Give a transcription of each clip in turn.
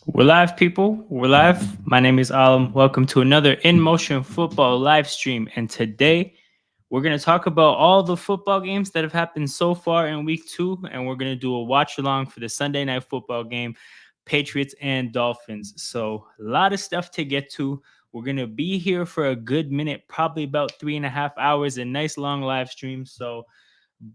We're live, people. We're live. My name is Alam. Welcome to another In Motion Football live stream. And today we're going to talk about all the football games that have happened so far in week 2. And we're going to do a watch along for the Sunday night football game, Patriots and Dolphins. So, a lot of stuff to get to. We're going to be here for a good minute, probably about 3.5 hours, a nice long live stream. So,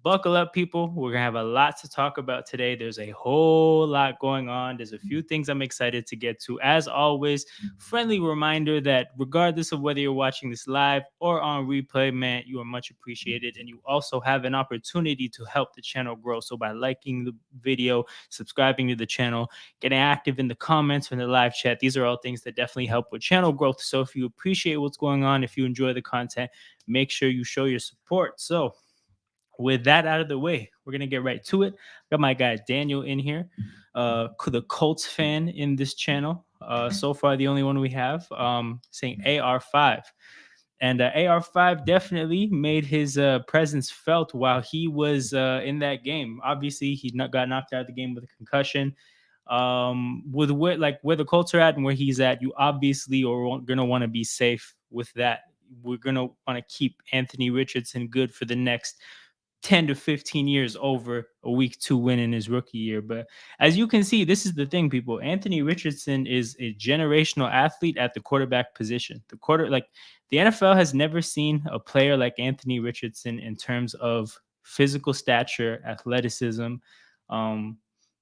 buckle up, people. We're gonna have a lot to talk about today. There's a whole lot going on. There's a few things I'm excited to get to. As always, friendly reminder that regardless of whether you're watching this live or on replay, man, you are much appreciated. And you also have an opportunity to help the channel grow. So by liking the video, subscribing to the channel, getting active in the comments from the live chat, these are all things that definitely help with channel growth. So if you appreciate what's going on, if you enjoy the content, make sure you show your support. So with that out of the way, we're gonna get right to it. Got my guy Daniel in here, the Colts fan in this channel. So far, the only one we have, saying AR5, and AR5 definitely made his presence felt while he was in that game. Obviously, got knocked out of the game with a concussion. With where the Colts are at and where he's at, you obviously are gonna want to be safe with that. We're gonna want to keep Anthony Richardson good for the next 10 to 15 years over a week 2 win in his rookie year. But as you can see, this is the thing, people. Anthony Richardson is a generational athlete at the quarterback position. The NFL has never seen a player like Anthony Richardson in terms of physical stature, athleticism. Um,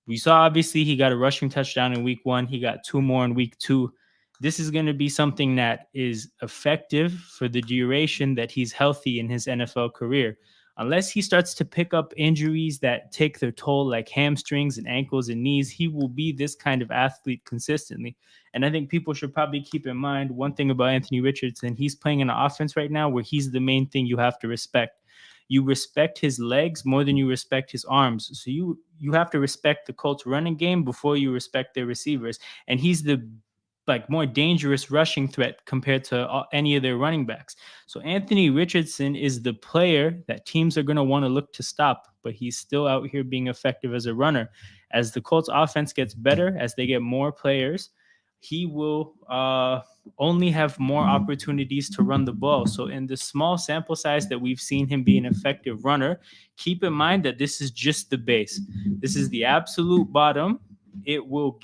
we saw obviously he got a rushing touchdown in week 1. He got 2 more in week 2. This is going to be something that is effective for the duration that he's healthy in his NFL career, unless he starts to pick up injuries that take their toll, like hamstrings and ankles and knees. He will be this kind of athlete consistently. And I think people should probably keep in mind one thing about Anthony Richardson. He's playing an offense right now where he's the main thing you have to respect. You respect his legs more than you respect his arms. So you have to respect the Colts running game before you respect their receivers. And he's the more dangerous rushing threat compared to any of their running backs. So Anthony Richardson is the player that teams are going to want to look to stop, but he's still out here being effective as a runner. As the Colts offense gets better, as they get more players, he will only have more opportunities to run the ball. So in the small sample size that we've seen him be an effective runner, keep in mind that this is just the base. This is the absolute bottom. It will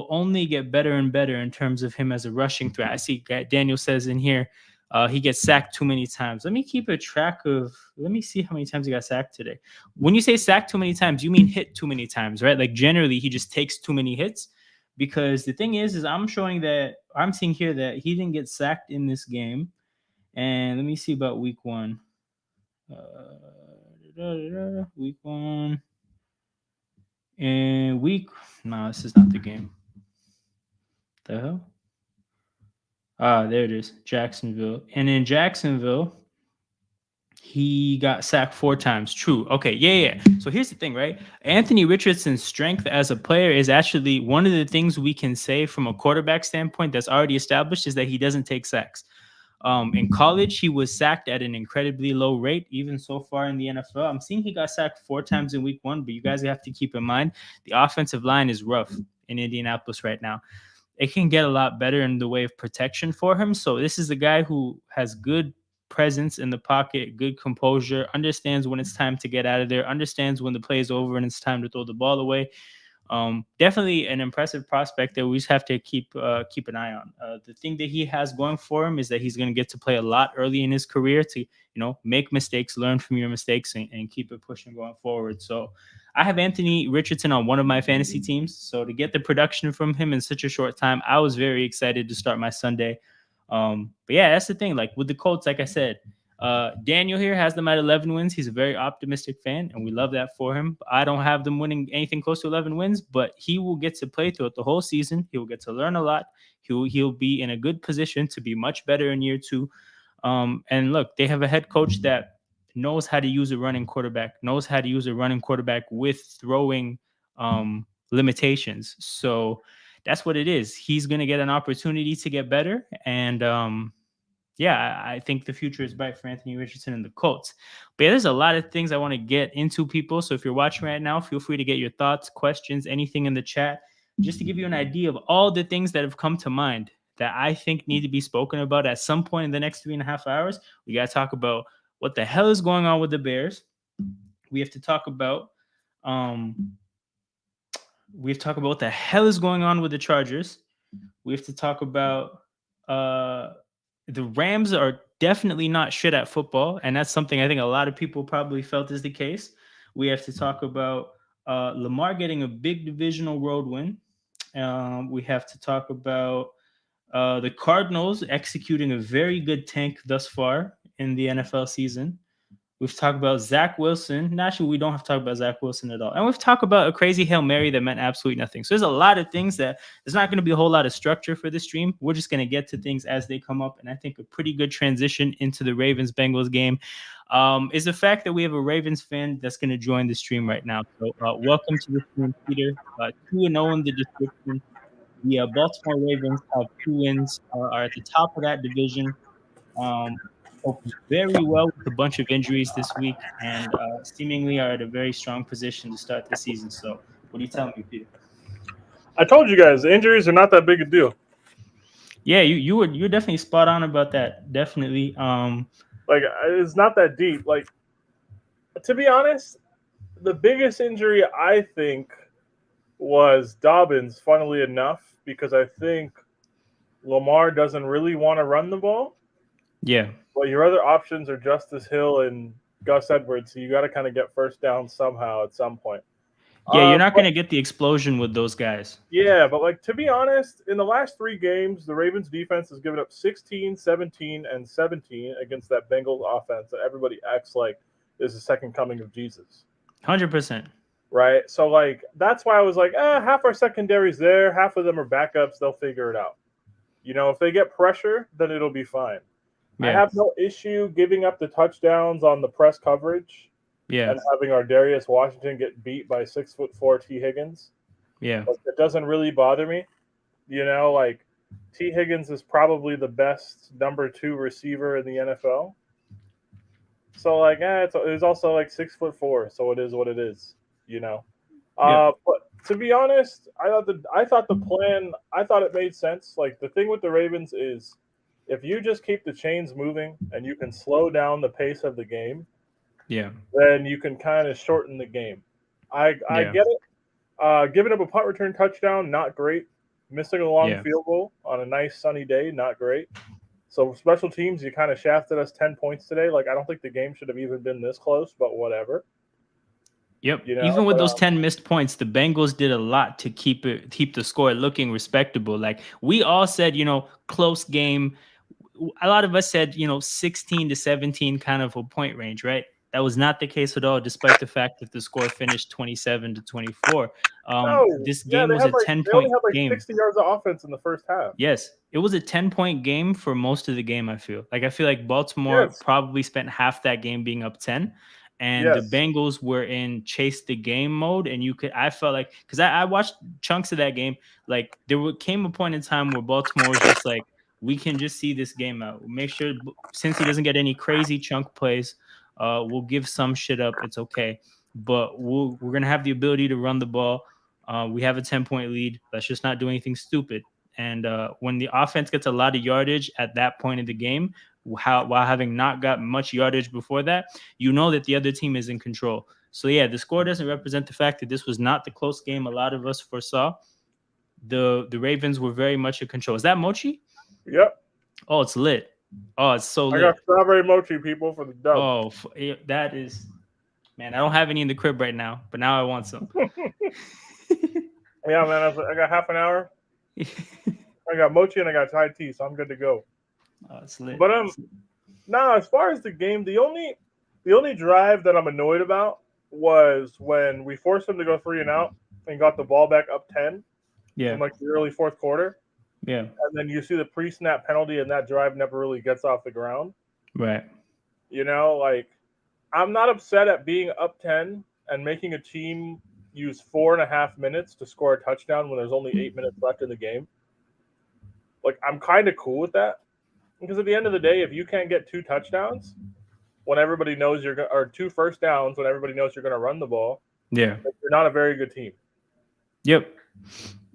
only get better and better in terms of him as a rushing threat. I see Daniel says in here, he gets sacked too many times. Let me keep a track of, let me see how many times he got sacked today. When you say sacked too many times, you mean hit too many times, right? Like generally he just takes too many hits, because the thing is I'm seeing here that he didn't get sacked in this game. And let me see about week 1. Week 1. And no, this is not the game. The hell? There it is, Jacksonville. And in Jacksonville, he got sacked 4 times. True. Okay. Yeah. So here's the thing, right? Anthony Richardson's strength as a player is actually one of the things we can say from a quarterback standpoint that's already established, is that he doesn't take sacks. In college, he was sacked at an incredibly low rate, even so far in the NFL. I'm seeing he got sacked 4 times in week 1, but you guys have to keep in mind the offensive line is rough in Indianapolis right now. It can get a lot better in the way of protection for him. So this is a guy who has good presence in the pocket, good composure, understands when it's time to get out of there, understands when the play is over and it's time to throw the ball away. Definitely an impressive prospect that we just have to keep an eye on. The thing that he has going for him is that he's going to get to play a lot early in his career to, make mistakes, learn from your mistakes, and keep it pushing going forward. So I have Anthony Richardson on one of my fantasy teams. So to get the production from him in such a short time, I was very excited to start my Sunday. But yeah, that's the thing. Like with the Colts, like I said, Daniel here has them at 11 wins. He's a very optimistic fan, and we love that for him. I don't have them winning anything close to 11 wins, but he will get to play throughout the whole season. He will get to learn a lot. He'll be in a good position to be much better in year 2. And look, they have a head coach that knows how to use a running quarterback, with throwing limitations. So that's what it is. He's going to get an opportunity to get better, and yeah, I think the future is bright for Anthony Richardson and the Colts. But yeah, there's a lot of things I want to get into, people. So if you're watching right now, feel free to get your thoughts, questions, anything in the chat. just to give you an idea of all the things that have come to mind that I think need to be spoken about at some point in the next 3.5 hours. We got to talk about what the hell is going on with the Bears. We have to talk about um we have to talk about what the hell is going on with the Chargers. We have to talk about uh the Rams are definitely not shit at football, and that's something I think a lot of people probably felt is the case. We have to talk about Lamar getting a big divisional road win. We have to talk about the Cardinals executing a very good tank thus far in the NFL season. We've talked about Zach Wilson. Naturally, we don't have to talk about Zach Wilson at all. And we've talked about a crazy Hail Mary that meant absolutely nothing. So there's a lot of things that there's not going to be a whole lot of structure for this stream. We're just going to get to things as they come up. And I think a pretty good transition into the Ravens Bengals game is the fact that we have a Ravens fan that's going to join the stream right now. So welcome to the stream, Peter. 2-0 in the description. The Baltimore Ravens have 2 wins, are at the top of that division. Um, Coped very well with a bunch of injuries this week, and seemingly are at a very strong position to start the season. So, what do you tell me, Peter? I told you guys, the injuries are not that big a deal. Yeah, you were definitely spot on about that. Definitely. Like, it's not that deep. Like, to be honest, the biggest injury I think was Dobbins, funnily enough, because I think Lamar doesn't really want to run the ball. Yeah. But your other options are Justice Hill and Gus Edwards, so you got to kind of get first down somehow at some point. Yeah, you're not But going to get the explosion with those guys. yeah, but like to be honest, in the last 3 games, the Ravens defense has given up 16, 17, and 17 against that Bengals offense that everybody acts like is the second coming of Jesus. 100%. Right? So like that's why I was like, half our secondary's there, half of them are backups, they'll figure it out. If they get pressure, then it'll be fine. I Yeah. have no issue giving up the touchdowns on the press coverage Yeah. and having our Darius Washington get beat by 6'4" T. Higgins. Yeah. Like, it doesn't really bother me. Like T. Higgins is probably the best number 2 receiver in the NFL. So like, it's also like 6'4", so it is what it is. You know. Yep. But to be honest, I thought it made sense. Like the thing with the Ravens is, if you just keep the chains moving and you can slow down the pace of the game, Yeah. then you can kind of shorten the game. I Yeah. get it. Giving up a punt return touchdown, not great. Missing a long Yeah. field goal on a nice sunny day, not great. So special teams, you kind of shafted us 10 points today. Like I don't think the game should have even been this close, but whatever. Yep. Even with But those 10 missed points, the Bengals did a lot to keep the score looking respectable. Like we all said, close game. A lot of us said, 16 to 17 kind of a point range, right? That was not the case at all, despite the fact that the score finished 27 to 24. no, This yeah, game was a 10 they only point had like game. 60 yards of offense in the first half. Yes, it was a 10-point game for most of the game. I feel like Baltimore Yes, probably spent half that game being up 10, and the yes, Bengals were in chase the game mode. And I felt like, because I watched chunks of that game, like came a point in time where Baltimore was just like, we can just see this game out. We'll make sure, since he doesn't get any crazy chunk plays, we'll give some shit up. It's okay, but we're gonna have the ability to run the ball. We have a 10-point lead. Let's just not do anything stupid. And when the offense gets a lot of yardage at that point in the game, while having not got much yardage before that, you know that the other team is in control. So yeah, the score doesn't represent the fact that this was not the close game a lot of us foresaw. The Ravens were very much in control. Is that mochi? yep. Oh, it's lit. Oh, it's so I got lit. strawberry mochi, people, for the dub. Oh, that is, man. I don't have any in the crib right now, but now I want some. Yeah, man, I got half an hour. I got mochi and I got Thai tea, so I'm good to go. Oh, it's lit. But now as far as the game, the only drive that I'm annoyed about was when we forced them to go 3-and-out and got the ball back up 10 Yeah. in like the early fourth quarter, Yeah. and then you see the pre-snap penalty and that drive never really gets off the ground. Right. Like I'm not upset at being up 10 and making a team use 4.5 minutes to score a touchdown when there's only 8 minutes left in the game. Like I'm kind of cool with that. Because at the end of the day, if you can't get 2 touchdowns when everybody knows or 2 first downs when everybody knows you're going to run the ball, Yeah. you're not a very good team. Yep.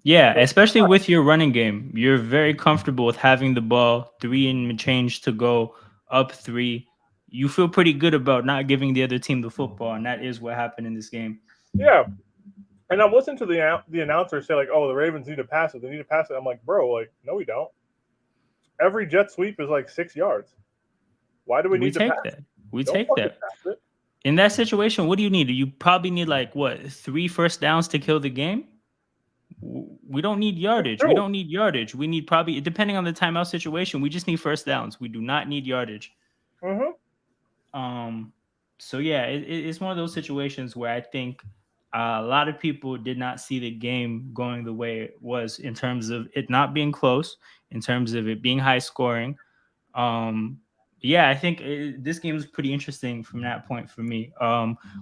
Yeah, But especially with your running game, you're very comfortable with having the ball, three and change to go, up three. You feel pretty good about not giving the other team the football, and that is what happened in this game. yeah, and I'm listening to the announcer say like, "Oh, the Ravens need to pass it. They need to pass it." I'm like, "Bro, like, no, we don't. Every jet sweep is like 6 yards. Why do we We need to take pass that. it? We Don't take fucking that. pass it." In that situation, what do you need? You probably need like what, three first downs to kill the game? We don't need It's yardage. We true. don't need yardage. We need, probably, depending on the timeout situation, we just need first downs. We do not need yardage. Mm-hmm. Um, so yeah, it's one of those situations where I think a lot of people did not see the game going the way it was, in terms of it not being close, in terms of it being high scoring. Um, yeah, I think this game is pretty interesting from that point for me.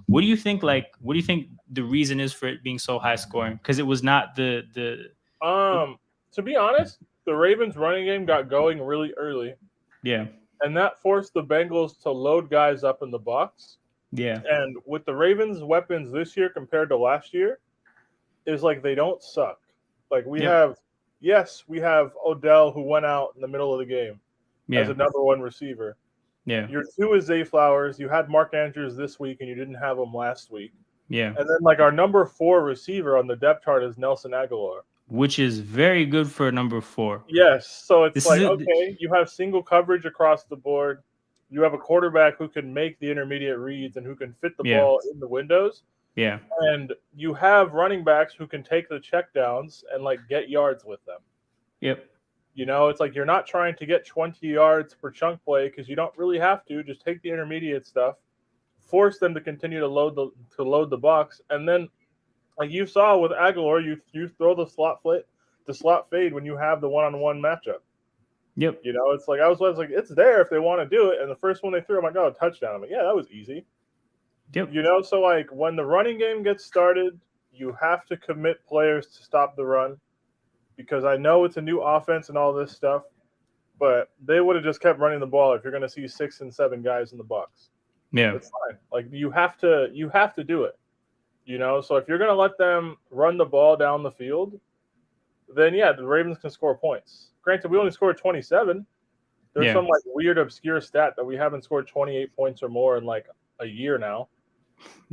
What do you think? Like, what do you think the reason is for it being so high scoring? Because it was not the Um, to be honest, the Ravens running game got going really early, yeah, and that forced the Bengals to load guys up in the box. yeah, And with the Ravens' weapons this year compared to last year, is like they don't suck. Like we yep, have, yes, we have Odell who went out in the middle of the game as yeah, a number one receiver. yeah, Your two is Zay Flowers. You had Mark Andrews this week, and you didn't have him last week. yeah. And then like our number four receiver on the depth chart is Nelson Aguilar. Which is very good for number four. Yes, so it's This is like a okay, you have single coverage across the board. You have a quarterback who can make the intermediate reads and who can fit the yeah, ball in the windows, yeah, and you have running backs who can take the checkdowns and like get yards with them. yep, You know, it's like you're not trying to get 20 yards per chunk play because you don't really have to. Just take the intermediate stuff, force them to continue to load the box, and then like you saw with Aguilar, you throw the slot fade when you have the one-on-one matchup. yep, You know, it's like I was like, it's there if they want to do it. And the first one they threw, I'm like, oh, touchdown. I'm like, yeah, that was easy. yep, You know, so like when the running game gets started, you have to commit players to stop the run because I know it's a new offense and all this stuff, but they would have just kept running the ball if you're going to see 6 and 7 guys in the box. yeah, It's fine. Like you have to do it. You know, so if you're going to let them run the ball down the field, then yeah, the Ravens can score points. Granted, we only scored 27. There's yeah. some like weird obscure stat that we haven't scored 28 points or more in like a year now.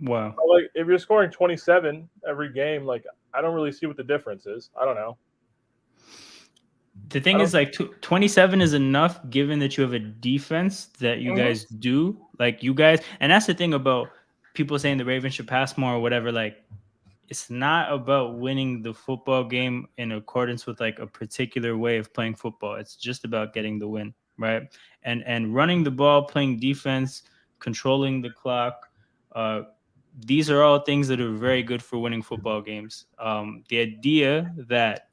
Wow. But, like if you're scoring 27 every game, like I don't really see what the difference is. I don't know. The I thing don't. is, like, 27 is enough, given that you have a defense that you Mhm. guys do. Like, you guys, and that's the thing about people saying the Ravens should pass more or whatever. Like, it's not about winning the football game in accordance with like a particular way of playing football. It's just about getting the win, right? And running the ball, playing defense, controlling the clock. Uh, these are all things that are very good for winning football games. The idea that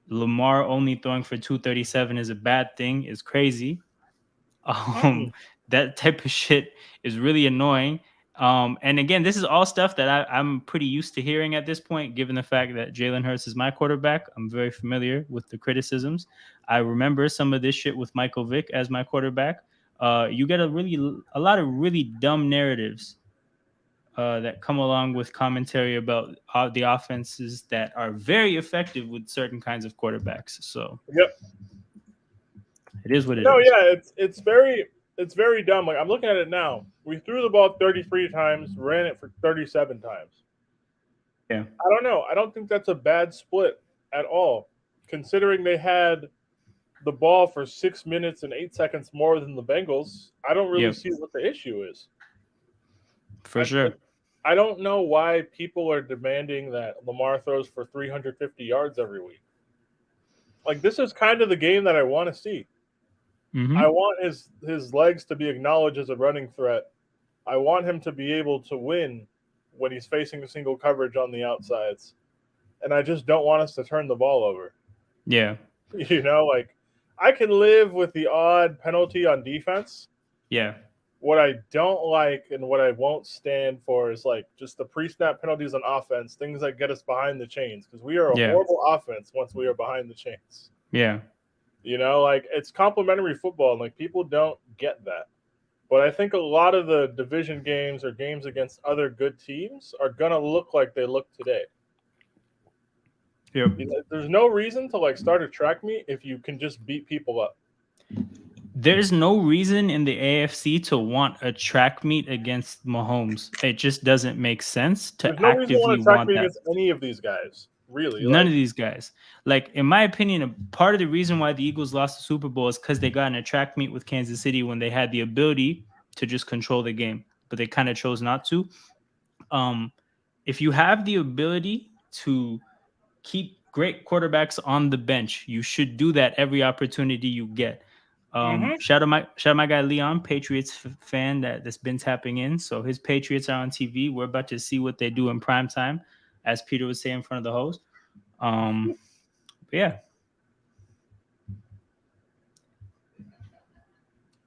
Lamar only throwing for 237 is a bad thing is crazy. Um, Mm-mm. that type of shit is really annoying. And again, this is all stuff that I'm pretty used to hearing at this point, given the fact that Jalen Hurts is my quarterback. I'm very familiar with the criticisms. I remember some of this shit with Michael Vick as my quarterback. You get a lot of really dumb narratives that come along with commentary about the offenses that are very effective with certain kinds of quarterbacks. So Yep. it is what it No, is. yeah, it's very dumb. Like I'm looking at it now. We threw the ball 33 times, ran it for 37 times. Yeah. I don't know. I don't think that's a bad split at all, considering they had the ball for 6 minutes and 8 seconds more than the Bengals. I don't really Yep. see what the issue is. For sure. I don't know why people are demanding that Lamar throws for 350 yards every week. Like this is kind of the game that I want to see. I Mm-hmm. want his legs to be acknowledged as a running threat. I want him to be able to win when he's facing single coverage on the outsides. And I just don't want us to turn the ball over. Yeah. You know, like I can live with the odd penalty on defense. Yeah. What I don't like and what I won't stand for is like just the pre-snap penalties on offense, things that get us behind the chains because we are a Yeah. horrible offense once we are behind the chains. Yeah. You know, like it's complementary football and like people don't get that. But I think a lot of the division games or games against other good teams are going to look like they look today. Yep. There's no reason to like start a track meet if you can just beat people up. There's no reason in the AFC to want a track meet against Mahomes. It just doesn't make sense There's to no reason to actively want to track want meet that. against any of these guys. Really, None like, of these guys. Like, in my opinion, a part of the reason why the Eagles lost the Super Bowl is because they got in a track meet with Kansas City when they had the ability to just control the game, but they kind of chose not to. Um, if you have the ability to keep great quarterbacks on the bench, you should do that every opportunity you get. mm-hmm. Shout out my guy Leon, Patriots fan that's been tapping in. So his Patriots are on TV. We're about to see what they do in prime time, as Peter would say in front of the host. Yeah.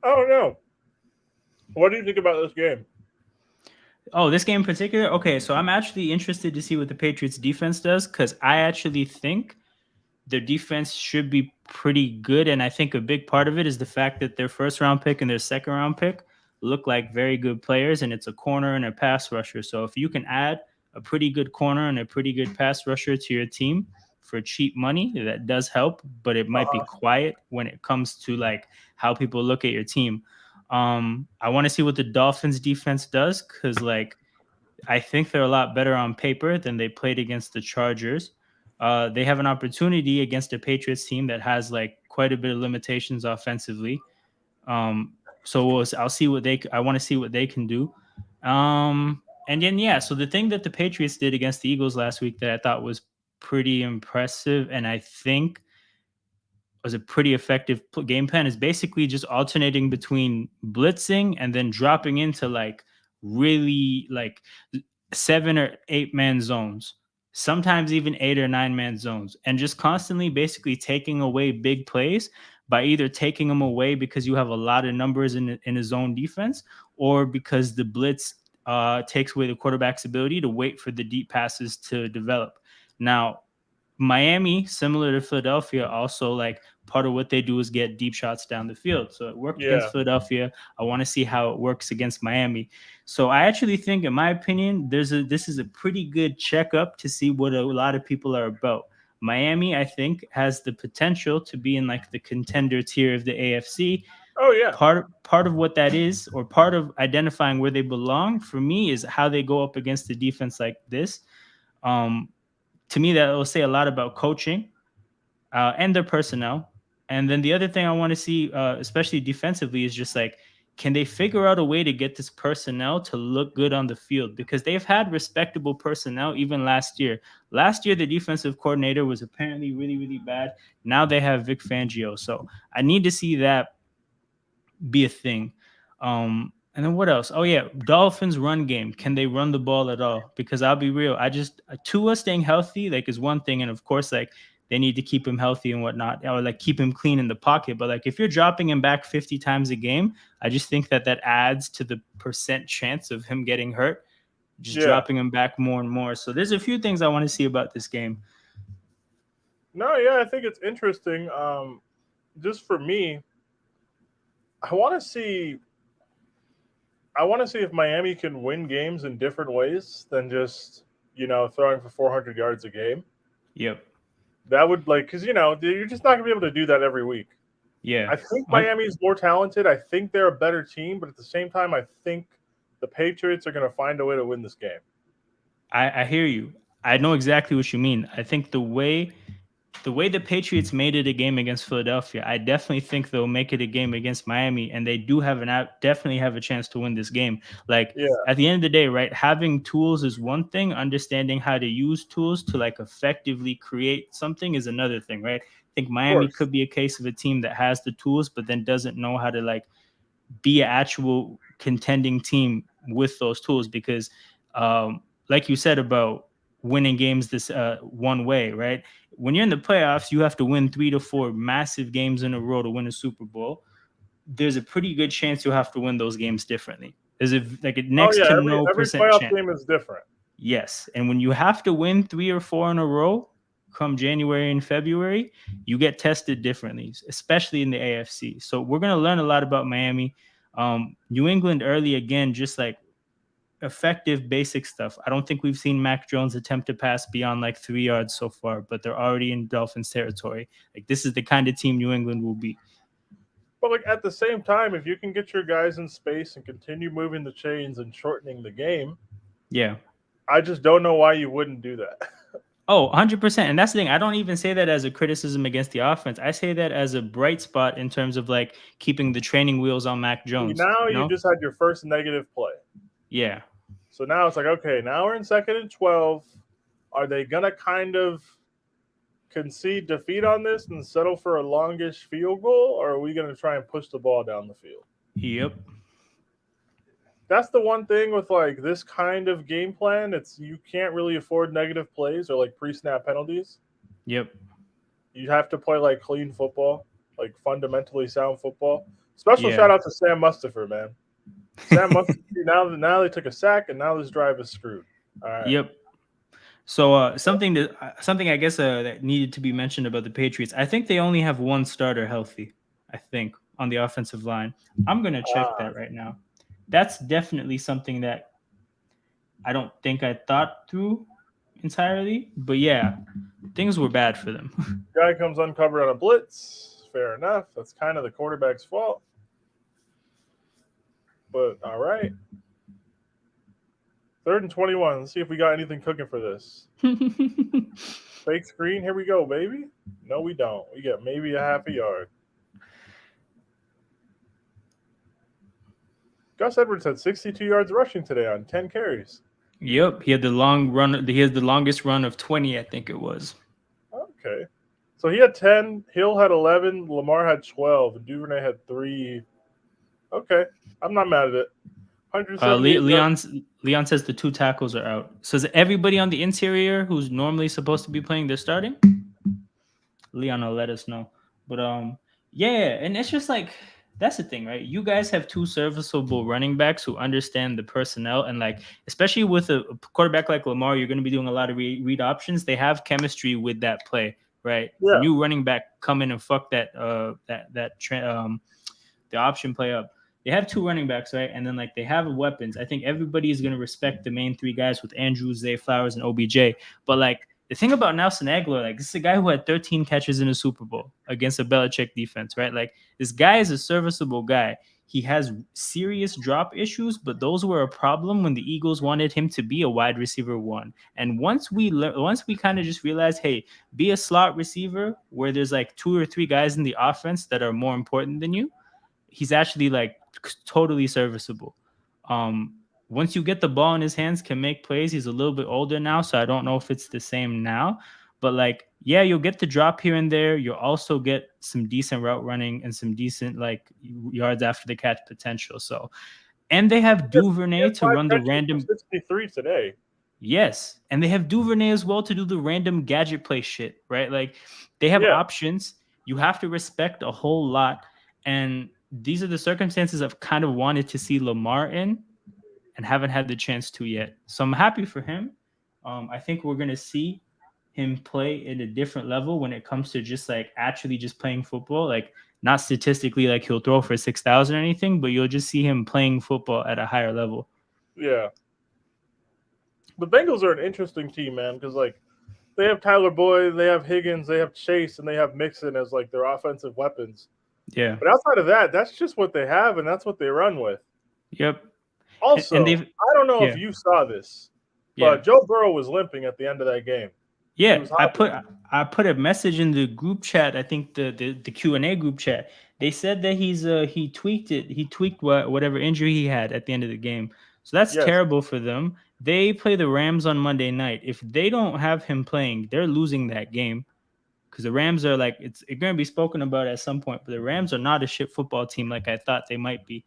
I don't know. What do you think about this game? Oh, this game in particular? Okay, so I'm actually interested to see what the Patriots defense does because I actually think their defense should be pretty good. And I think a big part of it is the fact that their first round pick and their second round pick look like very good players, and it's a corner and a pass rusher. So if you can add a pretty good corner and a pretty good pass rusher to your team for cheap money, that does help, but it might be Uh-huh. quiet when it comes to like how people look at your team. I want to see what the Dolphins defense does because like I think they're a lot better on paper than they played against the Chargers. They have an opportunity against a Patriots team that has like quite a bit of limitations offensively. I'll see what they. I want to see what they can do. And then yeah, so the thing that the Patriots did against the Eagles last week that I thought was pretty impressive, and I think was a pretty effective game plan is basically just alternating between blitzing and then dropping into like really like 7 or 8 man zones, sometimes even 8 or 9 man zones, and just constantly basically taking away big plays by either taking them away because you have a lot of numbers in a zone defense or because the blitz takes away the quarterback's ability to wait for the deep passes to develop. Now, Miami, similar to Philadelphia, also like part of what they do is get deep shots down the field. So it worked against Yeah. Philadelphia. I want to see how it works against Miami. So I actually think, in my opinion, this is a pretty good checkup to see what a lot of people are about. Miami, I think, has the potential to be in like the contender tier of the AFC. Oh yeah. Part of what that is, or part of identifying where they belong for me, is how they go up against a defense like this. Um, to me, that will say a lot about coaching and their personnel. And then the other thing I want to see, especially defensively, is just like, can they figure out a way to get this personnel to look good on the field? Because they've had respectable personnel even last year. Last year, the defensive coordinator was apparently really, really bad. Now they have Vic Fangio. So I need to see that be a thing. And then what else? Oh yeah, Dolphins run game. Can they run the ball at all? Because I'll be real, I just Tua staying healthy like is one thing, and of course like they need to keep him healthy and whatnot, or like keep him clean in the pocket. But like if you're dropping him back 50 times a game, I just think that adds to the percent chance of him getting hurt. Just Yeah. dropping him back more and more. So there's a few things I want to see about this game. No, yeah, I think it's interesting. Just for me, I want to see. I want to see if Miami can win games in different ways than just throwing for 400 yards a game. Yep. That would like because you're just not gonna be able to do that every week. Yeah. I think Miami's more talented. I think they're a better team, but at the same time, I think the Patriots are going to find a way to win this game. I hear you. I know exactly what you mean. I think the way the Patriots made it a game against Philadelphia, I definitely think they'll make it a game against Miami, and they do have definitely have a chance to win this game. Like Yeah, at the end of the day, right? Having tools is one thing. Understanding how to use tools to like effectively create something is another thing, right? I think of Miami course. could be a case of a team that has the tools, but then doesn't know how to like be an actual contending team with those tools because like you said about winning games this one way, right? When you're in the playoffs, you have to win 3 to 4 massive games in a row to win a Super Bowl. There's a pretty good chance you'll have to win those games differently. There's a Oh next yeah, to every no every percent playoff chance. game is different. Yes. And when you have to win 3 or 4 in a row come January and February, you get tested differently, especially in the AFC. So we're going to learn a lot about Miami. New England early again, just like effective basic stuff. I don't think we've seen Mac Jones attempt to pass beyond like 3 yards so far, but they're already in Dolphins territory. Like this is the kind of team New England will be. But like at the same time, if you can get your guys in space and continue moving the chains and shortening the game, Yeah. I just don't know why you wouldn't do that. Oh, 100%. And that's the thing. I don't even say that as a criticism against the offense. I say that as a bright spot in terms of like keeping the training wheels on Mac See, Jones, now you you know? just had your first negative play. Yeah. So now it's like, okay, now we're in 2nd and 12. Are they going to kind of concede defeat on this and settle for a longish field goal, or are we going to try and push the ball down the field? Yep. That's the one thing with like this kind of game plan. It's you can't really afford negative plays or like pre-snap penalties. Yep. You have to play like clean football, like fundamentally sound football. Special Yeah. shout out to Sam Mustipher, man. Sam Mustipher. now they took a sack and now this drive is screwed. All right. Yep. So something I guess that needed to be mentioned about the Patriots. I think they only have one starter healthy. I think on the offensive line. I'm gonna check that right now. That's definitely something that I don't think I thought through entirely. But yeah, things were bad for them. Guy comes uncovered on a blitz. Fair enough. That's kind of the quarterback's fault. But all right. 3rd and 21. Let's see if we got anything cooking for this. Fake screen. Here we go, baby. No, we don't. We get maybe a half a yard. Gus Edwards had 62 yards rushing today on 10 carries. Yep, he had the long run. He has the longest run of 20, I think it was. Okay. So he had 10, Hill had 11, Lamar had 12, and Duvernay had 3. Okay. I'm not mad at it. 178 Leon says the 2 tackles are out. So is everybody on the interior who's normally supposed to be playing, they're starting? Leon will let us know. But yeah, and it's just like that's the thing, right? You guys have 2 serviceable running backs who understand the personnel, and like especially with a quarterback like Lamar, you're going to be doing a lot of read options. They have chemistry with that play, right? Yeah. New running back come in and fuck that the option play up. They have 2 running backs, right? And then like they have weapons. I think everybody is going to respect the main 3 guys with Andrews, Zay Flowers, and OBJ. But like the thing about Nelson Aguilar, like this is a guy who had 13 catches in a Super Bowl against a Belichick defense, right? Like this guy is a serviceable guy. He has serious drop issues, but those were a problem when the Eagles wanted him to be a wide receiver 1. And once we kind of just realized, hey, be a slot receiver where there's like 2 or 3 guys in the offense that are more important than you, he's actually like totally serviceable. Once you get the ball in his hands, can make plays. He's a little bit older now, so I don't know if it's the same now. But like, yeah, you'll get the drop here and there. You'll also get some decent route running and some decent like yards after the catch potential. So, and they have Duvernay to run the random 63 today. Yes, and they have Duvernay as well to do the random gadget play shit, right? Like they have options. You have to respect a whole lot, and these are the circumstances I've kind of wanted to see Lamar in and haven't had the chance to yet. So I'm happy for him. I think we're going to see him play at a different level when it comes to just like actually just playing football. Like not statistically like he'll throw for 6,000 or anything, but you'll just see him playing football at a higher level. Yeah. The Bengals are an interesting team, man, because like they have Tyler Boyd, they have Higgins, they have Chase, and they have Mixon as like their offensive weapons. Yeah. But outside of that, that's just what they have, and that's what they run with. Yep. Also, I don't know if you saw this, but Joe Burrow was limping at the end of that game. Yeah, I put a message in the group chat. I think the Q&A group chat. They said that he tweaked it. He tweaked whatever injury he had at the end of the game. So that's terrible for them. They play the Rams on Monday night. If they don't have him playing, they're losing that game. Because the Rams are like it's going to be spoken about at some point. But the Rams are not a shit football team like I thought they might be.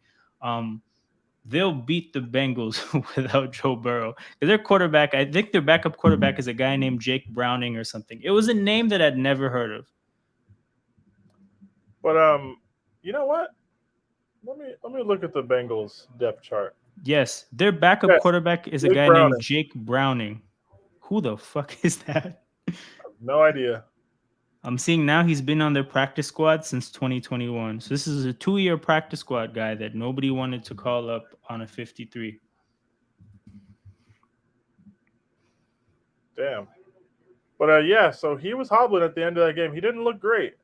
They'll beat the Bengals without Joe Burrow. Because their quarterback, I think their backup quarterback is a guy named Jake Browning or something. It was a name that I'd never heard of. But you know what? Let me look at the Bengals depth chart. Yes, their backup quarterback is a guy named Jake Browning. Who the fuck is that? I have no idea. I'm seeing now he's been on their practice squad since 2021. So this is a 2-year practice squad guy that nobody wanted to call up on a 53. Damn. But yeah, so he was hobbling at the end of that game. He didn't look great,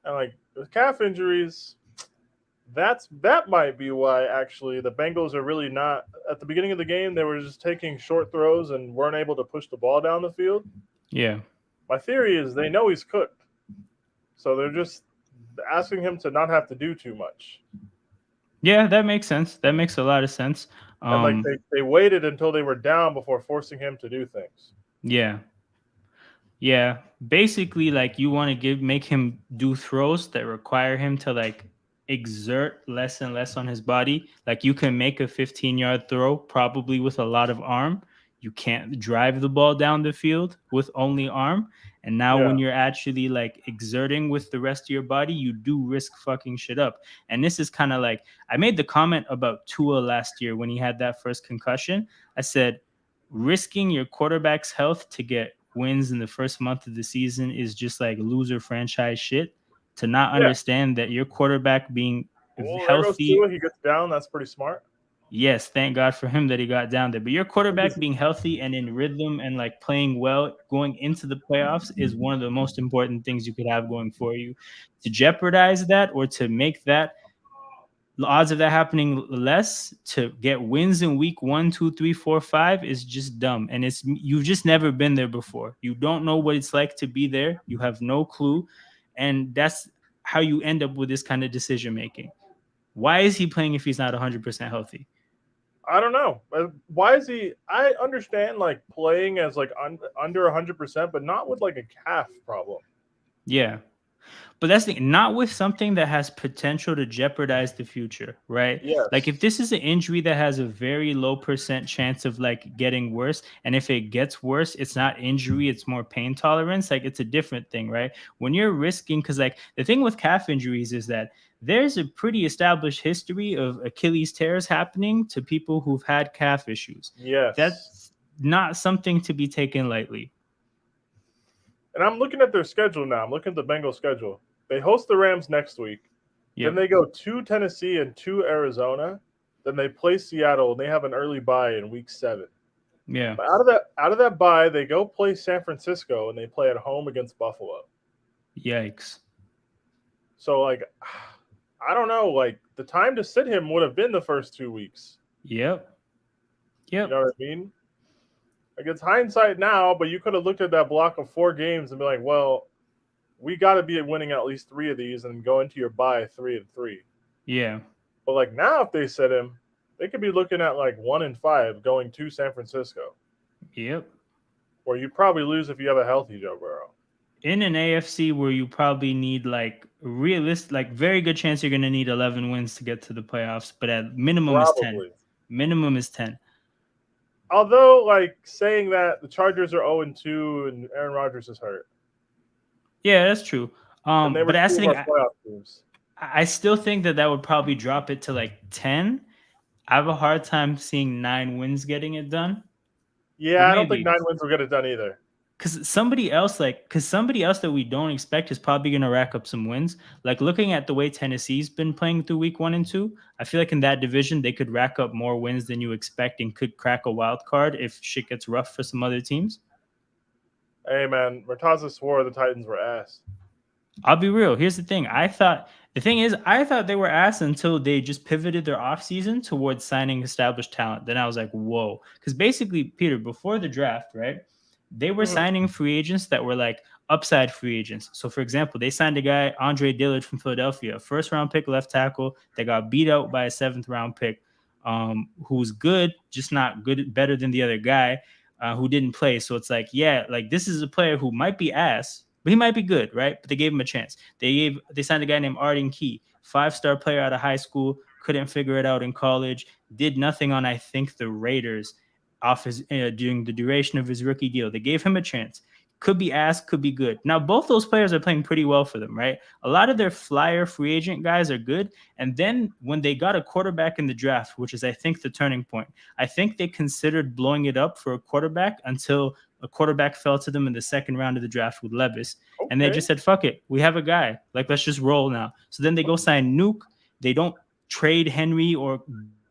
and like with calf injuries, that might be why actually the Bengals are really not at the beginning of the game. They were just taking short throws and weren't able to push the ball down the field. Yeah. My theory is they know he's cooked, so they're just asking him to not have to do too much. Yeah, that makes sense. That makes a lot of sense. And like they waited until they were down before forcing him to do things. Yeah. Yeah, basically, like you want to make him do throws that require him to like exert less and less on his body. Like you can make a 15-yard throw probably with a lot of arm. You can't drive the ball down the field with only arm. And now Yeah, when you're actually like exerting with the rest of your body, you do risk fucking shit up. And this is kind of like I made the comment about Tua last year when he had that first concussion. I said risking your quarterback's health to get wins in the first month of the season is just like loser franchise shit. To not yeah. understand that your quarterback being Well, there goes healthy, Tua. He gets down. That's pretty smart. yes, thank God for him that he got down there. But your quarterback Because being healthy and in rhythm and like playing well going into the playoffs is one of the most important things you could have going for you. To jeopardize that or to make that the odds of that happening less to get wins in week 1, 2, 3, 4, 5 is just dumb. And it's you've just never been there before. You don't know what it's like to be there. You have no clue. And that's how you end up with this kind of decision making. Why is he playing if he's not 100% healthy? I don't know. Why is he? I understand like playing as like under 100%, but not with like a calf problem. Yeah. But that's not with something that has potential to jeopardize the future, right? Like Yes. if this is an injury that has a very low percent chance of like getting worse, and if it gets worse, it's not injury, it's more pain tolerance. Like it's a different thing, right? When you're risking, because like the thing with calf injuries is that there's a pretty established history of Achilles tears happening to people who've had calf issues. Yes. That's not something to be taken lightly. And I'm looking at their schedule now. I'm looking at the Bengals schedule. They host the Rams next week. Then Yep. they go to Tennessee and to Arizona. Then they play Seattle and they have an early bye in week 7. Yeah. But out of that bye, they go play San Francisco and they play at home against Buffalo. Yikes. So like I don't know, like the time to sit him would have been the first 2 weeks. Yep. You know Yep. what I mean? Like it's hindsight now, but you could have looked at that block of 4 games and be like, well, we got to be winning at least 3 of these and go into your bye 3-3. Yeah. But like now, if they sit him, they could be looking at like 1-5 going to San Francisco, Yep. where you probably lose if you have a healthy Joe Burrow. In an AFC where you probably need like realist, like very good chance you're going to need 11 wins to get to the playoffs, but at minimum is 10. Probably. Minimum is 10. Although, like saying that the Chargers are 0-2 and Aaron Rodgers is hurt, Yeah, that's true. and they But were that's two the of thing. our I, playoff teams. I still think that would probably drop it to like 10. I have a hard time seeing 9 wins getting it done, but Yeah, I don't think maybe. 9 wins will get it done either. Because somebody else that we don't expect is probably going to rack up some wins. Like looking at the way Tennessee's been playing through week 1 and 2, I feel like in that division they could rack up more wins than you expect and could crack a wild card if shit gets rough for some other teams. Hey man, Murtaza swore the Titans were ass. I'll be real. Here's the thing. I thought they were ass until they just pivoted their offseason towards signing established talent. Then I was like, whoa. Because basically, Peter, before the draft, right? They were Mhm. signing free agents that were like upside free agents. So, for example, they signed a guy, Andre Dillard from Philadelphia, a first round pick left tackle that got beat out by a seventh round pick, who's good, just not good, better than the other guy who didn't play. So it's like, yeah, like this is a player who might be ass, but he might be good, right? But they gave him a chance. They signed a guy named Arden Key, 5-star player out of high school, couldn't figure it out in college, did nothing on I think the Raiders off his during the duration of his rookie deal. They gave him a chance. Could be ass, could be good. Now both those players are playing pretty well for them, right? A lot of their flyer free agent guys are good, and then when they got a quarterback in the draft, which is I think the turning point, I think they considered blowing it up for a quarterback until a quarterback fell to them in the second round of the draft with Levis. And they Okay. just said, fuck it. We have a guy. Like, let's just roll now. So then they go sign Nuke. They don't trade Henry or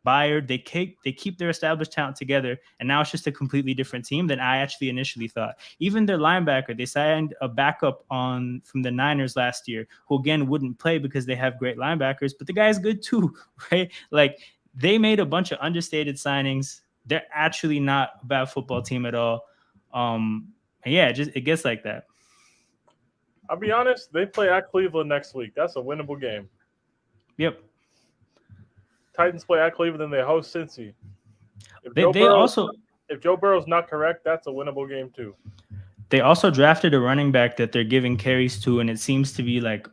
Byard. They keep their established talent together, and now it's just a completely different team than I actually initially thought. Even their linebacker, they signed a backup on from the Niners last year, who again wouldn't play because they have great linebackers, but the guy's good too, right? Like they made a bunch of understated signings. They're actually not a bad football team at all. And yeah, it gets like that. I'll be honest, they play at Cleveland next week. That's a winnable game. Yep. Titans play at Cleveland, then they host Cincy. If They Joe they Burrow's also if Joe Burrow's not correct, that's a winnable game too. they also drafted a running back that they're giving carries to, and it seems to be like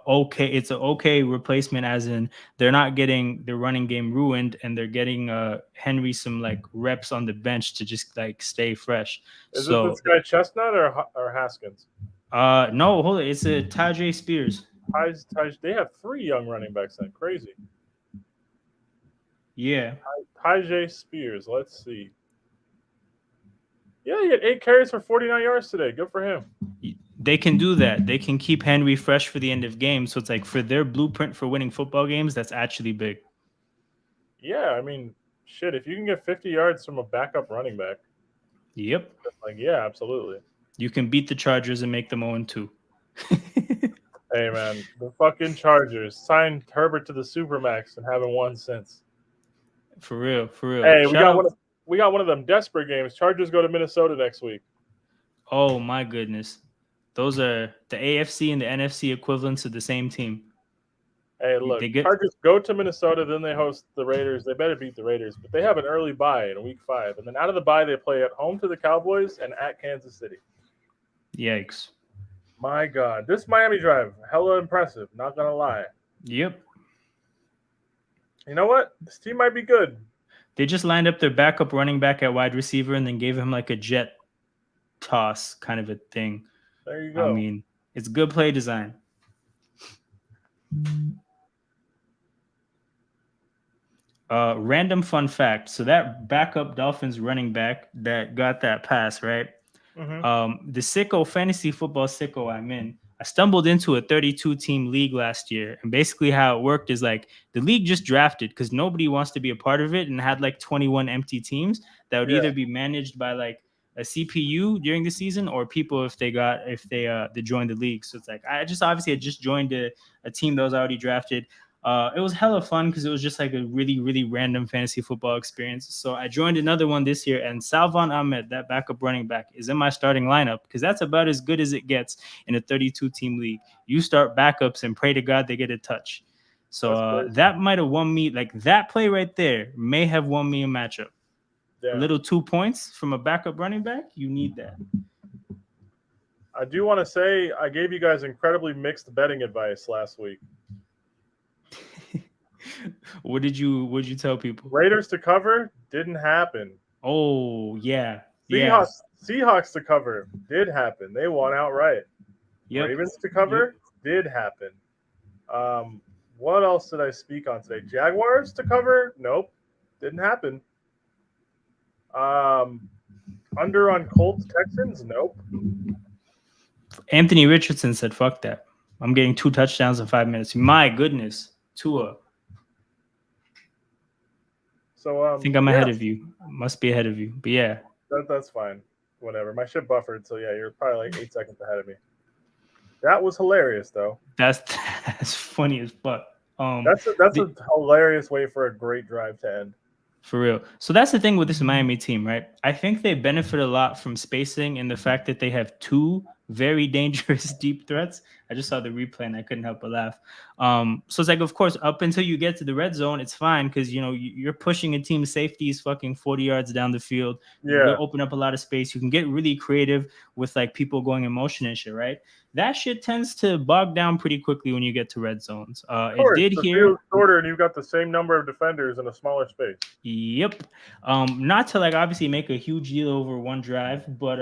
okay. It's an okay replacement, as in they're not getting their running game ruined, and they're getting Henry some like reps on the bench to just like stay fresh. Is it So this guy Chestnut or Haskins? no, hold it. It's a Tajay Spears. They have 3 young running backs then. Crazy. Yeah. Tajay Spears. Let's see. Yeah, he had 8 carries for 49 yards today. Good for him. They can do that. They can keep Henry fresh for the end of games. So it's like for their blueprint for winning football games, that's actually big. Yeah, I mean, shit, if you can get 50 yards from a backup running back, Yep. like, yeah, absolutely. You can beat the Chargers and make them 0-2. Hey, man, the fucking Chargers signed Herbert to the Supermax and haven't won since. For real, for real. Hey, we got one of them desperate games. Chargers go to Minnesota next week. Oh, my goodness. Those are the AFC and the NFC equivalents of the same team. Hey, look, Chargers go to Minnesota, then they host the Raiders. They better beat the Raiders, but they have an early bye in week 5. And then out of the bye, they play at home to the Cowboys and at Kansas City. Yikes. My God. This Miami drive, hella impressive, not going to lie. Yep. You know what? This team might be good. They just lined up their backup running back at wide receiver and then gave him like a jet toss kind of a thing. There you go. I mean, it's good play design. Random fun fact. So that backup Dolphins running back that got that pass, right? Mm-hmm. The sicko fantasy football sicko I'm in, I stumbled into a 32-team league last year. And basically how it worked is like the league just drafted because nobody wants to be a part of it and had like 21 empty teams that would either be managed by like a CPU during the season or people if they joined the league. So it's like I just joined a team that was already drafted. It was hella fun because it was just like a really, really random fantasy football experience. So I joined another one this year, and Salvon Ahmed, that backup running back, is in my starting lineup because that's about as good as it gets in a 32-team league. You start backups and pray to God they get a touch. So that might have won me. Like that play right there may have won me a matchup. Yeah. A little 2 points from a backup running back, you need that. I do want to say I gave you guys incredibly mixed betting advice last week. What did you tell people? Raiders to cover didn't happen. Oh yeah. Seahawks to cover did happen. They won outright. Yep. Ravens to cover did happen. What else did I speak on today? Jaguars to cover? Nope. Didn't happen. Under on Colts Texans? Nope. Anthony Richardson said, fuck that. I'm getting 2 touchdowns in 5 minutes. My goodness. Tua. So I think I'm ahead of you. Must be ahead of you. But yeah. That's fine. Whatever. My shit buffered, so yeah, you're probably like 8 seconds ahead of me. That was hilarious though. That's funny as fuck. That's a hilarious way for a great drive to end. For real. So that's the thing with this Miami team, right? I think they benefit a lot from spacing and the fact that they have 2 very dangerous deep threats. I just saw the replay and I couldn't help but laugh. So it's like, of course, up until you get to the red zone, it's fine because, you know, you're pushing a team's safeties fucking 40 yards down the field. Yeah. You open up a lot of space. You can get really creative with like people going in motion and shit, right? That shit tends to bog down pretty quickly when you get to red zones. It did here. Field's shorter and you've got the same number of defenders in a smaller space. Yep. Not to like obviously make a huge deal over one drive, but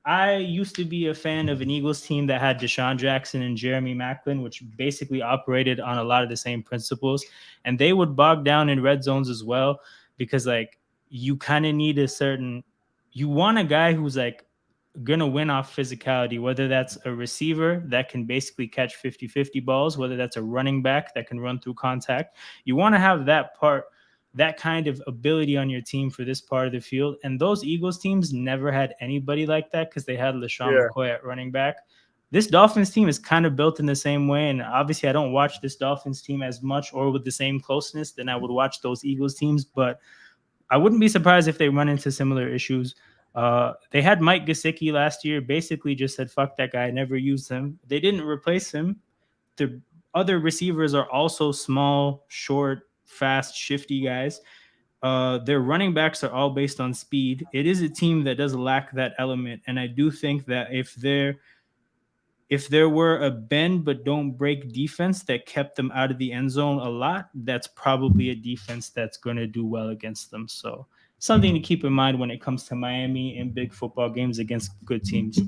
I used to be a fan of an Eagles team that had Deshaun Jackson and Jeremy Maclin, which basically operated on a lot of the same principles, and they would bog down in red zones as well because like you kind of need you want a guy who's like gonna win off physicality, whether that's a receiver that can basically catch 50-50 balls, whether that's a running back that can run through contact. You want to have that part that kind of ability on your team for this part of the field. And those Eagles teams never had anybody like that because they had LaShawn Yeah. McCoy at running back. This Dolphins team is kind of built in the same way. And obviously, I don't watch this Dolphins team as much or with the same closeness than I would watch those Eagles teams. But I wouldn't be surprised if they run into similar issues. They had Mike Gesicki last year, basically just said, fuck that guy, never used him. They didn't replace him. The other receivers are also small, short, fast, shifty guys. Their running backs are all based on speed. It is a team that does lack that element. And I do think that if there were a bend but don't break defense that kept them out of the end zone a lot, that's probably a defense that's going to do well against them. So something to keep in mind when it comes to Miami in big football games against good teams.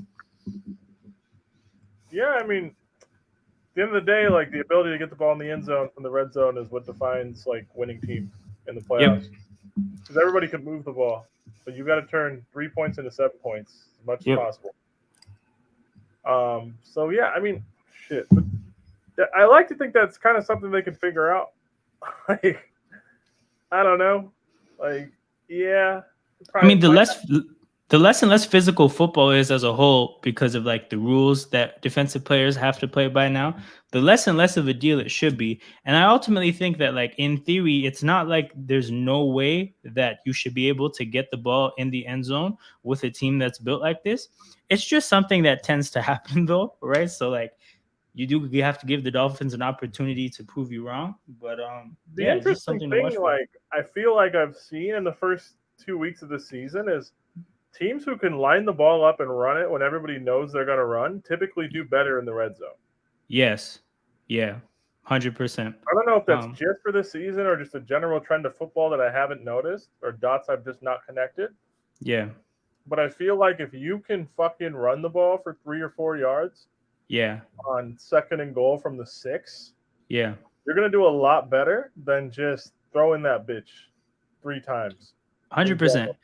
Yeah, I mean, at the end of the day, like the ability to get the ball in the end zone from the red zone is what defines like winning teams in the playoffs. Because everybody can move the ball, but you got to turn 3 points into 7 points as much as possible. So yeah, I mean, shit. But I like to think that's kind of something they can figure out. Like, I don't know. Like, yeah. I mean, the less and less physical football is as a whole because of like the rules that defensive players have to play by now, the less and less of a deal it should be. And I ultimately think that like in theory, it's not like there's no way that you should be able to get the ball in the end zone with a team that's built like this. It's just something that tends to happen though, right? So like you have to give the Dolphins an opportunity to prove you wrong. But the yeah, it's just interesting something to watch thing, for. like I feel like I've seen in the first 2 weeks of the season is teams who can line the ball up and run it when everybody knows they're going to run typically do better in the red zone. Yes. Yeah. 100%. I don't know if that's just for this season or just a general trend of football that I haven't noticed or dots I've just not connected. Yeah. But I feel like if you can fucking run the ball for 3 or 4 yards, yeah, on 2nd and goal from the 6, yeah, you're gonna do a lot better than just throwing that bitch 3 times. 100%.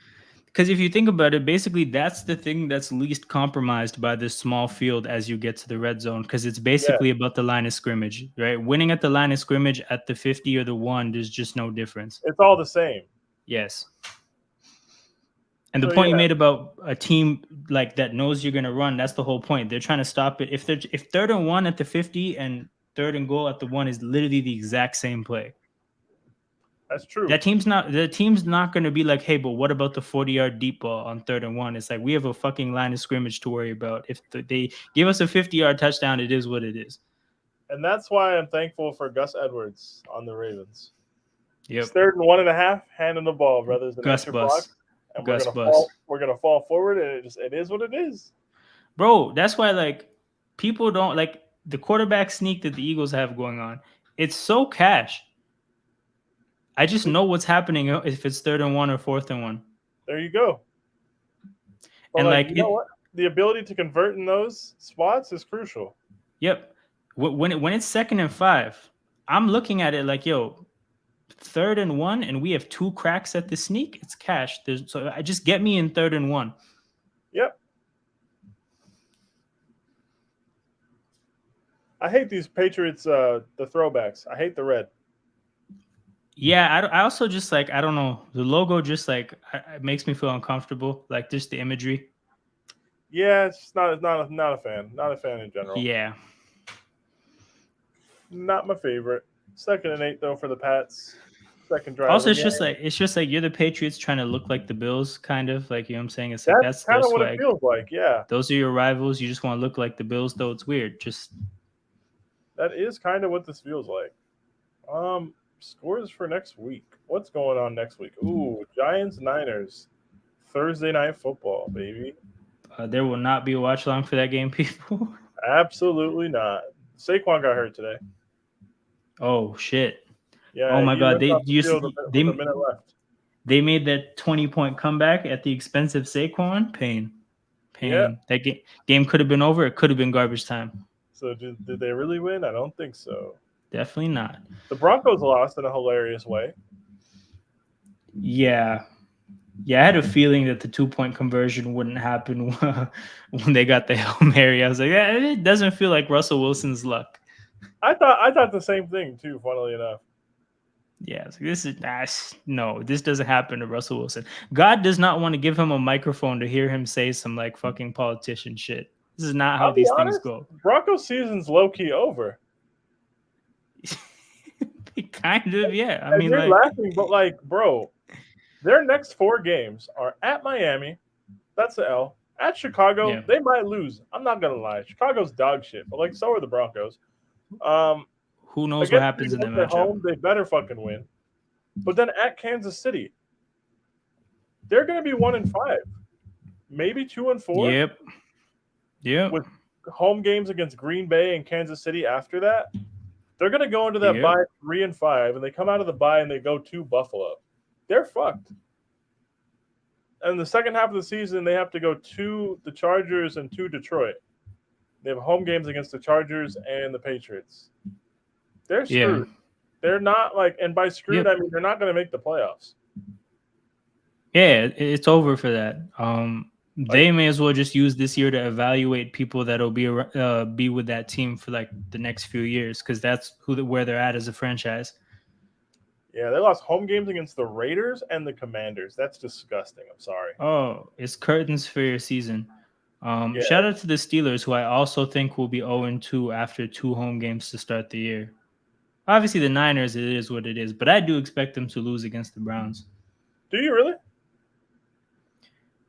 Because if you think about it, basically that's the thing that's least compromised by this small field as you get to the red zone, because it's basically about the line of scrimmage, right? Winning at the line of scrimmage at the 50 or the 1, there's just no difference. It's all the same. Yes. And the point you made about a team like that knows you're going to run, that's the whole point. They're trying to stop it. If 3rd and 1 at the 50 and 3rd and goal at the 1 is literally the exact same play. That's true. The team's not going to be like, hey, but what about the 40-yard deep ball on 3rd and 1? It's like we have a fucking line of scrimmage to worry about. If they give us a 50-yard touchdown, it is what it is. And that's why I'm thankful for Gus Edwards on the Ravens. Yep. It's 3rd and 1.5, handing the ball rather than Gus bus. And Gus we're gonna fall forward, and it is what it is. Bro, that's why like people don't like the quarterback sneak that the Eagles have going on. It's so cash. I just know what's happening if it's 3rd and 1 or 4th and 1. There you go. But and like you know what? The ability to convert in those spots is crucial. Yep. When it's 2nd and 5, I'm looking at it like, yo, 3rd and 1, and we have 2 cracks at the sneak. It's cash. So I just get me in 3rd and 1. Yep. I hate these Patriots, the throwbacks. I hate the red. Yeah, I also just like, I don't know, the logo just like it makes me feel uncomfortable, like just the imagery. Yeah, it's not a fan. Not a fan in general. Yeah. Not my favorite. 2nd and 8 though for the Pats. 2nd drive. Also, it's just like you're the Patriots trying to look like the Bills, kind of like, you know what I'm saying? It's like that's kind of what it feels like. Yeah. Those are your rivals. You just want to look like the Bills, though. It's weird. Just that is kind of what this feels like. Scores for next week. What's going on next week? Ooh, Giants Niners. Thursday night football, baby. There will not be a watch along for that game, people. Absolutely not. Saquon got hurt today. Oh shit! Yeah. Oh my god! They a minute left. They made that 20-point comeback at the expense of Saquon. Pain. Yeah. That game could have been over. It could have been garbage time. So did they really win? I don't think so. Definitely not. The Broncos lost in a hilarious way. Yeah. Yeah, I had a feeling that the 2-point conversion wouldn't happen when they got the Hail Mary. I was like, yeah, it doesn't feel like Russell Wilson's luck. I thought the same thing too, funnily enough. Yeah, it's like, this is no, this doesn't happen to Russell Wilson. God does not want to give him a microphone to hear him say some like fucking politician shit. This is not how I'll be these things honest, go. Broncos season's low key over. Kind of, yeah. I And mean, you're like, laughing, but like, bro, their next 4 games are at Miami. That's the L. At Chicago, yeah. they might lose. I'm not gonna lie. Chicago's dog shit, but like so are the Broncos. Um, Who knows what Against New happens in that York at matchup? home, they better fucking win. But then at Kansas City, they're gonna be 1-5, maybe 2-4, Yep. Yep. with home games against Green Bay and Kansas City after that. They're gonna go into that Yep. bye 3-5, and they come out of the bye and they go to Buffalo. They're fucked. And the second half of the season, they have to go to the Chargers and to Detroit. They have home games against the Chargers and the Patriots. They're Yeah. screwed. They're not like, and by screwed, Yep. I mean they're not going to make the playoffs. Yeah, it's over for that. Like, They may as well just use this year to evaluate people that'll be with that team for like the next few years, because that's where they're at as a franchise. yeah, they lost home games against the Raiders and the Commanders. That's disgusting. I'm sorry. Oh, it's curtains for your season. Yeah, Shout out to the Steelers, who I also think will be 0-2 after 2 home games to start the year. Obviously, the Niners, it is what it is, but I do expect them to lose against the Browns. do you really?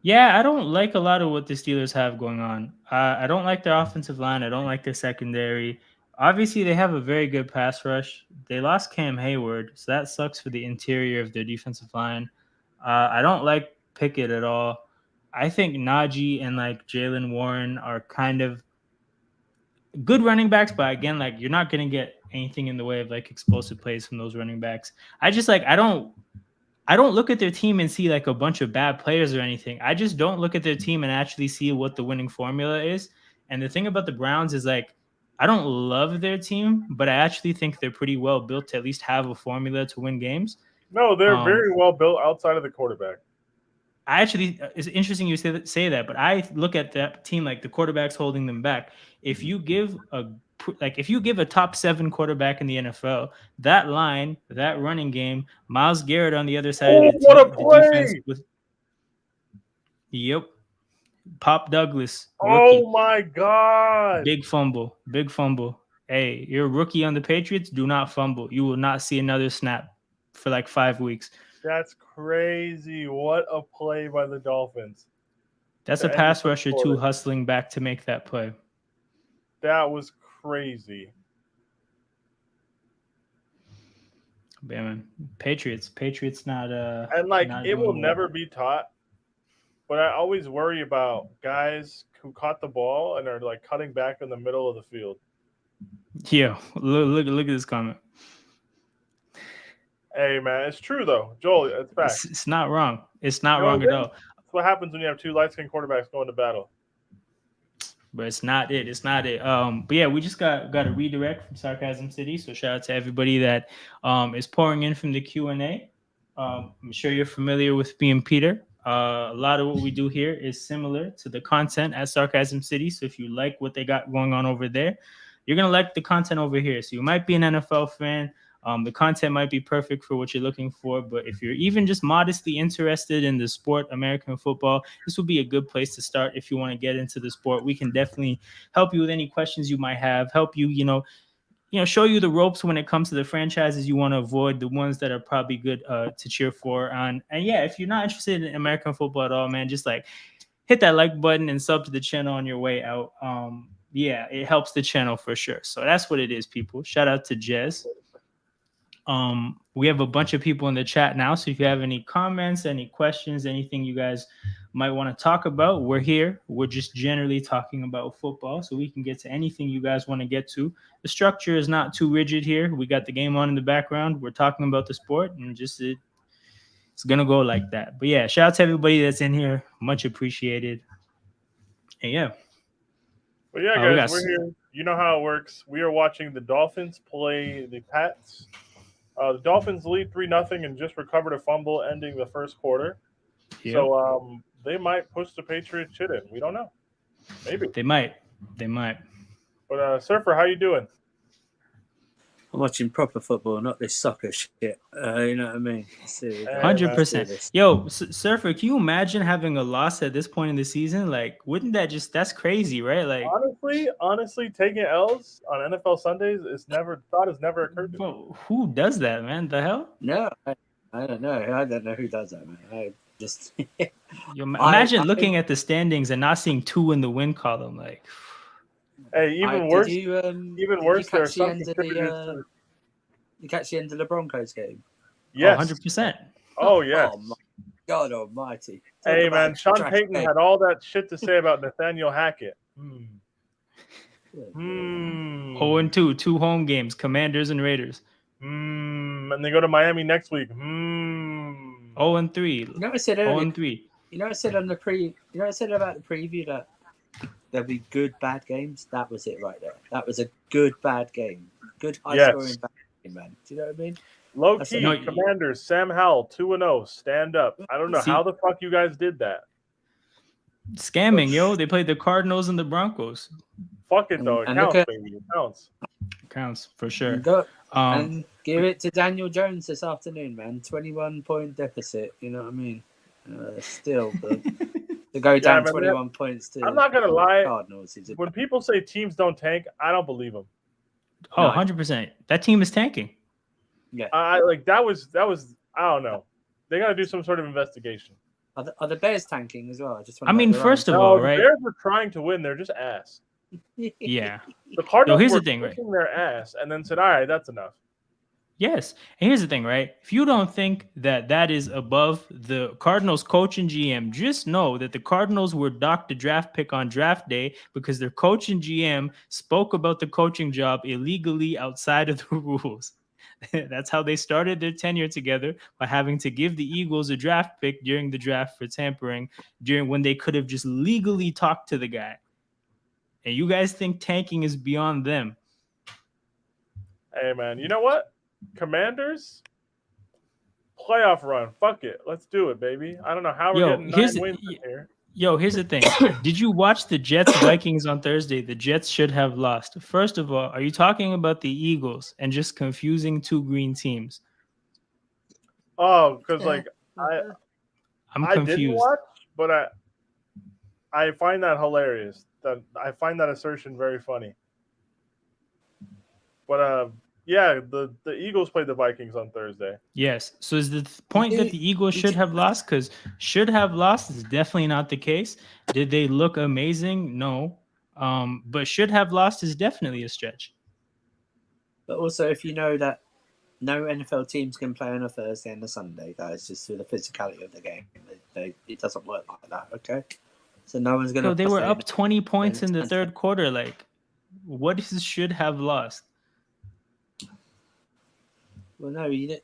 Yeah, I don't like a lot of what the Steelers have going on. I don't like their offensive line. I don't like their secondary. Obviously, they have a very good pass rush. They lost Cam Hayward, so that sucks for the interior of their defensive line. I don't like Pickett at all. I think Najee and like Jalen Warren are kind of good running backs, but again, like you're not gonna get anything in the way of like explosive plays from those running backs. I just like I don't look at their team and see like a bunch of bad players or anything. I just don't look at their team and actually see what the winning formula is. And the thing about the Browns is like I don't love their team, but I actually think they're pretty well built to at least have a formula to win games. No, they're Um, very well built outside of the quarterback. I actually it's interesting you say that, but I look at that team like the quarterback's holding them back. If you give a top 7 quarterback in the NFL, that line, that running game, Miles Garrett on the other side of Oh, what a the defense play! with yep, Pop Douglas, rookie, Oh my god, big fumble, big fumble. Hey, you're a rookie on the Patriots. Do not fumble. You will not see another snap for like 5 weeks. that's crazy! What a play by the Dolphins That's a to end the pass first rusher too, quarter. hustling back to make that play. That was crazy. Yeah, man. Patriots And like, not it will doing well. never be taught. But I always worry about guys who caught the ball and are like cutting back in the middle of the field. Yeah, look at this comment. Hey man, it's true though, Joel. It's facts. It's not wrong. It's not No, wrong it at is. all. That's what happens when you have two light skinned quarterbacks going to battle. But it's not it. It's not it. But yeah, we just got a redirect from Sarcasm City. So shout out to everybody that is pouring in from the Q&A. I'm sure you're familiar with me and Peter. A lot of what we do here is similar to the content at Sarcasm City. So if you like what they got going on over there, you're gonna like the content over here. So you might be an NFL fan. The content might be perfect for what you're looking for, but if you're even just modestly interested in the sport, American football, this would be a good place to start if you want to get into the sport. We can definitely help you with any questions you might have, help you, show you the ropes when it comes to the franchises you want to avoid, the ones that are probably good to cheer for. And yeah, if you're not interested in American football at all, man, just like hit that like button and sub to the channel on your way out. Yeah, it helps the channel for sure. So that's what it is, people. Shout out to Jez. We have a bunch of people in the chat now, so if you have any comments, any questions, anything you guys might want to talk about, we're here. We're just generally talking about football, so we can get to anything you guys want to get to. The structure is not too rigid here. We got the game on in the background. We're talking about the sport, and just it's gonna go like that. But yeah, shout out to everybody that's in here. Much appreciated. And yeah, But yeah, we guys, got we're here. You know how it works. We are watching the Dolphins play the Pats. The Dolphins lead 3-0 and just recovered a fumble ending the first quarter. yep. So they might push the Patriots shit in. We don't know. Maybe. They might. But Surfer, how you doing? I'm watching proper football, not this soccer shit. You know what I mean? Seriously, Hey, guys, man. let's do 100%. this. Yo, Surfer, can you imagine having a loss at this point in the season? Like, wouldn't that that's crazy, right? Like, Honestly, taking L's on NFL Sundays has never occurred to me. bro, who does that, man? The hell? No, I don't know. I don't know who does that, man. I just You I imagine looking at the standings and not seeing 2 in the win column. Like, Hey, I even did worse, you even did you worse, there are catch the some end of contributors the to. you catch the end of the Broncos game? oh, Yes. 100%. Oh yes. Oh my God Almighty! Talk Hey about man, Sean trash Payton game. had all that shit to say about Nathaniel Hackett. Good Hmm. 0 and 2, 2 home games, Commanders and Raiders. And they go to Miami next week. 0 and 3. You know, I said 0 earlier. and 3. You know, I said on the You know, I said about the preview that there'll be good, bad games. That was it right there. That was a good, bad game. Good, high-scoring bad game, man. Do you know what I mean? Low That's key, No, Commanders, Sam Howell, 2-0, stand up. I don't know See- how the fuck you guys did that. scamming, yo. They played the Cardinals and the Broncos. Fuck it though, it And counts, look at baby, it counts. Counts for sure. go Um, and give it to Daniel Jones this afternoon, man. 21-point deficit. You know what I mean? Still, but to go down man, 21 points to I'm not gonna lie. Cardinals is When people say teams don't tank, I don't believe them. oh, No. 100%. That team is tanking. yeah. That was I don't know. They got to do some sort of investigation. Are the Bears tanking as well? I just want I mean, first of all, No, the right? Bears are trying to win. They're just ass. Yeah. The Cardinals here's were the thing, right? kicking their ass and then said, "All right, that's enough." Yes. And here's the thing, right? If you don't think that is above the Cardinals coach and GM, just know that the Cardinals were docked a draft pick on draft day because their coach and GM spoke about the coaching job illegally outside of the rules. That's how they started their tenure together, by having to give the Eagles a draft pick during the draft for tampering, during when they could have just legally talked to the guy. And you guys think tanking is beyond them. Hey, man, you know what? Commanders playoff run. Fuck it, let's do it, baby. I don't know how we're getting 9 wins in here. Yo, here's the thing. Did you watch the Jets Vikings on Thursday? The Jets should have lost. First of all, are you talking about the Eagles and just confusing 2 green teams? Oh, because I'm I didn't confused. watch, but I find that hilarious. That I find that assertion very funny. But yeah, the Eagles played the Vikings on Thursday. Yes. So is the point that the Eagles should have lost? Because should have lost is definitely not the case. Did they look amazing? No. But should have lost is definitely a stretch. But also, if you know that no NFL teams can play on a Thursday and a Sunday, guys, just through the physicality of the game, it doesn't work like that. Okay, so no one's gonna. They were up 20 points in the third quarter. Like, what is should have lost? Well, no, you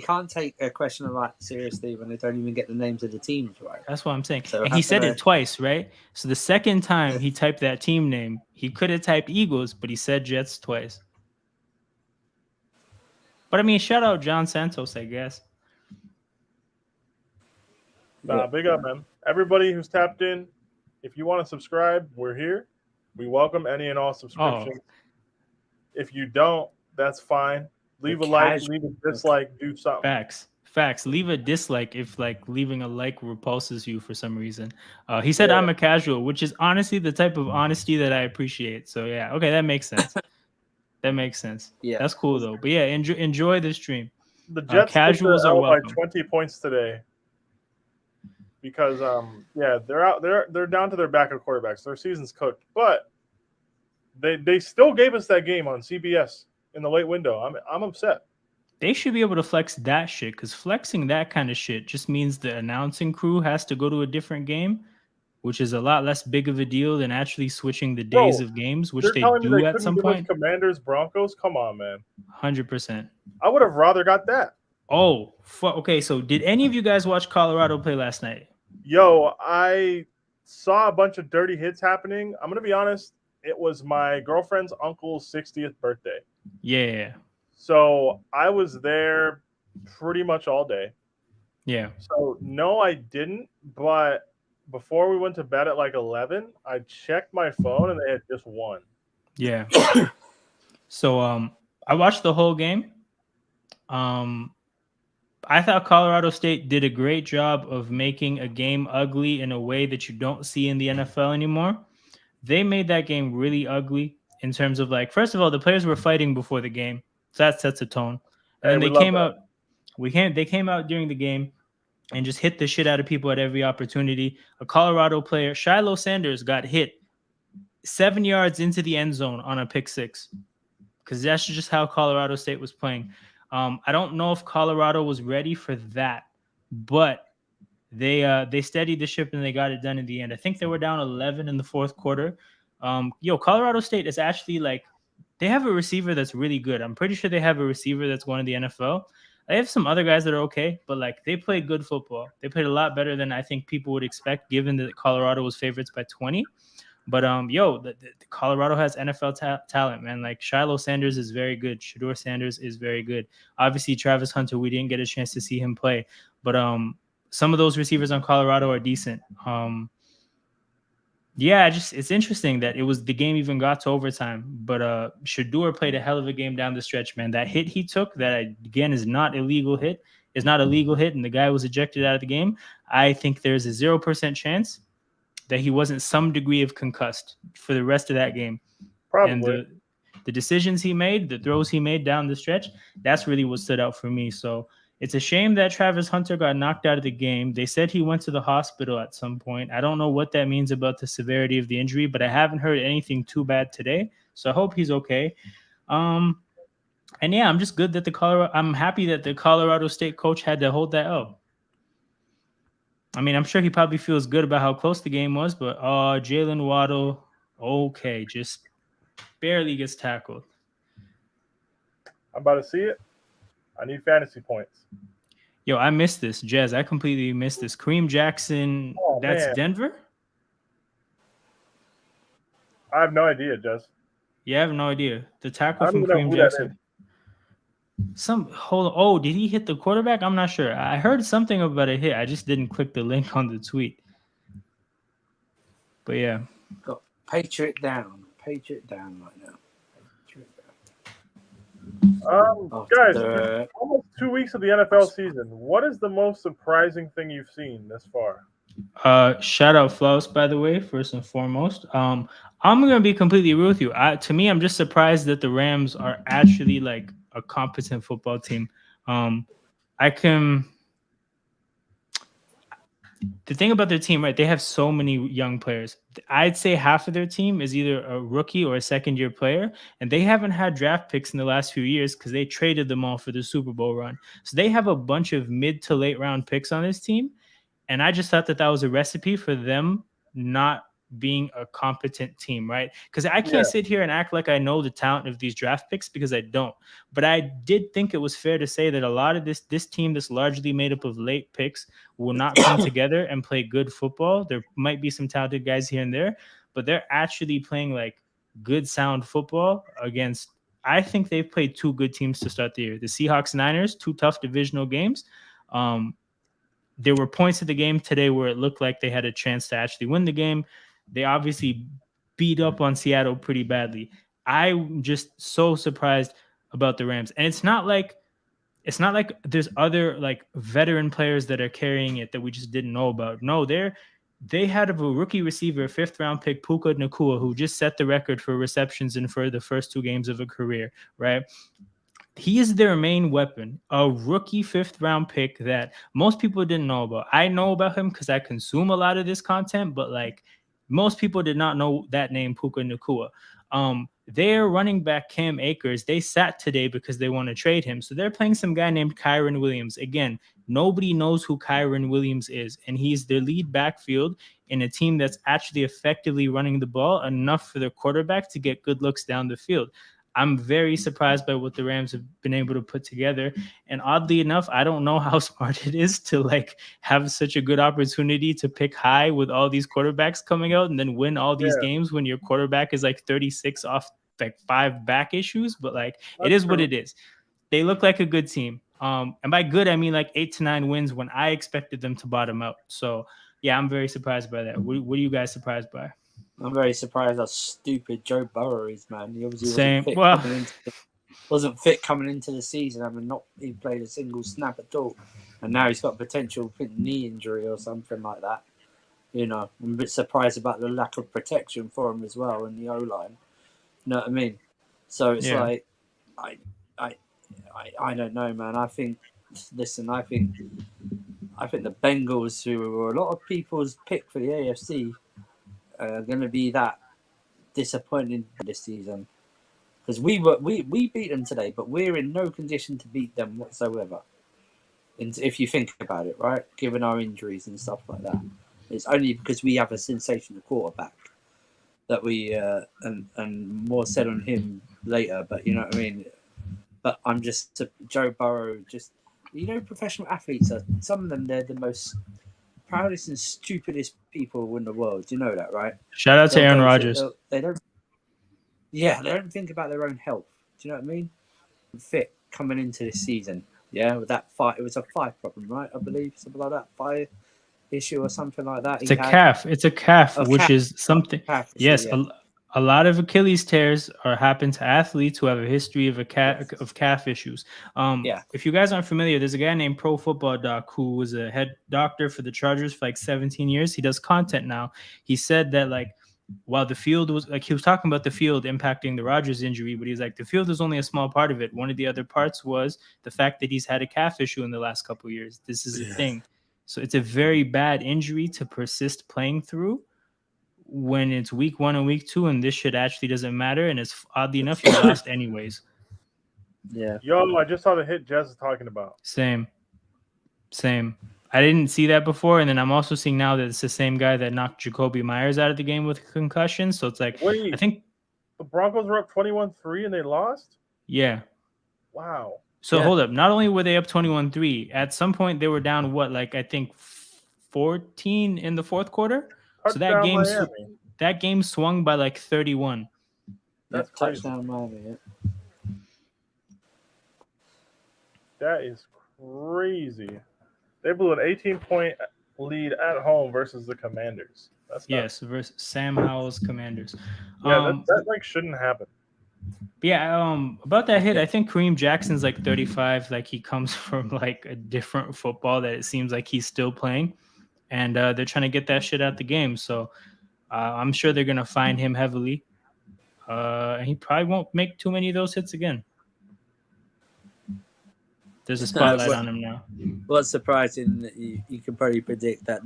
can't take a question like that seriously when they don't even get the names of the teams right. That's what I'm saying. So and he said it twice, right? So the second time he typed that team name, he could have typed Eagles, but he said Jets twice. But I mean, shout out John Santos, I guess. Nah, big up, man. Everybody who's tapped in, if you want to subscribe, we're here. We welcome any and all subscriptions. If you don't, that's fine. Leave a like, leave a dislike, do something. Facts. Leave a dislike if leaving a like repulses you for some reason. He said I'm a casual, which is honestly the type of honesty that I appreciate. So yeah, okay, that makes sense. That makes sense. Yeah, that's cool though. But yeah, enjoy the stream. The Jets casuals are welcome. by 20 points today because they're down to their backup quarterbacks. Their season's cooked, but they still gave us that game on CBS in the late window. I'm upset. They should be able to flex that shit, because flexing that kind of shit just means the announcing crew has to go to a different game, which is a lot less big of a deal than actually switching the days of games, which they do at some point. Commanders, Broncos, come on, man. 100%. I would have rather got that. Oh, okay. So did any of you guys watch Colorado play last night? Yo, I saw a bunch of dirty hits happening. I'm going to be honest. It was my girlfriend's uncle's 60th birthday. Yeah. So I was there pretty much all day. Yeah. So no, I didn't. But before we went to bed at 11, I checked my phone and they had just won. Yeah. So I watched the whole game. Um, I thought Colorado State did a great job of making a game ugly in a way that you don't see in the NFL anymore. They made that game really ugly in terms of like, first of all, the players were fighting before the game, so that sets a tone. And Hey, then we they love came that. out. They came out during the game and just hit the shit out of people at every opportunity. A Colorado player, Shiloh Sanders, got hit 7 yards into the end zone on a pick six because that's just how Colorado State was playing. I don't know if Colorado was ready for that, but they steadied the ship and they got it done in the end. I think they were down 11 in the fourth quarter. Colorado State is actually like they have a receiver that's really good. I'm pretty sure they have a receiver that's going to the NFL. They have some other guys that are okay, but like they play good football. They played a lot better than I think people would expect, given that Colorado was favorites by 20. But the Colorado has NFL talent, man. Like Shiloh Sanders is very good. Shador Sanders is very good. Obviously, Travis Hunter, we didn't get a chance to see him play, but some of those receivers on Colorado are decent. It's interesting that it was the game even got to overtime, but Shador played a hell of a game down the stretch, man. That hit he took, that again is not a legal hit, and the guy was ejected out of the game. I think there's a 0% chance that he wasn't some degree of concussed for the rest of that game. Probably. And the decisions he made, the throws he made down the stretch, that's really what stood out for me. So it's a shame that Travis Hunter got knocked out of the game. They said he went to the hospital at some point. I don't know what that means about the severity of the injury, but I haven't heard anything too bad today. So I hope he's okay. And yeah, I'm just good that I'm happy that the Colorado State coach had to hold that up. I mean, I'm sure he probably feels good about how close the game was, but Jalen Waddle, okay, just barely gets tackled. I'm about to see it. I need fantasy points. Yo, I missed this, Jez. I completely missed this. Kareem Jackson, that's man. Denver? I have no idea, Jess. Yeah, I have no idea. The tackle I don't from even know Kareem who that Jackson. Did he hit the quarterback? I'm not sure. I heard something about a hit. I just didn't click the link on the tweet. But yeah. Got Patriot down right now. Guys, almost 2 weeks of the NFL season. What is the most surprising thing you've seen this far? Shout out Flaus, by the way, first and foremost. I'm gonna be completely real with you. To me, I'm just surprised that the Rams are actually like a competent football team. The thing about their team, right? They have so many young players. I'd say half of their team is either a rookie or a second-year player, and they haven't had draft picks in the last few years because they traded them all for the Super Bowl run. So they have a bunch of mid to late round picks on this team, and I just thought that was a recipe for them not being a competent team, right? Because I can't sit here and act like I know the talent of these draft picks because I don't. But I did think it was fair to say that a lot of this team that's largely made up of late picks will not come together and play good football. There might be some talented guys here and there, but they're actually playing like good, sound football against. I think they've played two good teams to start the year. The Seahawks, Niners, two tough divisional games. There were points of the game today where it looked like they had a chance to actually win the game. They obviously beat up on Seattle pretty badly. I'm just so surprised about the Rams. And it's not like there's other like veteran players that are carrying it that we just didn't know about. No, they had a rookie receiver, 5th round pick, Puka Nacua, who just set the record for receptions in for the first 2 games of a career, right? He is their main weapon, a rookie 5th round pick that most people didn't know about. I know about him because I consume a lot of this content, but like most people did not know that name, Puka Nacua. Their running back, Cam Akers, they sat today because they want to trade him. So they're playing some guy named Kyron Williams. Again, nobody knows who Kyron Williams is, and he's their lead backfield in a team that's actually effectively running the ball enough for their quarterback to get good looks down the field. I'm very surprised by what the Rams have been able to put together. And oddly enough, I don't know how smart it is to like have such a good opportunity to pick high with all these quarterbacks coming out and then win all these games when your quarterback is like 36 off like 5 back issues. But like it is what it is. They look like a good team. And by good, I mean like 8 to 9 wins when I expected them to bottom out. So yeah, I'm very surprised by that. What are you guys surprised by? I'm very surprised how stupid Joe Burrow is, man. He obviously Same. wasn't fit Well, coming into wasn't fit coming into the season, having not he played a single snap at all, and now he's got a potential knee injury or something like that. You know, I'm a bit surprised about the lack of protection for him as well in the O line. You know what I mean? So it's like, I don't know, man. I think the Bengals, who were a lot of people's pick for the AFC, are going to be that disappointing this season. Because we beat them today, but we're in no condition to beat them whatsoever. And if you think about it, right, given our injuries and stuff like that, it's only because we have a sensational quarterback that we and more said on him later. But you know what I mean. But I'm just Joe Burrow. Just professional athletes are some of them. They're the most proudest and stupidest people in the world. You know that, right? Shout out to Aaron Rodgers. They don't. Yeah, they don't think about their own health. Do you know what I mean? Fit coming into this season. Yeah, with that fight, it was a thigh problem, right? I believe something like that, thigh issue or something like that. It's a calf. It's a calf, which is something. Calf issue, yes, yeah. a lot of Achilles tears happen to athletes who have a history of calf issues. If you guys aren't familiar, there's a guy named Pro Football Doc who was a head doctor for the Chargers for like 17 years. He does content now. He said that while the field was he was talking about the field impacting the Rodgers injury, but he's like, the field is only a small part of it. One of the other parts was the fact that he's had a calf issue in the last couple of years. This is a thing. So it's a very bad injury to persist playing through when it's week 1 and week 2, and this shit actually doesn't matter. And it's oddly enough, you lost anyways. Yeah. Yo, I just saw the hit Jez is talking about. Same. I didn't see that before, and then I'm also seeing now that it's the same guy that knocked Jacoby Myers out of the game with a concussion. So it's like, wait, I think the Broncos were up 21-3 and they lost? Yeah. Wow. So hold up. Not only were they up 21-3, at some point they were down I think 14 in the fourth quarter. So that game swung by like 31. That's crazy. Touchdown Miami. Yeah. That is crazy. They blew an 18-point lead at home versus the Commanders. That's nuts. Versus Sam Howell's Commanders. Yeah, that shouldn't happen. Yeah, about that hit, I think Kareem Jackson's like 35. Like he comes from like a different football that it seems like he's still playing, and they're trying to get that shit out the game. So I'm sure they're gonna find him heavily. And he probably won't make too many of those hits again. There's a spotlight on him now. What's surprising that you can probably predict that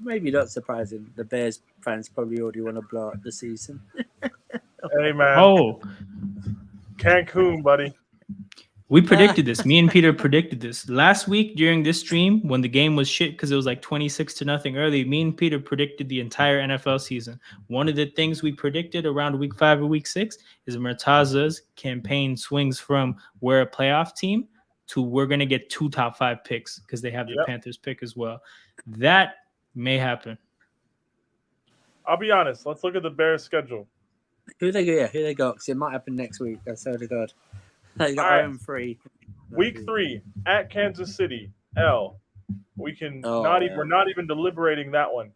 maybe not surprising. The Bears fans probably already want to blow up the season. Hey man. Oh, Cancun, buddy. We predicted this. Me and Peter predicted this last week during this stream when the game was shit because it was like 26-0 early. Me and Peter predicted the entire NFL season. One of the things we predicted around week 5 or week 6 is Murtaza's campaign swings from we're a playoff team to we're going to get 2 top 5 picks because they have the Panthers pick as well. That may happen. I'll be honest. Let's look at the Bears schedule. Who they got? Because it might happen next week. I swear to God. They got home free. Week 3 at Kansas City. We can we're not even deliberating that one.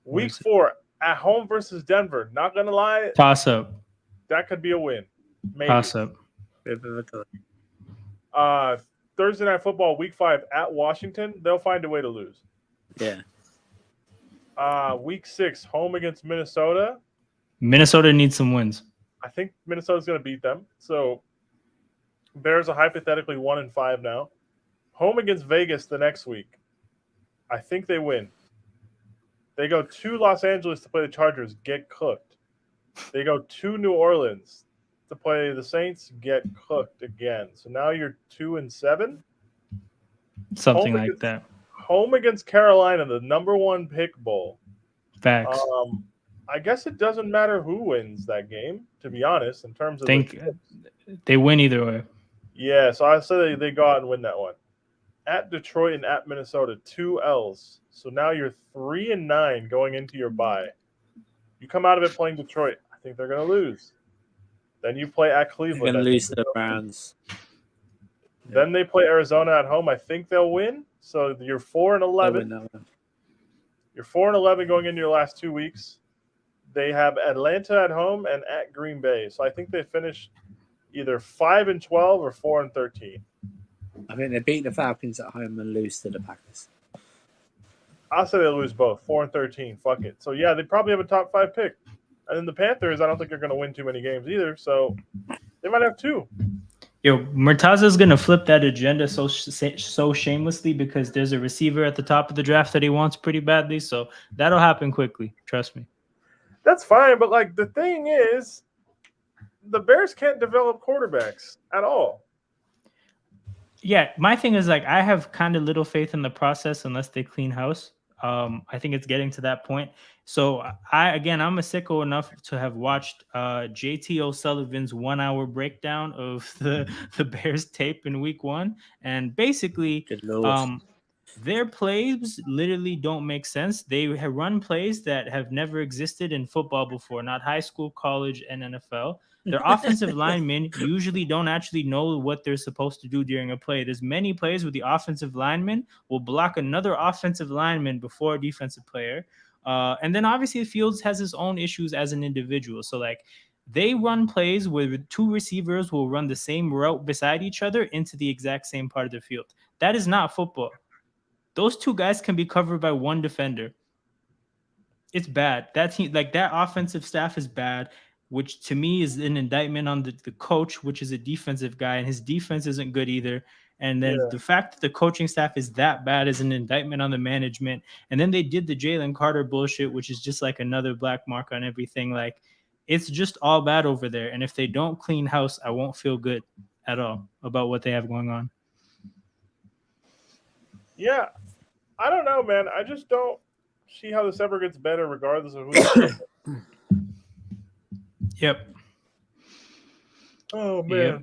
Week 4 at home versus Denver. Not gonna lie. Toss up. That could be a win. Maybe. Toss up. Thursday Night Football, Week 5 at Washington. They'll find a way to lose. Yeah. Week 6 home against Minnesota. Minnesota needs some wins. I think Minnesota's going to beat them. So Bears are hypothetically 1-5 now. Home against Vegas the next week. I think they win. They go to Los Angeles to play the Chargers, get cooked. They go to New Orleans to play the Saints, get cooked again. So now you're 2-7. Something like that. Home against Carolina, the number 1 pick bowl. Facts. I guess it doesn't matter who wins that game, to be honest, in terms of they win either way. Yeah, so I say they go out and win that one. At Detroit and at Minnesota, 2 L's. So now you're 3-9 going into your bye. You come out of it playing Detroit. I think they're going to lose. Then you play at Cleveland. They're going to lose to the Browns. Then they play Arizona at home. I think they'll win. So you're 4-11. You're 4-11 going into your last 2 weeks. They have Atlanta at home and at Green Bay. So I think they finish either 5-12 or 4-13. I think they beat the Falcons at home and lose to the Packers. I'll say they lose both 4-13. Fuck it. So yeah, they probably have a top 5 pick. And then the Panthers, I don't think they're going to win too many games either. So they might have 2. Yo, Murtaza's gonna flip that agenda so shamelessly because there's a receiver at the top of the draft that he wants pretty badly. So that'll happen quickly. Trust me. That's fine, but like the thing is, the Bears can't develop quarterbacks at all. Yeah, my thing is like I have kind of little faith in the process unless they clean house. I think it's getting to that point. So I'm a sicko enough to have watched JT O'Sullivan's 1 hour breakdown of the Bears tape in week 1, and basically Good Lord. their plays literally don't make sense. They have run plays that have never existed in football before, not high school, college, and NFL. Their offensive linemen usually don't actually know what they're supposed to do during a play. There's many plays where the offensive lineman will block another offensive lineman before a defensive player. And then obviously Fields has his own issues as an individual. So like they run plays where 2 receivers will run the same route beside each other into the exact same part of the field. That is not football. Those 2 guys can be covered by 1 defender. It's bad. That team, like that offensive staff is bad, which to me is an indictment on the coach, which is a defensive guy, and his defense isn't good either. And then the fact that the coaching staff is that bad is an indictment on the management. And then they did the Jalen Carter bullshit, which is just like another black mark on everything. Like it's just all bad over there. And if they don't clean house, I won't feel good at all about what they have going on. Yeah, I don't know, man. I just don't see how this ever gets better, regardless of who. Yep. Oh man. Yep.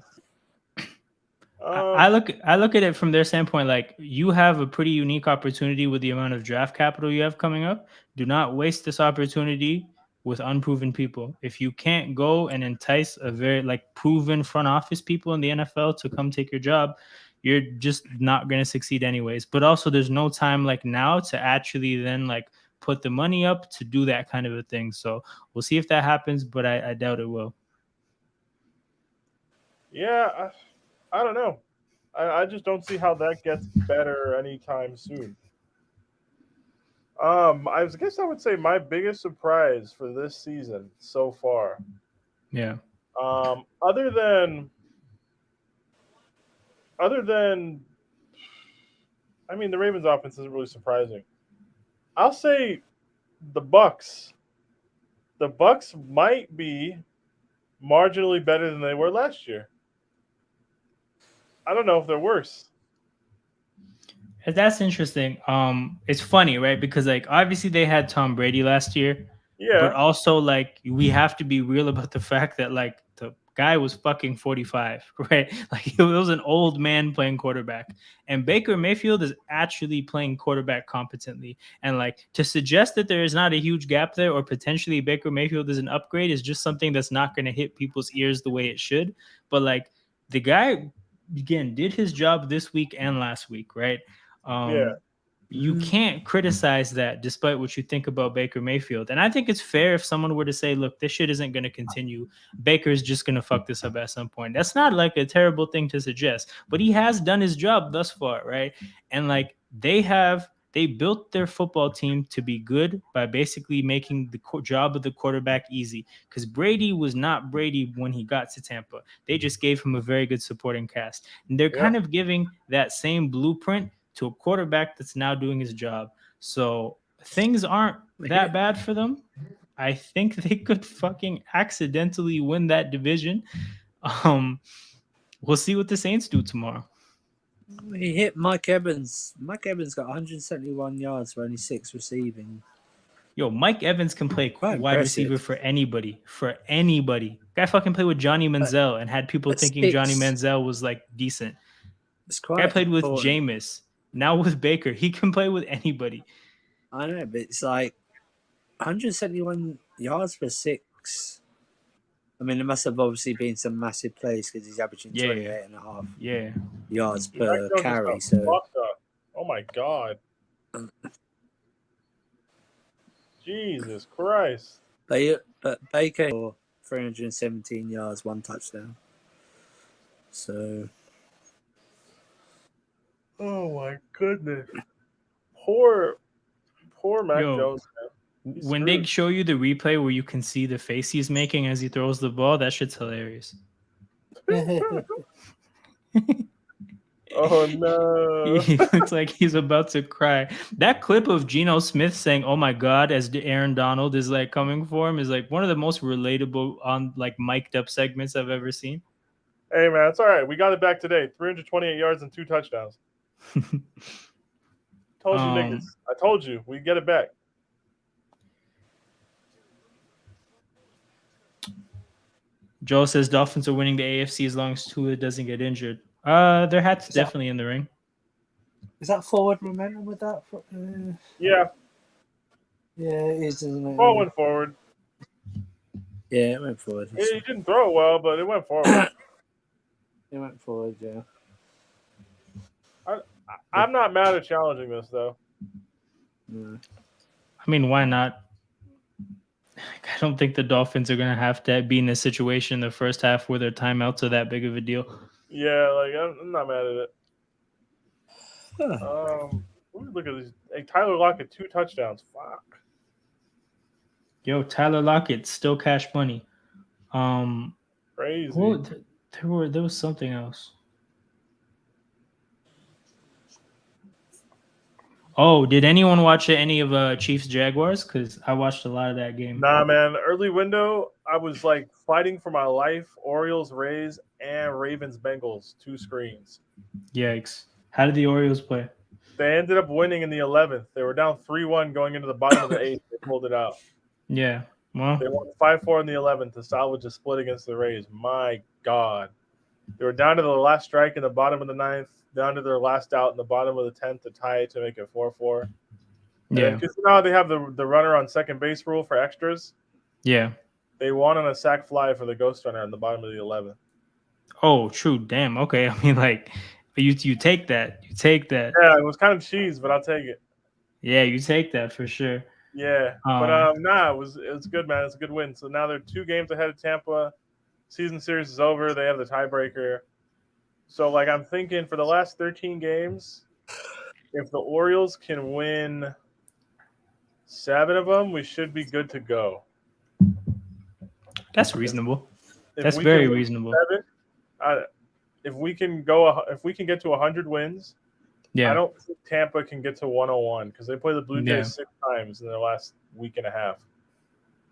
I look at it from their standpoint. Like you have a pretty unique opportunity with the amount of draft capital you have coming up. Do not waste this opportunity with unproven people. If you can't go and entice a very like proven front office people in the NFL to come take your job, you're just not going to succeed anyways. But also there's no time like now to actually then like put the money up to do that kind of a thing. So we'll see if that happens, but I doubt it will. Yeah, I don't know. I just don't see how that gets better anytime soon. I guess I would say my biggest surprise for this season so far. Yeah. Other than, I mean, the Ravens' offense isn't really surprising. I'll say the Bucks. The Bucks might be marginally better than they were last year. I don't know if they're worse. That's interesting. It's funny, right? Because like obviously they had Tom Brady last year, Yeah. but also like we have to be real about the fact that like the guy was fucking 45, right? Like it was an old man playing quarterback, and Baker Mayfield is actually playing quarterback competently. And like to suggest that there is not a huge gap there, or potentially Baker Mayfield is an upgrade, is just something that's not going to hit people's ears the way it should. But like the guy again did his job this week and last week, right? You can't criticize that despite what you think about Baker Mayfield. And I think it's fair if someone were to say, look, this shit isn't going to continue. Baker's just going to fuck this up at some point. That's not like a terrible thing to suggest, but he has done his job thus far, right? And like they built their football team to be good by basically making the job of the quarterback easy, because Brady was not Brady when he got to Tampa. They just gave him a very good supporting cast. And they're kind of giving that same blueprint to a quarterback that's now doing his job. So things aren't that bad for them. I think they could fucking accidentally win that division. We'll see what the Saints do tomorrow. He hit Mike Evans. Mike Evans got 171 yards for only 6 receiving. Yo, Mike Evans can play wide receiver for anybody. For anybody. Guy fucking played with Johnny Manziel and had people thinking Johnny Manziel was like decent. Guy played with Jameis. Now with Baker, he can play with anybody. I know, but it's like 171 yards for 6. I mean, there must have obviously been some massive plays because he's averaging 28.5 yards per carry. So, oh my god, Jesus Christ! But Baker 317 yards, 1 touchdown. So Oh my goodness. Poor Mac Yo, Jones, man. He's when they screwed. show you the replay where you can see the face he's making as he throws the ball, that shit's hilarious. Oh He no. looks like he's about to cry. That clip of Geno Smith saying "Oh my God" as Aaron Donald is like coming for him is like one of the most relatable on like mic'd up segments I've ever seen. Hey man, it's all right. We got it back today. 328 yards and 2 touchdowns. Told you niggas. I told you. We get it back. Joe says Dolphins are winning the AFC as long as Tua doesn't get injured. Their hat's definitely in the ring. is that forward momentum with that? Yeah. Yeah, it is, isn't it? Ball went forward. Yeah, it went forward. He didn't throw it well, but it went forward. It went forward, yeah. I'm not mad at challenging this though. No. I mean, why not? I don't think the Dolphins are gonna have to be in a situation in the first half where their timeouts are that big of a deal. Yeah, like I'm not mad at it. Huh. Look at these. Hey, Tyler Lockett 2 touchdowns. Fuck. Yo, Tyler Lockett still cash money. Crazy. Well, there was something else. Oh, did anyone watch any of Chiefs Jaguars? Because I watched a lot of that game. Nah, man. Early window, I was like fighting for my life. Orioles, Rays, and Ravens, Bengals. 2 screens. Yikes! How did the Orioles play? They ended up winning in the 11th. They were down 3-1 going into the bottom of the 8th. They pulled it out. Yeah, well, They won 5-4 in the 11th to salvage a split against the Rays. My God. They were down to the last strike in the bottom of the 9th, down to their last out in the bottom of the 10th to tie it to make it 4-4. yeah, Because now they have the runner on second base rule for extras. yeah. They won on a sac fly for the ghost runner in the bottom of the 11th. Oh, true. Damn. Okay. I mean, like, you take that. You take that. Yeah, it was kind of cheese, but I'll take it. Yeah, you take that for sure. Yeah, but it was good, man. It's a good win. So now they're 2 games ahead of Tampa. Season series is over. They have the tiebreaker. So, like, I'm thinking for the last 13 games, if the Orioles can win 7 of them, we should be good to go. That's reasonable. If That's we very can win reasonable. 7, if we can get to 100 wins, Yeah. I don't think Tampa can get to 101 because they play the Blue Jays Yeah. 6 times in their last week and a half.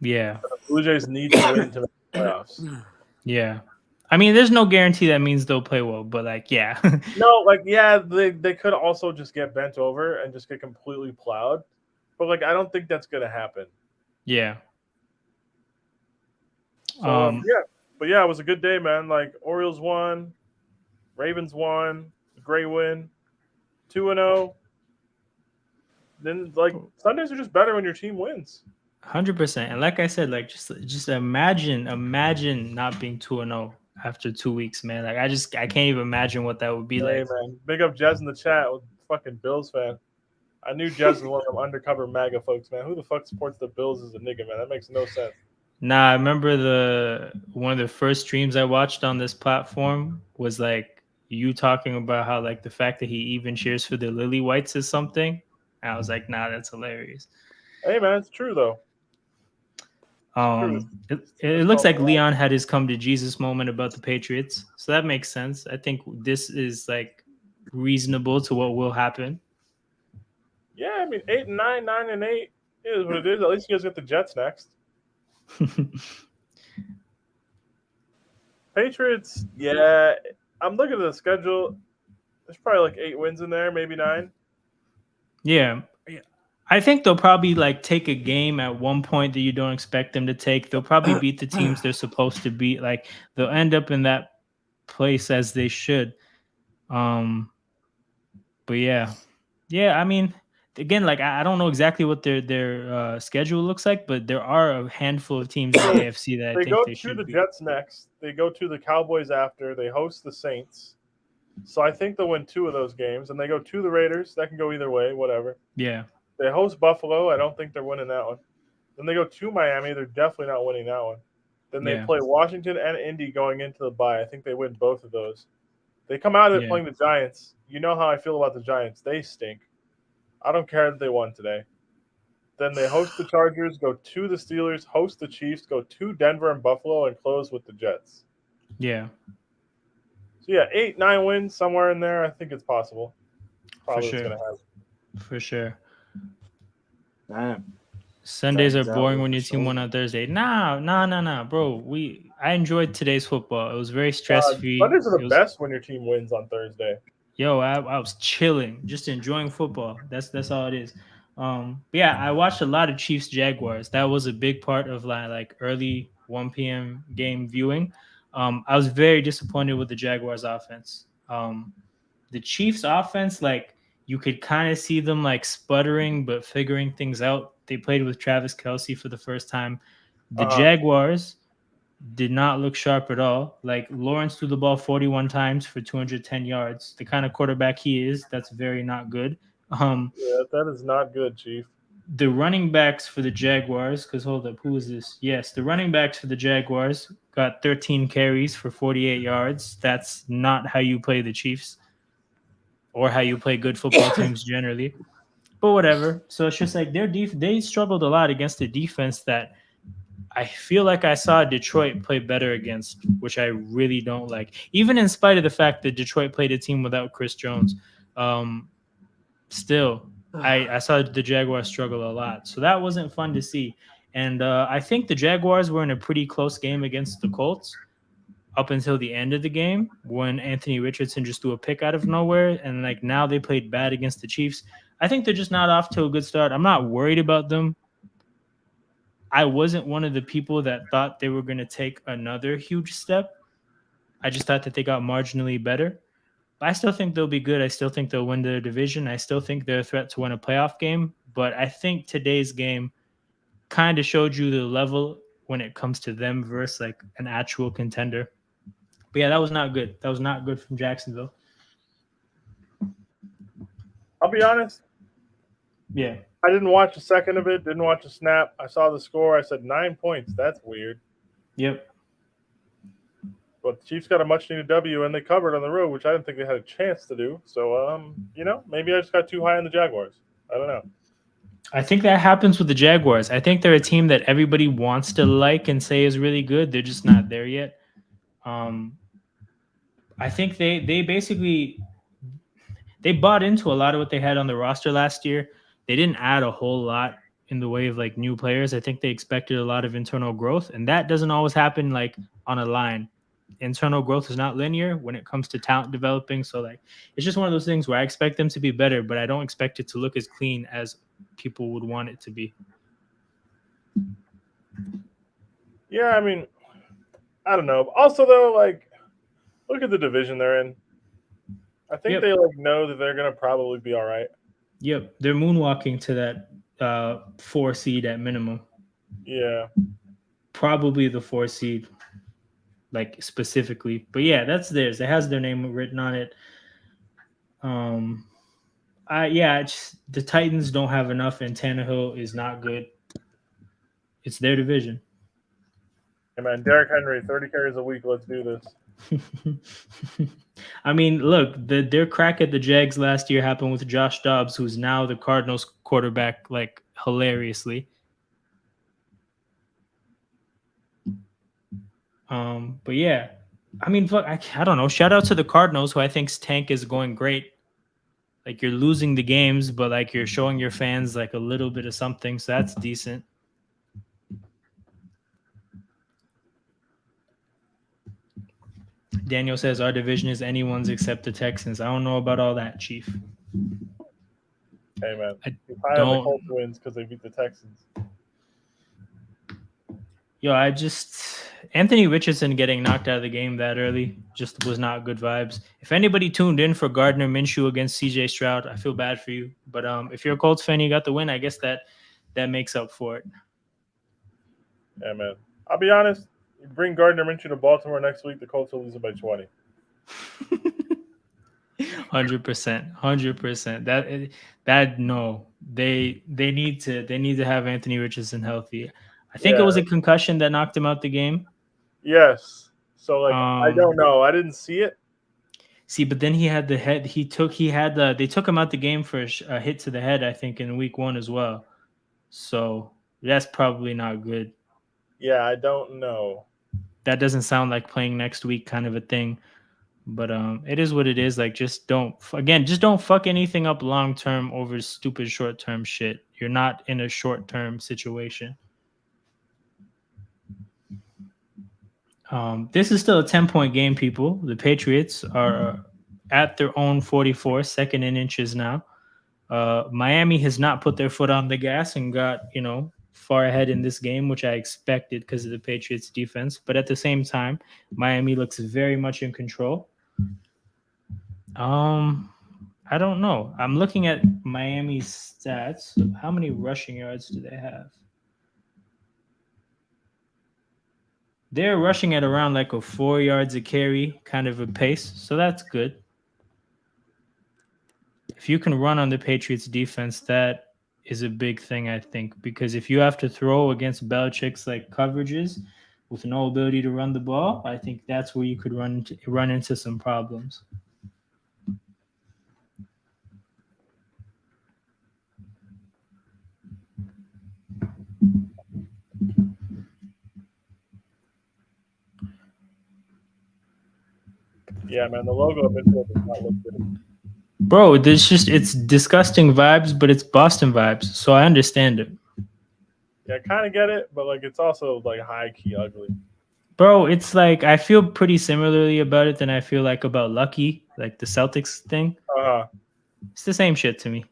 Yeah. The Blue Jays need to win to make the playoffs. Yeah. I mean, there's no guarantee that means they'll play well, but like, yeah. No, like, yeah, they could also just get bent over and just get completely plowed. But, like, I don't think that's going to happen. Yeah. So, But, yeah, it was a good day, man. Like, Orioles won. Ravens won. Gray win. 2-0. Then, like, Sundays are just better when your team wins. 100%. And like I said, like just imagine not being 2-0 after 2 weeks, man. Like I can't even imagine what that would be Hey, like. man. Big up Jez in the chat with fucking Bills fan. I knew Jez was one of them undercover MAGA folks, man. Who the fuck supports the Bills as a nigga, man? That makes no sense. Nah, I remember one of the first streams I watched on this platform was like you talking about how like the fact that he even cheers for the Lily Whites is something. And I was like, nah, that's hilarious. Hey, man, it's true, though. It looks like Leon had his come to Jesus moment about the Patriots, so that makes sense. I think this is like reasonable to what will happen. Yeah, I mean 8-9, 9-8 is what it is. At least you guys get the Jets next. Patriots, yeah. I'm looking at the schedule. There's probably like 8 wins in there, maybe 9. Yeah. I think they'll probably like take a game at one point that you don't expect them to take. They'll probably beat the teams they're supposed to beat. Like they'll end up in that place as they should. But yeah. I mean, again, like I don't know exactly what their schedule looks like, but there are a handful of teams in the AFC that I think they should the beat. Jets next. They go to the Cowboys after. They host the Saints. So I think they'll win 2 of those games, and they go to the Raiders. That can go either way, whatever. Yeah. They host Buffalo. I don't think they're winning that one. Then they go to Miami. They're definitely not winning that one. Then they Yeah. play Washington and Indy going into the bye. I think they win both of those. They come out of it Yeah. playing the Giants. You know how I feel about the Giants. They stink. I don't care that they won today. Then they host the Chargers, go to the Steelers, host the Chiefs, go to Denver and Buffalo, and close with the Jets. Yeah. So yeah, 8, 9 wins somewhere in there. I think it's possible. For Probably what's sure. going to happen. For sure. Damn. Sundays are Stands out boring with when the your team won shoulder. on Thursday. Nah, bro. I enjoyed today's football. It was very stress free. Sundays are It the was best when your team wins on Thursday. I was chilling, just enjoying football. That's all it is. But yeah, I watched a lot of Chiefs Jaguars. That was a big part of like early 1 p.m. game viewing. I was very disappointed with the Jaguars offense. The Chiefs offense, like you could kind of see them like sputtering but figuring things out. They played with Travis Kelce for the first time. The Uh-huh. Jaguars did not look sharp at all. Like Lawrence threw the ball 41 times for 210 yards. The kind of quarterback he is, that's very not good. Yeah, that is not good, Chief. The running backs for the Jaguars, because hold up, who is this? Yes, the running backs for the Jaguars got 13 carries for 48 yards. That's not how you play the Chiefs or how you play good football teams generally. But whatever. So it's just like they struggled a lot against the defense that I feel like I saw Detroit play better against, which I really don't like. Even in spite of the fact that Detroit played a team without Chris Jones, um, still, I saw the Jaguars struggle a lot. So that wasn't fun to see. And I think the Jaguars were in a pretty close game against the Colts up until the end of the game when Anthony Richardson just threw a pick out of nowhere. And like now they played bad against the Chiefs. I think they're just not off to a good start. I'm not worried about them. I wasn't one of the people that thought they were going to take another huge step. I just thought that they got marginally better. But I still think they'll be good. I still think they'll win their division. I still think they're a threat to win a playoff game. But I think today's game kind of showed you the level when it comes to them versus like an actual contender. But yeah, that was not good. That was not good from Jacksonville. I'll be honest. Yeah. I didn't watch a second of it. Didn't watch a snap. I saw the score. I said 9 points. That's weird. Yep. But the Chiefs got a much needed W, and they covered on the road, which I didn't think they had a chance to do. So, maybe I just got too high on the Jaguars. I don't know. I think that happens with the Jaguars. I think they're a team that everybody wants to like and say is really good. They're just not there yet. I think they basically they bought into a lot of what they had on the roster last year. They didn't add a whole lot in the way of like new players. I think they expected a lot of internal growth, and that doesn't always happen like on a line. Internal growth is not linear when it comes to talent developing. So like it's just one of those things where I expect them to be better, but I don't expect it to look as clean as people would want it to be. Yeah, I mean, I don't know. Also, though, like, look at the division they're in. I think they know that they're gonna probably be all right. Yep, they're moonwalking to that 4 seed at minimum. Yeah, probably the 4 seed, like specifically. But yeah, that's theirs. It has their name written on it. The Titans don't have enough, and Tannehill is not good. It's their division. hey man, Derrick Henry, 30 carries a week. Let's do this. I mean, look, their crack at the Jags last year happened with Josh Dobbs, who's now the Cardinals quarterback, like hilariously. But yeah, I mean, fuck, I don't know. Shout out to the Cardinals, who I think's tank is going great. Like you're losing the games, but like you're showing your fans like a little bit of something, so that's decent. Daniel says our division is anyone's except the Texans. I don't know about all that, Chief. Hey man, I he's high on the Colts wins because they beat the Texans. Anthony Richardson getting knocked out of the game that early just was not good vibes. If anybody tuned in for Gardner Minshew against CJ Stroud, I feel bad for you. But if you're a Colts fan, you got the win. I guess that makes up for it. Yeah, man. I'll be honest. You bring Gardner Minshew to Baltimore next week, the Colts will lose it by 20. 100%. That no. They need to have Anthony Richardson healthy. I think it was a concussion that knocked him out the game. Yes. So like I don't know. I didn't see it. See, but then he had the head. They took him out the game for a hit to the head, I think, in week 1 as well. So that's probably not good. Yeah, I don't know. That doesn't sound like playing next week kind of a thing. But it is what it is. Like, just don't fuck anything up long term over stupid short term shit. You're not in a short term situation. This is still a 10-point game, people. The Patriots are at their own 44, second in inches now. Miami has not put their foot on the gas and got, far ahead in this game, which I expected because of the Patriots defense. But at the same time, Miami looks very much in control. I don't know. I'm looking at Miami's stats. How many rushing yards do they have? They're rushing at around like a 4 yards a carry kind of a pace. So that's good. If you can run on the Patriots defense, that is a big thing, I think, because if you have to throw against Belichick's like coverages with no ability to run the ball, I think that's where you could run into some problems. Yeah, man, the logo of midfield does not look good. Bro, it's disgusting vibes, but it's Boston vibes, so I understand it. Yeah, I kind of get it, but like it's also like high key ugly. Bro, it's like I feel pretty similarly about it than I feel like about Lucky, like the Celtics thing. It's the same shit to me.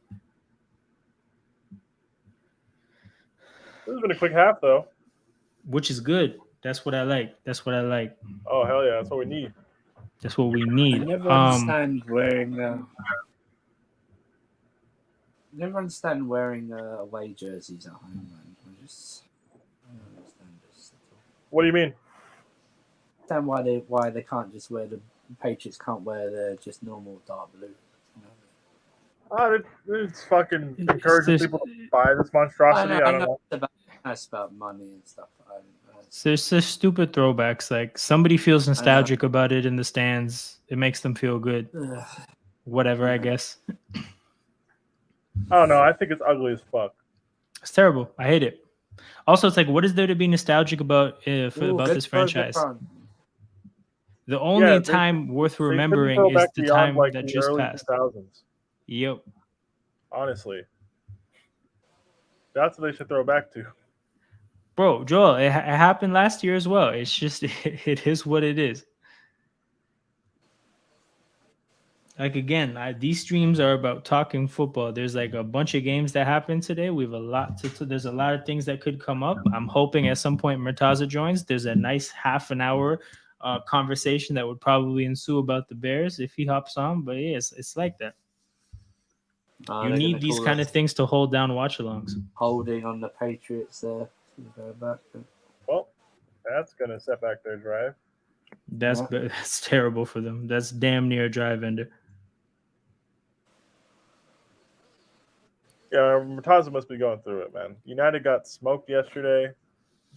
This has been a quick half though. Which is good. That's what I like. Oh hell yeah, that's what we need. That's what we need. I never understand wearing away jerseys at home, man. I don't understand this at all. What do you mean? I don't understand why they can't just wear the Patriots can't wear their just normal dark blue. It's fucking encouraging people to buy this monstrosity. I don't know. It's about money and stuff. There's just stupid throwbacks. Like somebody feels nostalgic about it in the stands. It makes them feel good. Whatever, I guess. I don't know. I think it's ugly as fuck. It's terrible. I hate it. Also, it's like, what is there to be nostalgic about this franchise? The only time worth remembering is the time that just passed. 2000s. Yep. Honestly, that's what they should throw back to. Bro, Joel, it happened last year as well. It's just, it is what it is. Like, again, these streams are about talking football. There's like a bunch of games that happened today. We have a lot there's a lot of things that could come up. I'm hoping at some point Murtaza joins. There's a nice half an hour conversation that would probably ensue about the Bears if he hops on. But yeah, it's like that. You need these kind of things to hold down watch-alongs. Holding on the Patriots there. Well, that's gonna set back their drive. That's terrible for them. That's damn near a drive ender. Yeah, Murtaza must be going through it, man. United got smoked yesterday.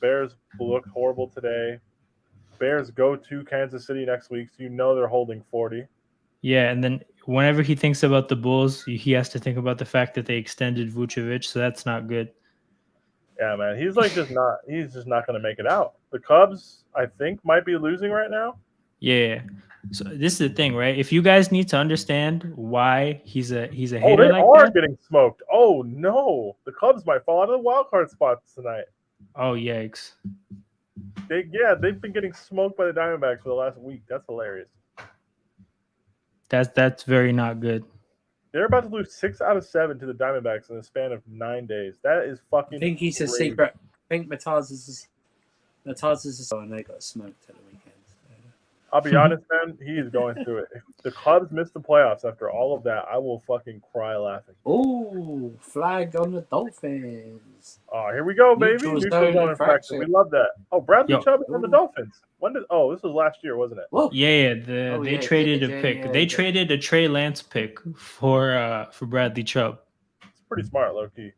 Bears look horrible today. Bears go to Kansas City next week, so you know they're holding 40. Yeah, and then whenever he thinks about the Bulls, he has to think about the fact that they extended Vucevic, so that's not good. Yeah, man, he's just not going to make it out. The Cubs, I think, might be losing right now. Yeah. So this is the thing, right? If you guys need to understand why he's a hater they like are that, getting smoked. Oh no, the Cubs might fall out of the wild card spots tonight. Oh yikes! They've been getting smoked by the Diamondbacks for the last week. That's hilarious. That's very not good. They're about to lose 6 out of 7 to the Diamondbacks in the span of 9 days. That is fucking. I think he's crazy. a secret. I think Murtaza's and they got smoked at the weekend. I'll be honest, man. He is going through it. If the Cubs miss the playoffs after all of that, I will fucking cry laughing. Oh, flag on the Dolphins. Oh, here we go, baby. Neutral zone infraction. We love that. Oh, Bradley Chubb is on the Dolphins. This was last year, wasn't it? Whoa. Yeah. They traded a pick. They traded a Trey Lance pick for Bradley Chubb. It's pretty smart, low key.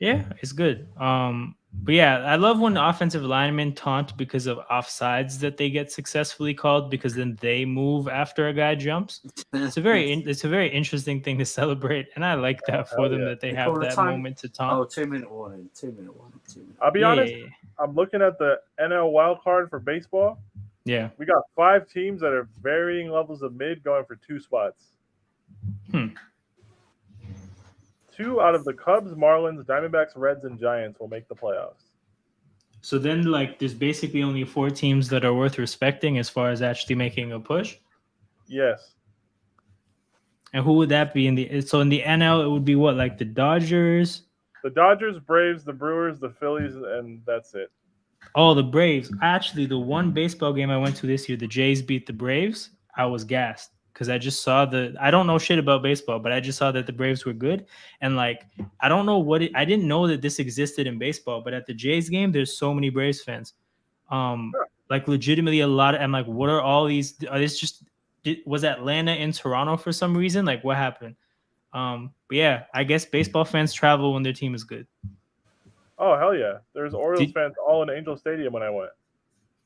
Yeah, it's good. But yeah, I love when offensive linemen taunt because of offsides that they get successfully called because then they move after a guy jumps. It's a very interesting thing to celebrate, and I like that for Hell them yeah. that they They have call the that time. moment to taunt. Oh, 2 minute warning. 2 minute warning. 2 minute. I'll be Yeah, honest. yeah, I'm looking at the NL wild card for baseball. yeah. We got 5 teams that are varying levels of mid going for 2 spots. Hmm. 2 out of the Cubs, Marlins, Diamondbacks, Reds, and Giants will make the playoffs. So then, like, there's basically only 4 teams that are worth respecting as far as actually making a push. Yes. And who would that be in the? So in the NL, it would be what, like the Dodgers? The Dodgers, Braves, the Brewers, the Phillies, and that's it. Oh, the Braves. Actually, the one baseball game I went to this year, the Jays beat the Braves. I was gassed because I just saw the. I don't know shit about baseball, but I just saw that the Braves were good. And like, I don't know what it. I didn't know that this existed in baseball, but at the Jays game, there's so many Braves fans. Like legitimately a lot. I'm like, what are all these? Are this just? Was Atlanta in Toronto for some reason? Like, what happened? But yeah, I guess baseball fans travel when their team is good. Oh, hell yeah. There's Orioles Did, fans all in Angel Stadium when I went.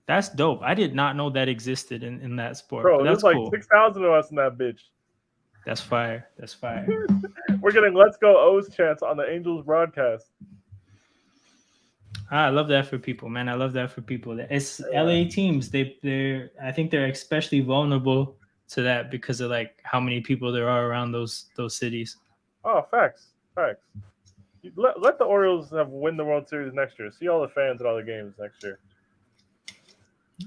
That's dope. I did not know that existed in that sport, but Bro, there's that's like cool. 6,000 of us in that bitch. That's fire. That's fire. We're getting Let's Go O's chants on the Angels broadcast. I love that for people, man. I love that for people. It's Yeah. LA teams. They're I think they're especially vulnerable to that because of like how many people there are around those cities. Oh, facts. Facts. Let the Orioles win the World Series next year. See all the fans at all the games next year.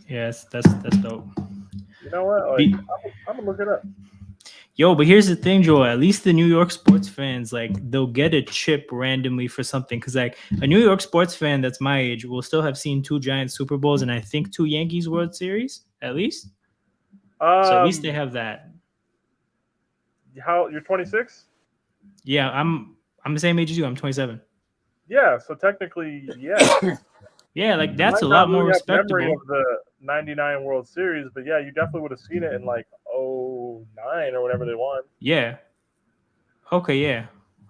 Yes, that's dope. You know what? Like, I'm gonna look it up. Yo, but here's the thing, Joel. At least the New York sports fans, like, they'll get a chip randomly for something. Because, like, a New York sports fan that's my age will still have seen 2 Giants Super Bowls and I think 2 Yankees World Series, at least. So at least they have that. How you're 26? Yeah, I'm the same age as you. I'm 27. Yeah, so technically, yeah. Yeah, like You that's might a not lot more really have memory respectable. of the '99 World Series, but yeah, you definitely would have seen it in like '09 or whatever they won. Yeah. Okay, yeah.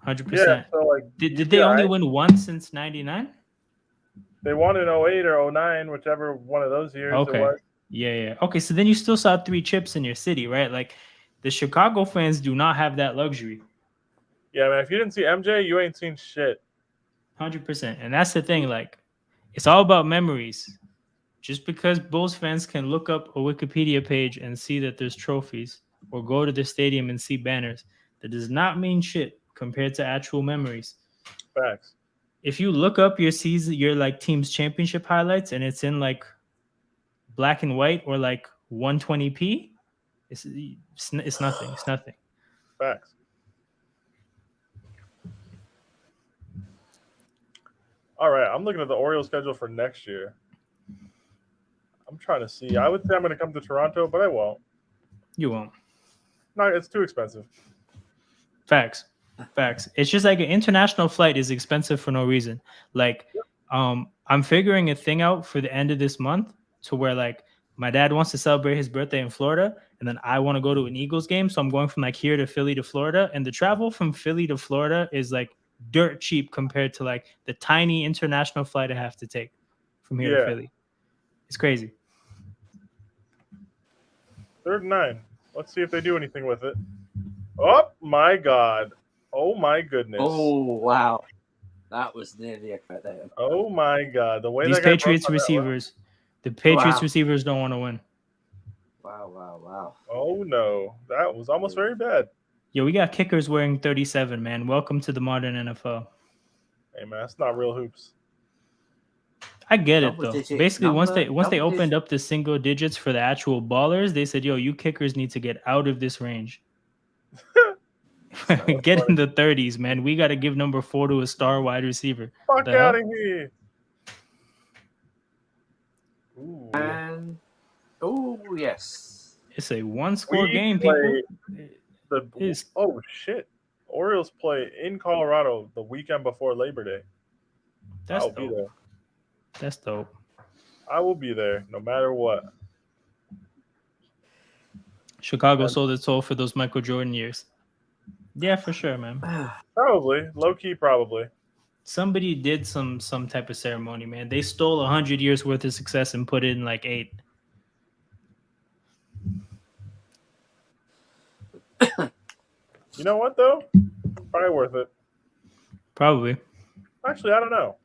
Yeah, 100%. so like Did they only win once since 99? They won in '08 or '09, whichever one of those years it Okay. was. Yeah. Okay, so then you still saw 3 chips in your city, right? Like the Chicago fans do not have that luxury. Yeah, man. If you didn't see MJ, you ain't seen shit. 100%. And that's the thing, like it's all about memories. Just because Bulls fans can look up a Wikipedia page and see that there's trophies or go to the stadium and see banners, that does not mean shit compared to actual memories. Facts. If you look up your season, your like team's championship highlights and it's in like black and white or like 120p, it's nothing. It's nothing. Facts. All right, I'm looking at the Orioles schedule for next year. I'm trying to see. I would say I'm going to come to Toronto, but I won't. You won't. No, it's too expensive. Facts. It's just like an international flight is expensive for no reason. Like, I'm figuring a thing out for the end of this month to where like my dad wants to celebrate his birthday in Florida, and then I want to go to an Eagles game. So I'm going from like here to Philly to Florida, and the travel from Philly to Florida is like dirt cheap compared to like the tiny international flight I have to take from here to Philly. It's crazy. 3rd and 9. Let's see if they do anything with it. Oh my god. Oh my goodness. Oh wow, that was nearly a cut there. Oh my god. The way These that guy Patriots broke on that receivers, the Patriots Wow. receivers don't want to win. Wow. Oh no. That was almost very bad. Yo, we got kickers wearing 37, man. Welcome to the modern NFL. Hey man, that's not real hoops. I get it Double though. digit Basically, once number, they double opened digit. up the single digits for the actual ballers, they said, "Yo, you kickers need to get out of this range. Get in the 30s, man. We got to give number 4 to a star wide receiver." Fuck The out hell? of here. Ooh. And oh yes, It's a one-score We game, play people. Oh shit. Orioles play in Colorado the weekend before Labor Day. That's I'll be dope. there. That's dope. I will be there no matter what. Chicago sold its soul for those Michael Jordan years. Yeah, for sure, man. Probably. Low key, probably. Somebody did some type of ceremony, man. They stole 100 years worth of success and put it in like 8. You know what though? Probably worth it. Probably. Actually, I don't know.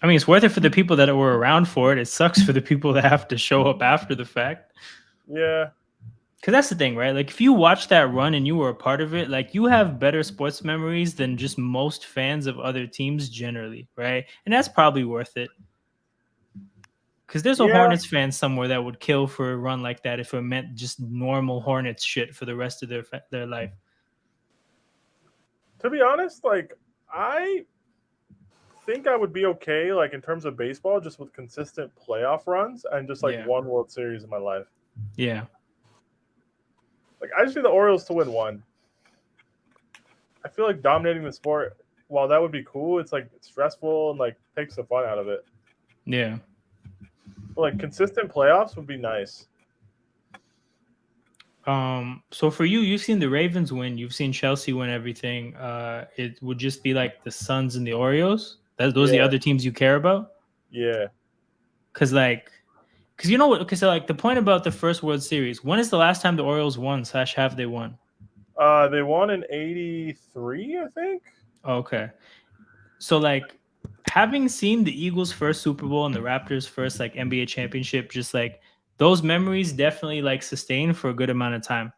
I mean, it's worth it for the people that were around for it. It sucks for the people that have to show up after the fact. Yeah. Because that's the thing, right? Like, if you watch that run and you were a part of it, like, you have better sports memories than just most fans of other teams generally, right? And that's probably worth it. Because there's a Yeah. Hornets fan somewhere that would kill for a run like that if it meant just normal Hornets shit for the rest of their life. To be honest, like I think I would be okay, like in terms of baseball, just with consistent playoff runs and just like Yeah. one World Series in my life. Yeah. Like I just need the Orioles to win one. I feel like dominating the sport, while that would be cool, it's like stressful and like takes the fun out of it. Yeah. But, like consistent playoffs would be nice. So for you, you've seen the Ravens win, you've seen Chelsea win everything. It would just be like the Suns and the Orioles. Those are the Yeah. other teams you care about? Yeah. Because you know what? Okay, so like the point about the first World Series, when is the last time the Orioles won / have they won? They won in '83, I think. Okay. So like having seen the Eagles' first Super Bowl and the Raptors' first like NBA championship, just like those memories definitely like sustain for a good amount of time.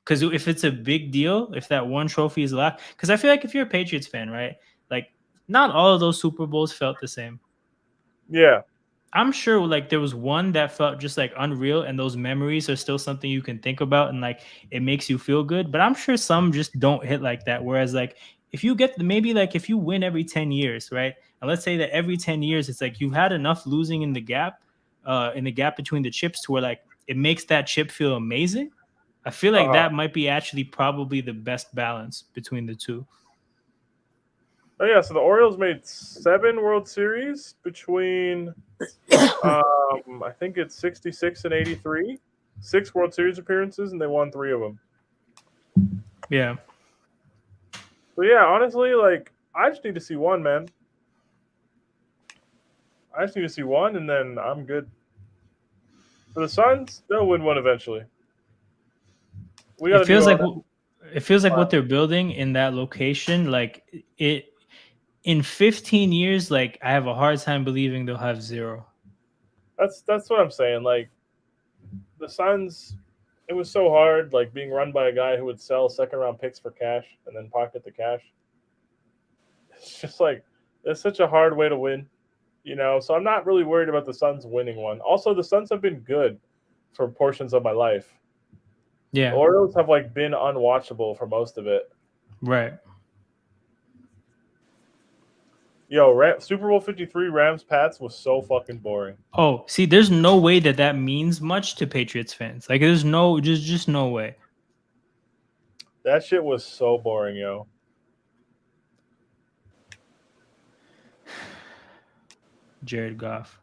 Because if it's a big deal, if that one trophy is left, because I feel like if you're a Patriots fan, right, like not all of those Super Bowls felt the same. Yeah. I'm sure like there was one that felt just like unreal, and those memories are still something you can think about and like it makes you feel good. But I'm sure some just don't hit like that. Whereas like if you get maybe like if you win every 10 years, right? And let's say that every 10 years it's like you've had enough losing in the gap between the chips to where like it makes that chip feel amazing. I feel like that might be actually probably the best balance between the two. Oh yeah, so the Orioles made 7 World Series between I think it's 66 and 83. 6 World Series appearances and they won 3 of them. Yeah. So yeah, honestly, like I just need to see one, man. I just need to see one and then I'm good. For the Suns, they'll win one eventually. We got It feels like Wow. what they're building in that location, like it in 15 years, like I have a hard time believing they'll have 0. That's what I'm saying. Like the Suns, it was so hard, like being run by a guy who would sell second round picks for cash and then pocket the cash. It's just like it's such a hard way to win, you know. So I'm not really worried about the Suns winning one. Also, the Suns have been good for portions of my life. Yeah. The Orioles have like been unwatchable for most of it. Right. Yo, Super Bowl 53 Rams Pats was so fucking boring. Oh, see, there's no way that means much to Patriots fans. Like, there's just no way. That shit was so boring, yo. Jared Goff.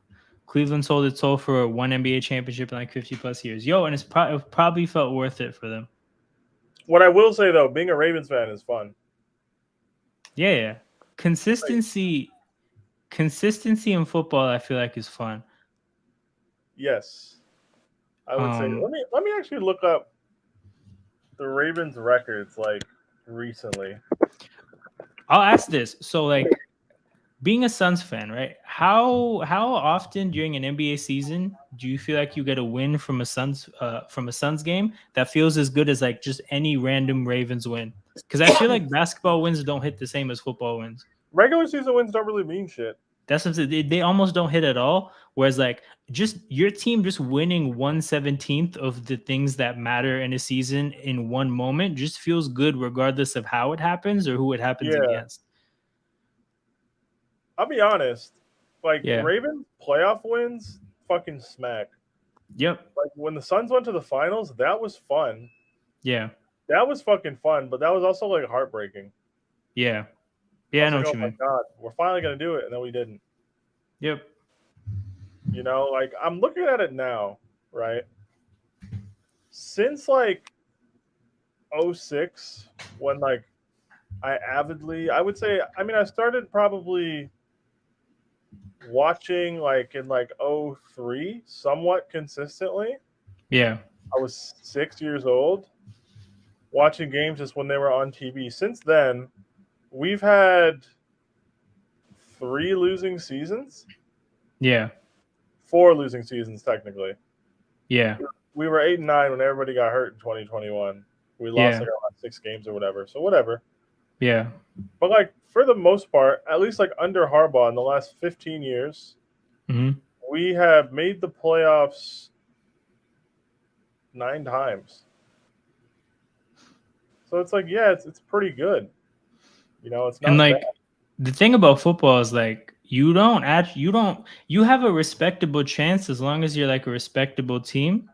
Cleveland sold its soul for one NBA championship in like 50 plus years. Yo, and it probably felt worth it for them. What I will say though, being a Ravens fan is fun. Yeah. Consistency in football, I feel like, is fun. Yes, I would say. Let me actually look up the Ravens records like recently. I'll ask this. So, like, being a Suns fan, right? How often during an NBA season do you feel like you get a win from a Suns game that feels as good as like just any random Ravens win? Because I feel like basketball wins don't hit the same as football wins. Regular season wins don't really mean shit. That's what they almost don't hit at all. Whereas like just your team just winning 1/17 of the things that matter in a season in one moment just feels good regardless of how it happens or who it happens against. I'll be honest. Like Yeah. Ravens playoff wins fucking smack. Yep. Like when the Suns went to the finals, that was fun. Yeah. That was fucking fun, but that was also like heartbreaking. Yeah. Yeah, I know what you mean. Oh my god, we're finally gonna do it, and then we didn't. Yep. You know, like I'm looking at it now, right? Since like 06, when like I would say, I mean, I started probably watching like in like '03 somewhat consistently. Yeah. I was 6 years old watching games just when they were on TV. Since then, we've had 3 losing seasons, Yeah. 4 losing seasons technically. Yeah. We were 8 and 9 when everybody got hurt in 2021. We lost Yeah. like our last 6 games or whatever. So whatever. Yeah. But like for the most part, at least like under Harbaugh in the last 15 years, Hmm. we have made the playoffs 9 times. So it's like, yeah, it's pretty good. It's And not bad. like the thing about football is like you have a respectable chance as long as you're like a respectable team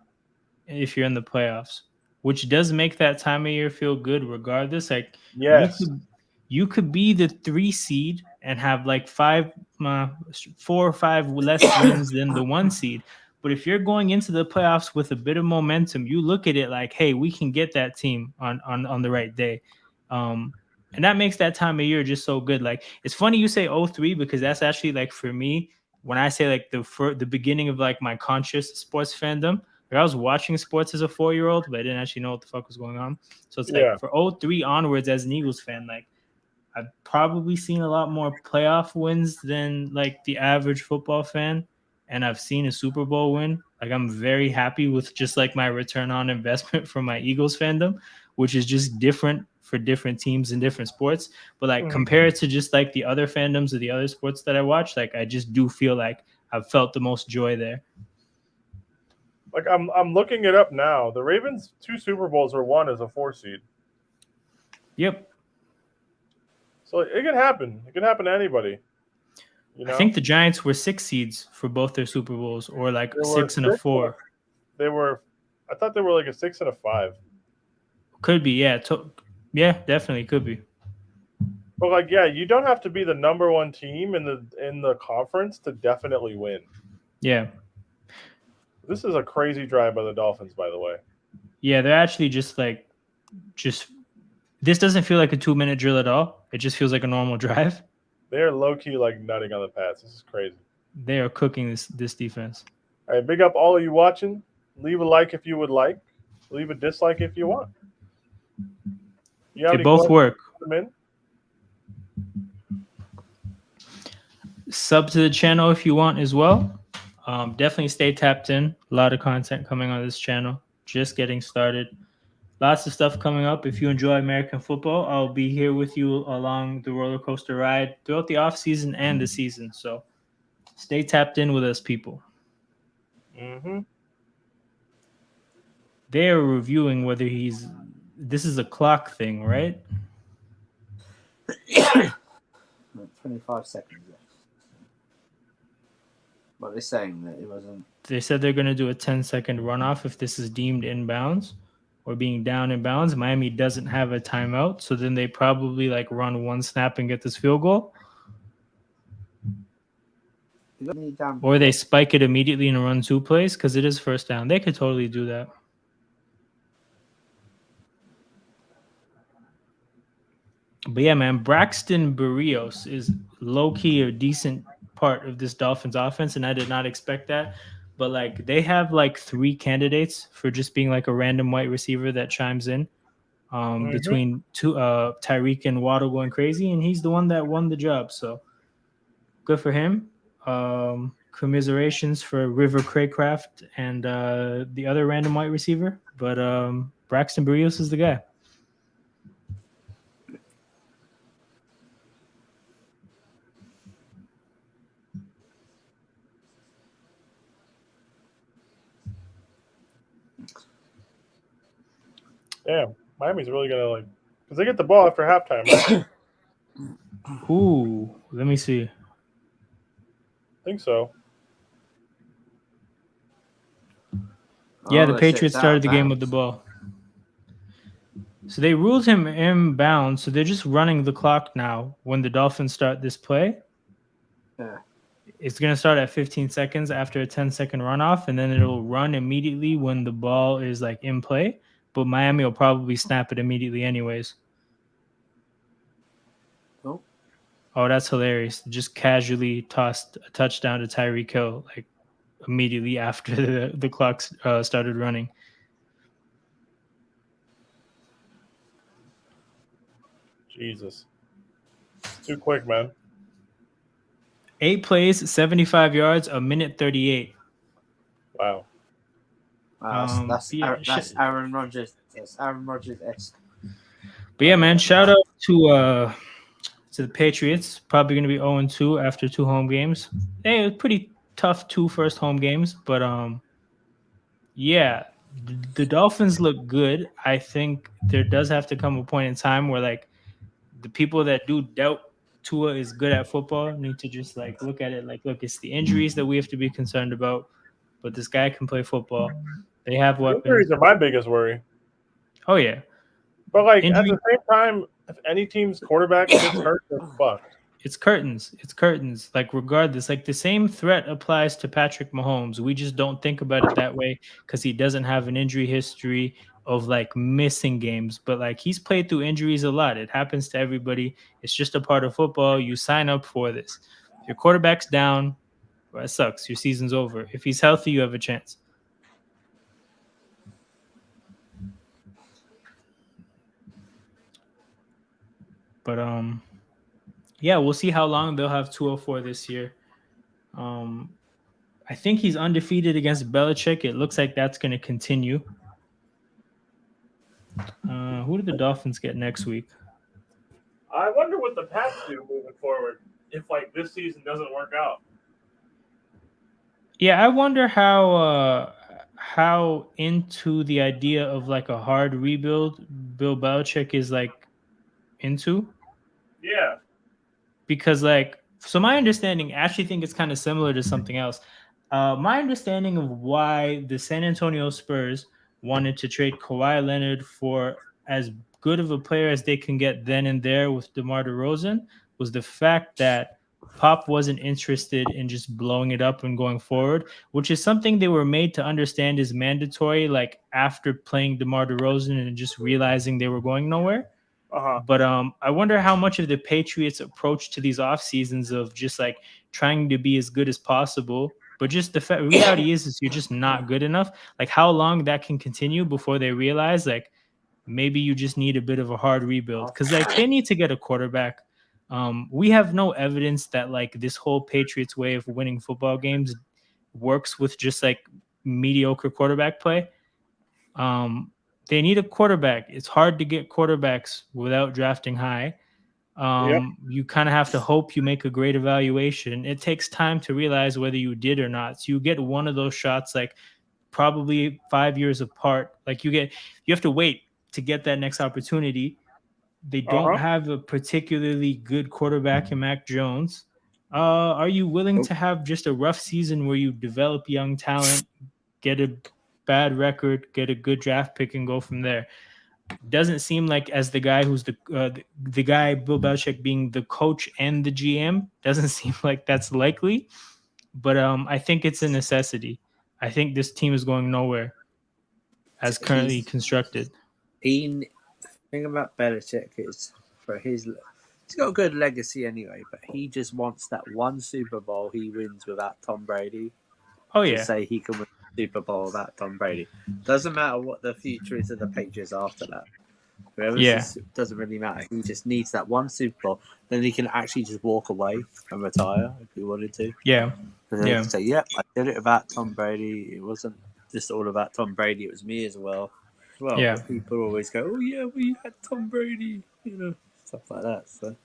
if you're in the playoffs, which does make that time of year feel good regardless. Like you Yes. could you could be the 3 seed and have like 4 or 5 less wins than the 1 seed. But if you're going into the playoffs with a bit of momentum, you look at it like, hey, we can get that team on the right day. Um, and that makes that time of year just so good. Like it's funny you say '03 because that's actually like for me when I say like the beginning of like my conscious sports fandom. Like I was watching sports as a 4-year-old, but I didn't actually know what the fuck was going on. So it's like Yeah. for '03 onwards as an Eagles fan, like I've probably seen a lot more playoff wins than like the average football fan. And I've seen a Super Bowl win. Like I'm very happy with just like my return on investment from my Eagles fandom, which is just different for different teams in different sports. But like Mhm. compared to just like the other fandoms of the other sports that I watch, like I just do feel like I've felt the most joy there. Like I'm looking it up now. The Ravens 2 Super Bowls were won as a 4 seed. Yep. So it can happen. It can happen to anybody. You I know? think the Giants were 6 seeds for both their Super Bowls, or like There a were 6 and a six and a, 4. they were I thought they were like a 6 and a 5. Could be, yeah. Yeah, definitely could be. But like, yeah, you don't have to be the number one team in the conference to definitely win. Yeah. This is a crazy drive by the Dolphins, by the way. Yeah, they're actually just this doesn't feel like a 2-minute drill at all. It just feels like a normal drive. They are low key like nutting on the pass. This is crazy. They are cooking this defense. All right, big up all of you watching. Leave a like if you would like. Leave a dislike if you want. You have They any both questions? work. Put them in. Sub to the channel if you want as well. Definitely stay tapped in. A lot of content coming on this channel. Just getting started. Lots of stuff coming up. If you enjoy American football, I'll be here with you along the roller coaster ride throughout the off season and the season. So stay tapped in with us, people. Mm-hmm. They are reviewing whether this is a clock thing, right? 25 seconds left. But they're saying that it wasn't. They said they're going to do a 10-second runoff if this is deemed inbounds or being down in bounds. Miami doesn't have a timeout, so then they probably like run one snap and get this field goal, or they spike it immediately and run 2 plays because it is first down. They could totally do that. But yeah, man, Braxton Berrios is low-key a decent part of this Dolphins offense, and I did not expect that. But like they have like 3 candidates for just being like a random white receiver that chimes in between Tyreek and Waddle going crazy, and he's the one that won the job. So good for him. Commiserations for River Craycraft and the other random white receiver. But Braxton Berrios is the guy. Yeah, Miami's really gonna like because they get the ball after halftime, right? Ooh, let me see. I think so. Yeah, the Patriots started the game with the ball. So they ruled him inbound. So they're just running the clock now when the Dolphins start this play. Yeah. It's going to start at 15 seconds after a 10-second runoff, and then it'll run immediately when the ball is like in play. But Miami will probably snap it immediately anyways. Oh, that's hilarious. Just casually tossed a touchdown to Tyreek Hill, like immediately after the clock started running. Jesus. It's too quick, man. 8 plays, 75 yards, a minute 38. Wow. That's Yeah, that's Aaron Rodgers. That's Aaron Rodgers-esque. but yeah, man, shout out to the Patriots. Probably going to be 0-2 after 2 home games. Hey, it was pretty tough 2 first home games, but yeah, the Dolphins look good. I think there does have to come a point in time where like the people that do doubt Tua is good at football need to just like look at it like, look, it's the injuries that we have to be concerned about, but this guy can play football. They have weapons. Injuries are my biggest worry. Oh yeah, But like at injury. the same time, if any team's quarterback gets hurt, they're fucked. It's curtains. It's curtains. Like regardless, like the same threat applies to Patrick Mahomes. We just don't think about it that way because he doesn't have an injury history of like missing games. But like he's played through injuries a lot. It happens to everybody. It's just a part of football. You sign up for this. If your quarterback's down, well, it sucks. Your season's over. If he's healthy, you have a chance. But yeah, we'll see how long they'll have 204 this year. I think he's undefeated against Belichick. It looks like that's going to continue. Who do the Dolphins get next week? I wonder what the Pats do moving forward if like this season doesn't work out. Yeah, I wonder how into the idea of like a hard rebuild Bill Belichick is like into. Yeah. Because like so my understanding, I actually think it's kind of similar to something else. My understanding of why the San Antonio Spurs wanted to trade Kawhi Leonard for as good of a player as they can get then and there with DeMar DeRozan was the fact that Pop wasn't interested in just blowing it up and going forward, which is something they were made to understand is mandatory, like after playing DeMar DeRozan and just realizing they were going nowhere. But I wonder how much of the Patriots' approach to these off seasons of just like trying to be as good as possible, but just the reality is you're just not good enough. Like how long that can continue before they realize like maybe you just need a bit of a hard rebuild because like they need to get a quarterback. We have no evidence that like this whole Patriots way of winning football games works with just like mediocre quarterback play. They need a quarterback. It's hard to get quarterbacks without drafting high. You kind of have to hope you make a great evaluation. It takes time to realize whether you did or not. So you get one of those shots like probably 5 years apart. Like you have to wait to get that next opportunity. They don't have a particularly good quarterback in Mac Jones. Are you willing to have just a rough season where you develop young talent, get a bad record, get a good draft pick, and go from there? Doesn't seem like as the guy who's the guy Bill Belichick being the coach and the GM doesn't seem like that's likely. But I think it's a necessity. I think this team is going nowhere as currently constructed. The thing about Belichick is he's got a good legacy anyway, but he just wants that one Super Bowl he wins without Tom Brady. Oh yeah, to say he can win the Super Bowl without Tom Brady. Doesn't matter what the future is of the Patriots after that. Doesn't really matter. He just needs that one Super Bowl. Then he can actually just walk away and retire if he wanted to. Yeah. And then he can say, "Yep, I did it without Tom Brady. It wasn't just all about Tom Brady. It was me as well." Yeah. People always go, "Oh yeah, we had Tom Brady," stuff like that. So,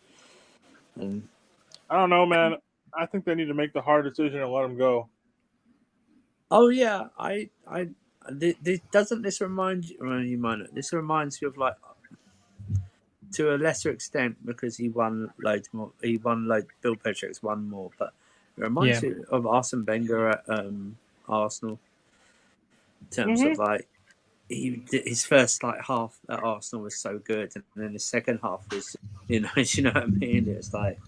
and I don't know, man. I think they need to make the hard decision and let him go. oh yeah, doesn't this remind you? Well, you might not. This reminds you of like, to a lesser extent, because he won loads more. He won Bill Belichick's won more, but it reminds you of Arsene Wenger at Arsenal. In terms of like, his first like half at Arsenal was so good, and then the second half was, you know what I mean? It's like,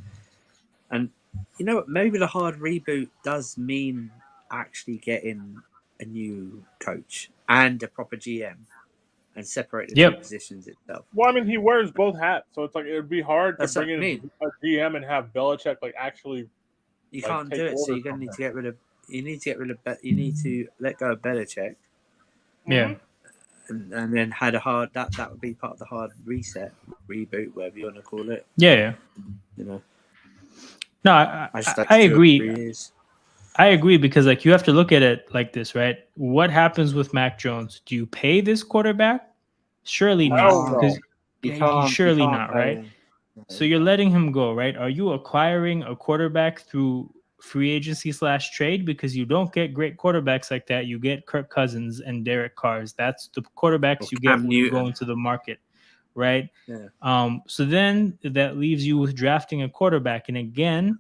and you know what? Maybe the hard reboot does mean actually getting a new coach and a proper GM. and separate the two Yep. positions itself. Well, I mean, he wears both hats, so it's like it would be hard to That's bring what I in mean. a GM and have Belichick like actually You like can't take do it, so orders you're going from to need him. to get rid of. You need to get rid of. You need to let go of Belichick, Yeah. and then had a hard. That would be part of the hard reset, reboot, whatever you want to call it. Yeah. Yeah. You know, No, I just I like 2 or 3 agree. years. I agree because like you have to look at it like this, right? What happens with Mac Jones? Do you pay this quarterback? Surely You not, Hell can't. because no. You you can't. You surely can't not, pay right? him. No, So you you're can't. letting him go, right? Are you acquiring a quarterback through free agency / trade? Because you don't get great quarterbacks like that. You get Kirk Cousins and Derek Carrs. That's the Or quarterbacks you get Cam when you go Newton. into the market, right? Yeah. So then that leaves you with drafting a quarterback. And again,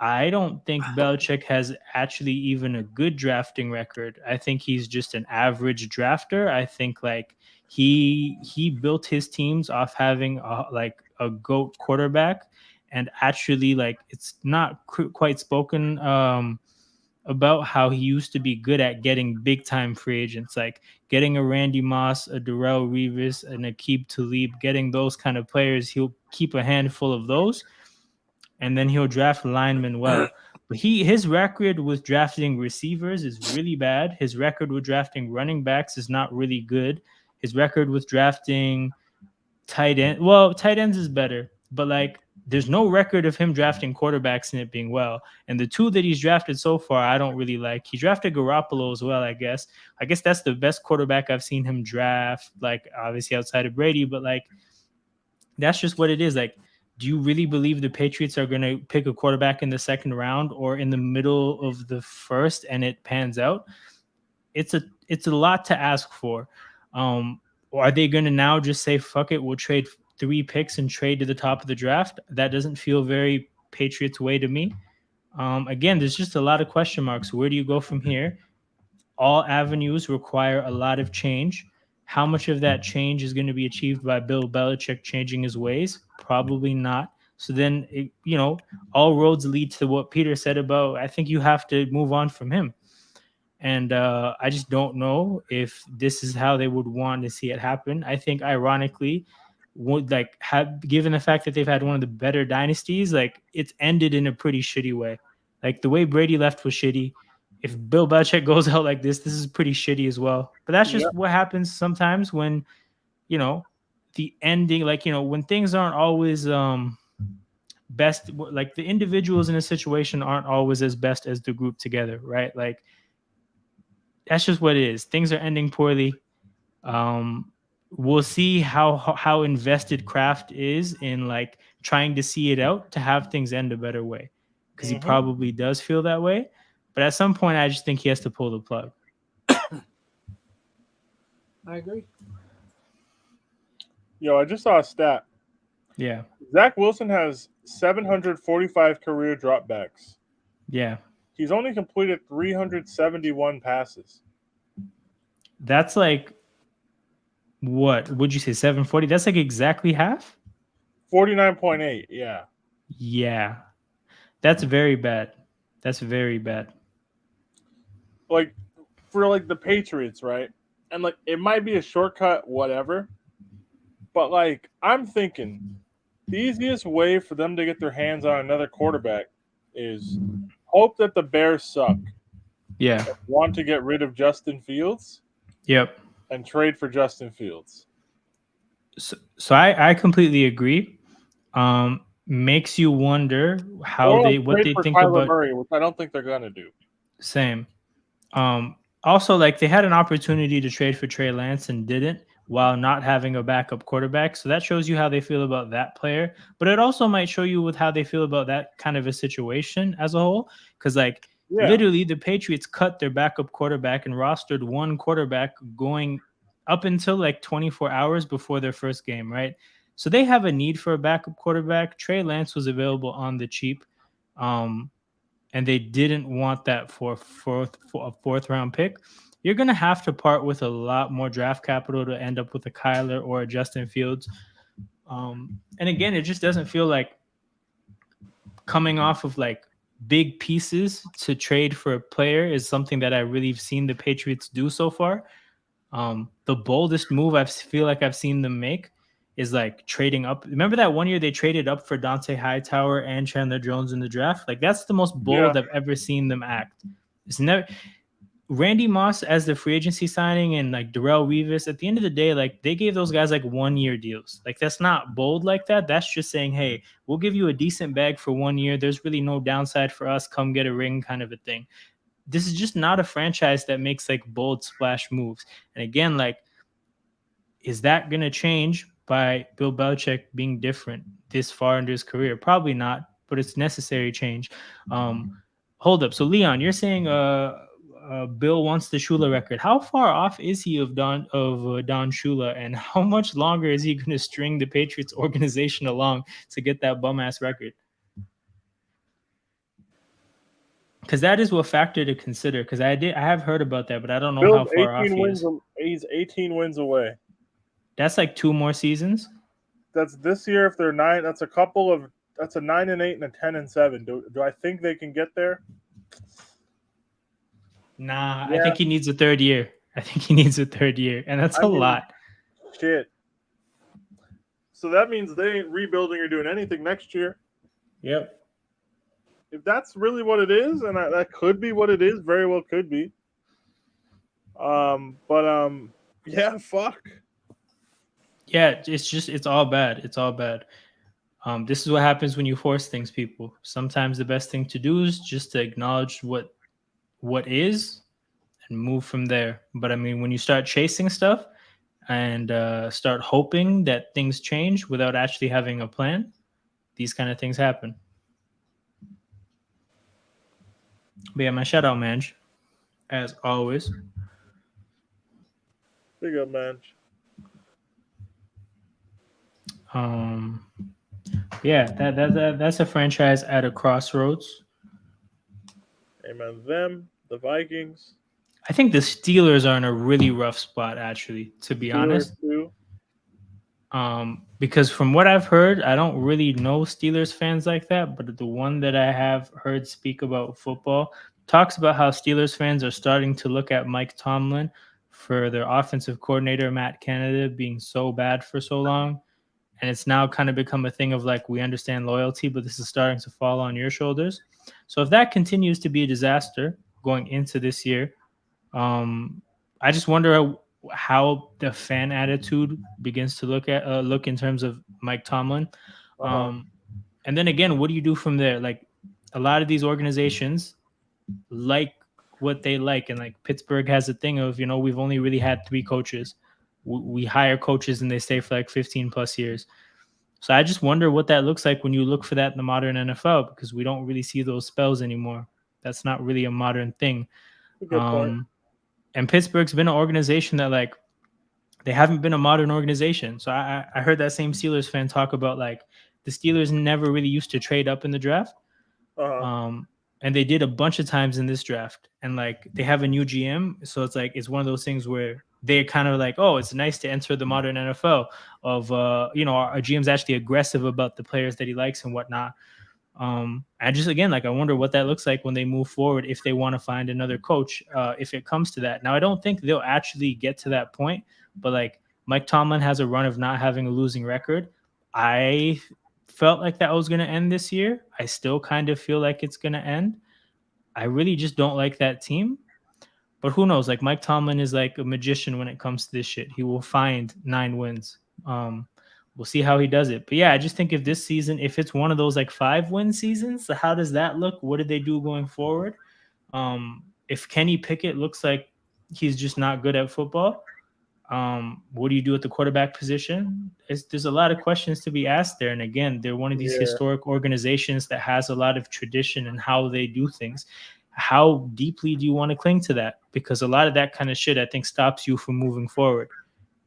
I don't think Belichick has actually even a good drafting record. I think he's just an average drafter. I think like he built his teams off having a goat quarterback, and actually like it's not quite spoken about how he used to be good at getting big time free agents, like getting a Randy Moss, a Darrell Revis, and a Aqib Talib, getting those kind of players. He'll keep a handful of those, and then he'll draft linemen well. But his record with drafting receivers is really bad. His record with drafting running backs is not really good. His record with drafting tight ends is better, but like there's no record of him drafting quarterbacks and it being well. And the two that he's drafted so far, I don't really like. He drafted Garoppolo as well, I guess. I guess that's the best quarterback I've seen him draft, like obviously outside of Brady, but like that's just what it is. Like, do you really believe the Patriots are going to pick a quarterback in the second round or in the middle of the first and it pans out? It's a lot to ask for. Or are they going to now just say fuck it, we'll trade 3 picks and trade to the top of the draft? That doesn't feel very Patriots way to me. Again, there's just a lot of question marks. Where do you go from here? All avenues require a lot of change. How much of that change is going to be achieved by Bill Belichick changing his ways? Probably not. So then, all roads lead to what Peter said about, I think you have to move on from him. And I just don't know if this is how they would want to see it happen. I think, ironically, would like have given the fact that they've had one of the better dynasties, like it's ended in a pretty shitty way. Like the way Brady left was shitty. If Bill Belichick goes out like this is pretty shitty as well. But that's just Yep. what happens sometimes when, the ending, like, when things aren't always best, like the individuals in a situation aren't always as best as the group together, right? Like that's just what it is. Things are ending poorly. We'll see how invested Kraft is in like trying to see it out to have things end a better way, because he probably does feel that way. But at some point, I just think he has to pull the plug. I agree. Yo, I just saw a stat. Yeah, Zach Wilson has 745 career dropbacks. yeah. He's only completed 371 passes. That's like, what would you say, 740? That's like exactly half. 49.8, yeah. Yeah, that's very bad. That's very bad. Like for like the Patriots, right? And like it might be a shortcut, whatever. But like I'm thinking the easiest way for them to get their hands on another quarterback is hope that the Bears suck. Yeah. Want to get rid of Justin Fields Yep. and trade for Justin Fields. So I completely agree. Makes you wonder Or like what trade they for think Kyler about. Murray, which I don't think they're gonna do. Same. Also, like they had an opportunity to trade for Trey Lance and didn't, while not having a backup quarterback. So that shows you how they feel about that player. But it also might show you with how they feel about that kind of a situation as a whole. Because like literally, the Patriots cut their backup quarterback and rostered one quarterback going up until like 24 hours before their first game, right? So they have a need for a backup quarterback. Trey Lance was available on the cheap. And they didn't want that for a fourth round pick. You're going to have to part with a lot more draft capital to end up with a Kyler or a Justin Fields. And again, it just doesn't feel like coming off of like big pieces to trade for a player is something that I really have seen the Patriots do so far. The boldest move I feel like I've seen them make is like trading up. Remember that one year they traded up for Dante Hightower and Chandler Jones in the draft? Like that's the most bold I've ever seen them act. It's never Randy Moss as the free agency signing and like Darrell Revis. At the end of the day, like they gave those guys like 1 year deals. Like that's not bold like that. That's just saying, hey, we'll give you a decent bag for 1 year. There's really no downside for us. Come get a ring, kind of a thing. This is just not a franchise that makes like bold splash moves. And again, like, is that going to change by Bill Belichick being different this far into his career? Probably not, but it's necessary change. Hold up. So Leon, you're saying Bill wants the Shula record. How far off is he of Don Shula, and how much longer is he going to string the Patriots organization along to get that bum ass record? Because that is what factor to consider. Because I have heard about that, but I don't know Bill's how far off he is. He's 18 wins away. That's like 2 more seasons. That's this year. If they're 9, that's a 9-8 and a 10-7. Do I think they can get there? Nah, yeah. I think he needs a third year. And that's a lot. Shit. So that means they ain't rebuilding or doing anything next year. Yep. If that's really what it is, and that could be what it is, very well could be. Yeah, fuck. Yeah, it's all bad. It's all bad. This is what happens when you force things, people. Sometimes the best thing to do is just to acknowledge what is and move from there. But I mean, when you start chasing stuff and start hoping that things change without actually having a plan, these kind of things happen. But yeah, my shout out, Manj, as always. Big up, Manj. Yeah, that's a franchise at a crossroads. Amen. Them, the Vikings. I think the Steelers are in a really rough spot, actually, to be honest. Too. Because from what I've heard, I don't really know Steelers fans like that, but the one that I have heard speak about football talks about how Steelers fans are starting to look at Mike Tomlin for their offensive coordinator, Matt Canada, being so bad for so long. And it's now kind of become a thing of like, we understand loyalty, but this is starting to fall on your shoulders. So if that continues to be a disaster going into this year, I just wonder how the fan attitude begins to look in terms of Mike Tomlin. And then again, what do you do from there? Like a lot of these organizations like what they like. And like Pittsburgh has a thing of, we've only really had 3 coaches. We hire coaches and they stay for like 15 plus years. So I just wonder what that looks like when you look for that in the modern NFL, because we don't really see those spells anymore. That's not really a modern thing. Good point. And Pittsburgh's been an organization that like, they haven't been a modern organization. So I heard that same Steelers fan talk about like the Steelers never really used to trade up in the draft. And they did a bunch of times in this draft, and like they have a new GM. So it's like, it's one of those things where they're kind of like, oh, it's nice to enter the modern NFL of, our GM's actually aggressive about the players that he likes and whatnot. I just, again, like, I wonder what that looks like when they move forward, if they want to find another coach, if it comes to that. Now, I don't think they'll actually get to that point, but like Mike Tomlin has a run of not having a losing record. I felt like that was going to end this year. I still kind of feel like it's going to end. I really just don't like that team, but who knows? Like Mike Tomlin is like a magician when it comes to this shit. He will find 9 wins. We'll see how he does it. But yeah, I just think if this season, if it's one of those like 5-win seasons, so how does that look? What did they do going forward? If Kenny Pickett looks like he's just not good at football, what do you do at the quarterback position? There's a lot of questions to be asked there. And again, they're one of these historic organizations that has a lot of tradition in how they do things. How deeply do you want to cling to that? Because a lot of that kind of shit, I think, stops you from moving forward.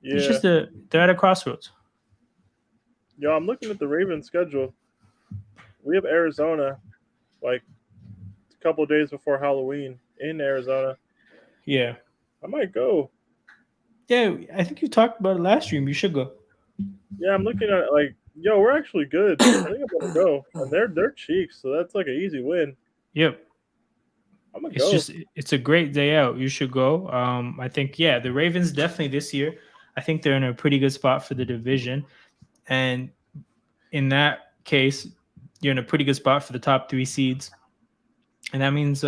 Yeah. It's just they're at a crossroads. Yo, I'm looking at the Ravens schedule. We have Arizona like a couple of days before Halloween in Arizona. Yeah. I might go. Yeah, I think you talked about it last stream. You should go. Yeah, I'm looking at it like, yo, we're actually good. I think I'm gonna go. And they're cheeks, so that's like an easy win. Yep. I'm gonna It's go. just it's a great day out. You should go. I think the Ravens definitely this year. I think they're in a pretty good spot for the division, and in that case, you're in a pretty good spot for the top 3 seeds, and that means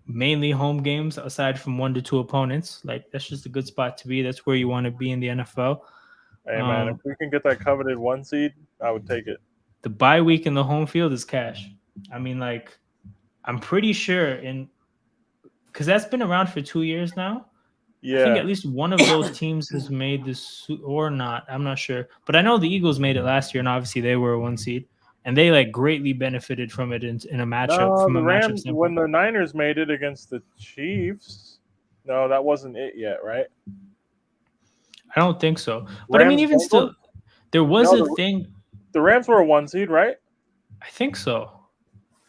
mainly home games aside from 1 to 2 opponents. Like that's just a good spot to be. That's where you want to be in the NFL. Hey man, if we can get that coveted 1 seed, I would take it. The bye week in the home field is cash. I mean, like I'm pretty sure because that's been around for 2 years now. I think Yeah. at least one of those teams has made this or not. I'm not sure, but I know the Eagles made it last year, and obviously they were a 1 seed, and they like greatly benefited from it in a matchup No, from the a matchup Rams when standpoint. the Niners made it against the Chiefs. No, that wasn't it yet, right? I don't think so, but I mean, Rams even Bengals? still, there was No, a thing. the Rams were a 1 seed, right? I think so,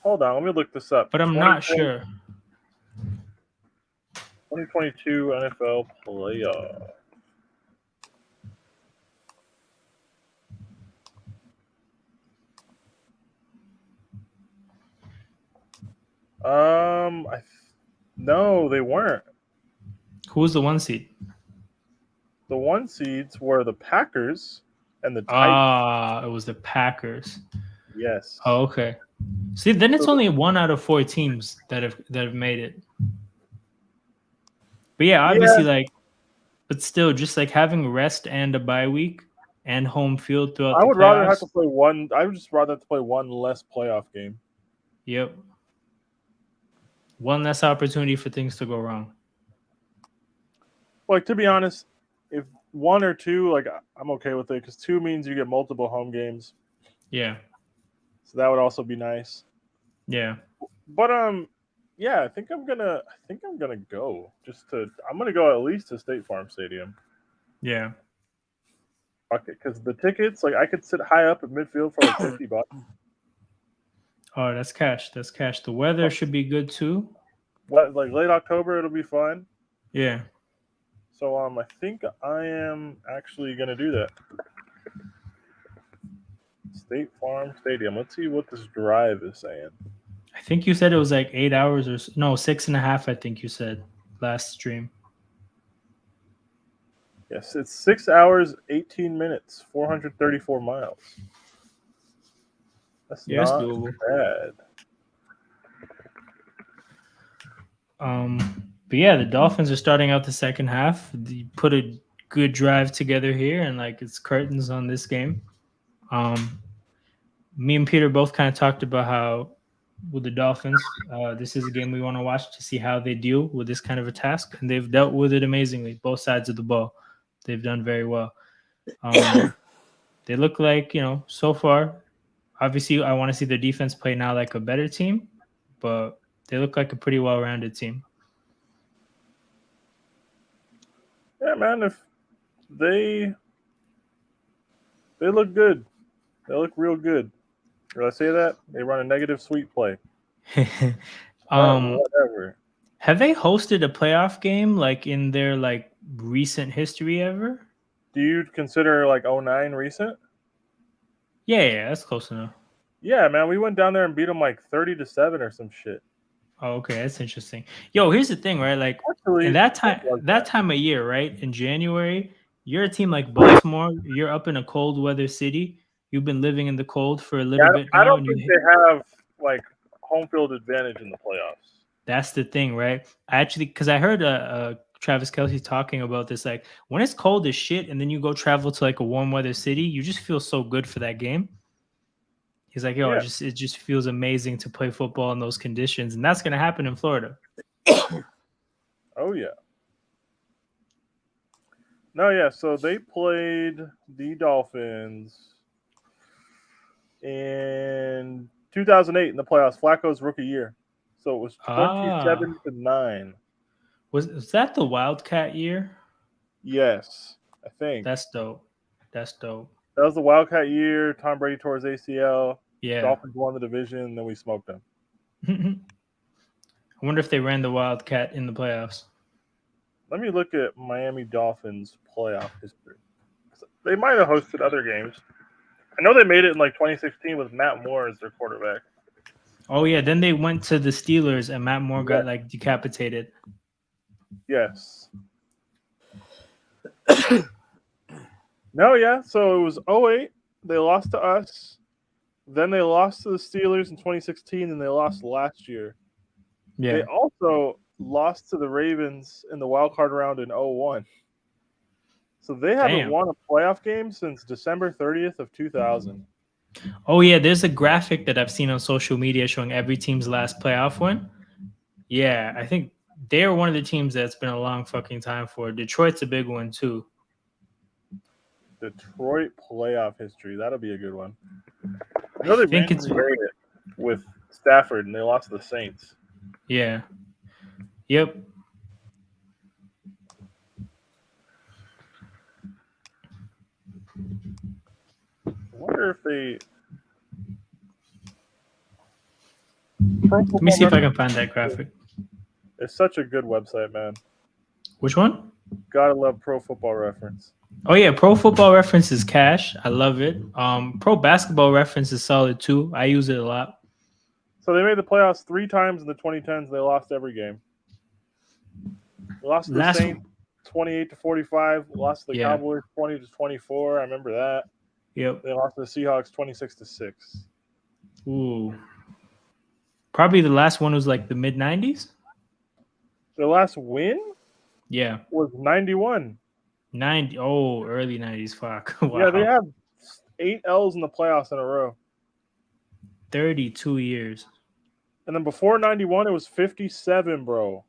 Hold on, let me look this up. but I'm not sure. 2022 NFL playoff. No, they weren't. Who was the 1 seed? The 1 seeds were the Packers and the Titans. Ah, it was the Packers. Yes. Oh, okay. See, then it's So only 1 out of 4 teams that have made it. But yeah, obviously, but still, just like having rest and a bye week and home field throughout I the would rather have playoffs. to play one. I would just rather have to play one less playoff game. Yep. One less opportunity for things to go wrong. Like, to be honest, if 1 or 2, like, I'm okay with it because 2 means you get multiple home games. Yeah. So that would also be nice. Yeah. But yeah, I think I'm gonna go I'm gonna go at least to State Farm Stadium. Yeah. Fuck it, because the tickets, like, I could sit high up at midfield for like $50. Oh, that's cash. That's cash. The weather should be good too. What, like late October, it'll be fine. Yeah. So I think I am actually gonna do that. State Farm Stadium. Let's see what this drive is saying. I think you said it was like 8 hours or no, 6.5. I think you said last stream. Yes, it's 6 hours, 18 minutes, 434 miles. That's not doable. bad. But yeah, the Dolphins are starting out the second half. They put a good drive together here, and like it's curtains on this game. Me and Peter both kind of talked about how with the Dolphins, this is a game we want to watch to see how they deal with this kind of a task, and they've dealt with it amazingly. Both sides of the ball, they've done very well. They look like so far. Obviously, I want to see their defense play now like a better team, but they look like a pretty well-rounded team. Yeah, man. If they look good, they look real good. Did I say that? They run a negative sweep play. Whatever. Have they hosted a playoff game like in their like recent history ever? Do you consider like 09 recent? Yeah, that's close enough. Yeah, man. We went down there and beat them like 30-7 or some shit. Oh, okay, that's interesting. Yo, here's the thing, right? Like Actually, in that time of year, right? In January, you're a team like Baltimore. You're up in a cold weather city. You've been living in the cold for a little bit now. I don't think they have like home field advantage in the playoffs. That's the thing, right? Because I heard Travis Kelce talking about this. Like when it's cold as shit, and then you go travel to like a warm weather city, you just feel so good for that game. He's like, yo, Yeah. it just feels amazing to play football in those conditions, and that's gonna happen in Florida. Oh yeah. No, yeah. So they played the Dolphins in 2008 in the playoffs, Flacco's rookie year. So it was 27-9. Was that the Wildcat year? Yes, I think. That's dope. That's dope. That was the Wildcat year. Tom Brady tore his ACL. Yeah. Dolphins won the division, and then we smoked them. I wonder if they ran the Wildcat in the playoffs. Let me look at Miami Dolphins playoff history. They might have hosted other games. I know they made it in like 2016 with Matt Moore as their quarterback. Oh yeah, then they went to the Steelers and Matt Moore Yeah. got like decapitated. Yes. No, yeah. So it was 08. They lost to us. Then they lost to the Steelers in 2016, and they lost last year. Yeah. They also lost to the Ravens in the wild card round in 01. So they haven't Damn. won a playoff game since December 30th of 2000. Oh yeah, there's a graphic that I've seen on social media showing every team's last playoff win. Yeah, I think they're one of the teams that's been a long fucking time for. Detroit's a big one too. Detroit playoff history. That'll be a good one. I I know they think it's randomly made it with Stafford, and they lost to the Saints. yeah. Yep. I wonder if they. Let me see if I can find that graphic. It's such a good website, man. Which one? Gotta love Pro Football Reference. Oh yeah, Pro Football Reference is cash. I love it. Pro Basketball Reference is solid too. I use it a lot. So they made the playoffs 3 times in the 2010s. They lost every game. They lost to the Saints 28-45. Lost to the Cowboys 20-24. I remember that. Yep. They lost to the Seahawks 26-6. Ooh. Probably the last one was like the mid 90s. Their last win Yeah. was 91. 90. Oh, early 90s. Fuck. Wow. Yeah, they have 8 L's in the playoffs in a row. 32 years. And then before 91, it was 57, bro.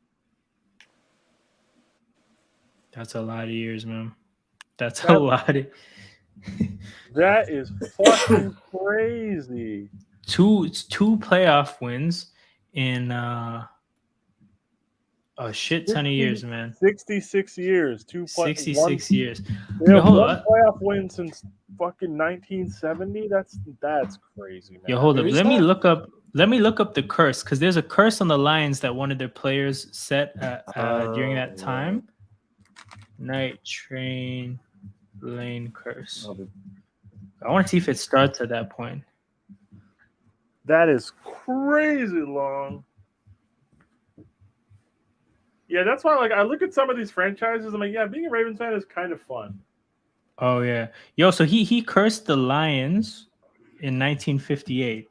That's a lot of years, man. That's a lot of... That is fucking crazy. Two playoff wins in a shit ton of years, man. 66 years. 66 years. They have one playoff win since fucking 1970. That's crazy, man. Yo, hold up. Let me look up the curse, because there's a curse on the Lions that one of their players set during that time. Night Train Lane curse. I want to see if it starts at that point. That is crazy long. Yeah, that's why I look at some of these franchises. I'm like, yeah, being a Ravens fan is kind of fun. Oh yeah, yo. So he cursed the Lions in 1958.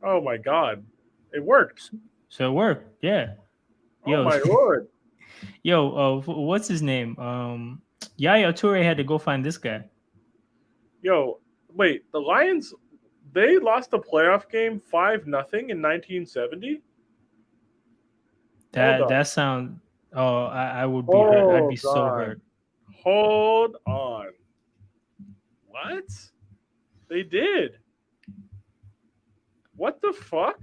Oh my god, it worked. So it worked, yeah. Yo, oh my lord. Yo, what's his name? Yaya Toure had to go find this guy. Yo, wait, the Lions, they lost a playoff game 5-0 in 1970. That sounds. Oh, I would be hurt. I'd be so hurt. Hold on. What? They did. What the fuck?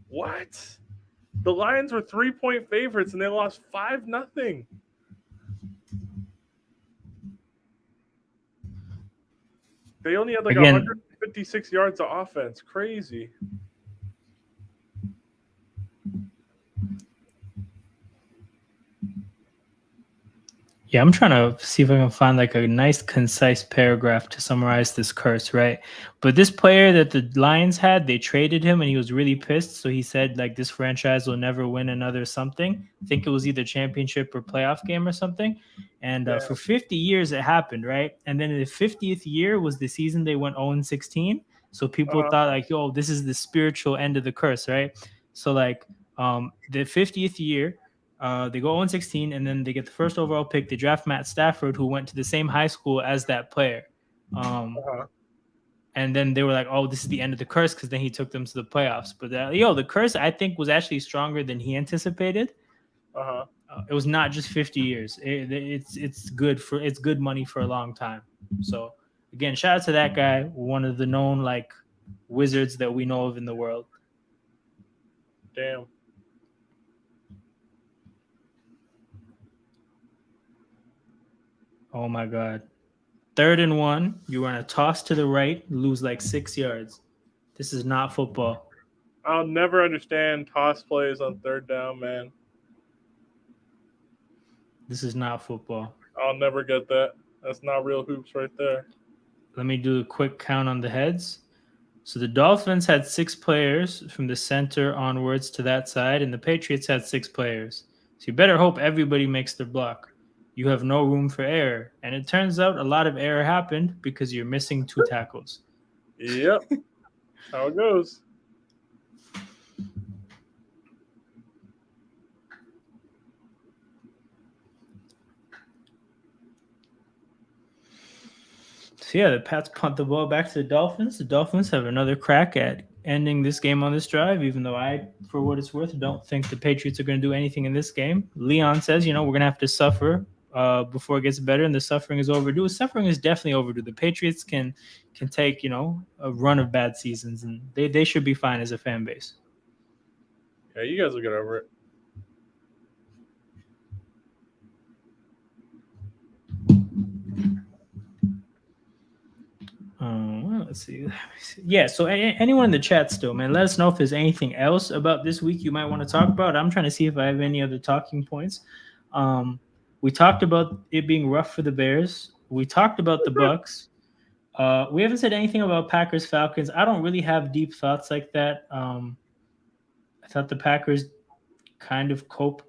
What? The Lions were 3-point favorites and they lost 5-0. They only had 156 yards of offense. Crazy. Yeah, I'm trying to see if I can find a nice, concise paragraph to summarize this curse, right? But this player that the Lions had, they traded him and he was really pissed. So he said, this franchise will never win another something. I think it was either championship or playoff game or something. And for 50 years, it happened, right? And then in the 50th year was the season they went 0-16. So people thought, yo, this is the spiritual end of the curse, right? So, the 50th year, they go 0-16, and then they get the first overall pick. They draft Matt Stafford, who went to the same high school as that player. And then they were like, oh, this is the end of the curse, because then he took them to the playoffs. But the curse, I think, was actually stronger than he anticipated. It was not just 50 years. It's good money for a long time. So, again, shout out to that guy, one of the known, wizards that we know of in the world. Damn. Oh my God. 3rd and 1. You run a toss to the right, lose 6 yards. This is not football. I'll never understand toss plays on 3rd down, man. This is not football. I'll never get that. That's not real hoops right there. Let me do a quick count on the heads. So the Dolphins had 6 players from the center onwards to that side, and the Patriots had 6 players. So you better hope everybody makes their block. You have no room for error. And it turns out a lot of error happened because you're missing 2 tackles. Yep. That's how it goes. So yeah, the Pats punt the ball back to the Dolphins. The Dolphins have another crack at ending this game on this drive, even though I, for what it's worth, don't think the Patriots are going to do anything in this game. Leon says, we're going to have to suffer before it gets better, and the suffering is overdue. Suffering is definitely overdue. The Patriots can take, a run of bad seasons, and they should be fine as a fan base. Yeah, you guys will get over it. Let's see. Yeah, so anyone in the chat still, man, let us know if there's anything else about this week you might want to talk about. I'm trying to see if I have any other talking points. We talked about it being rough for the Bears. We talked about the Bucks. We haven't said anything about Packers Falcons. I don't really have deep thoughts like that. I thought the Packers kind of cope.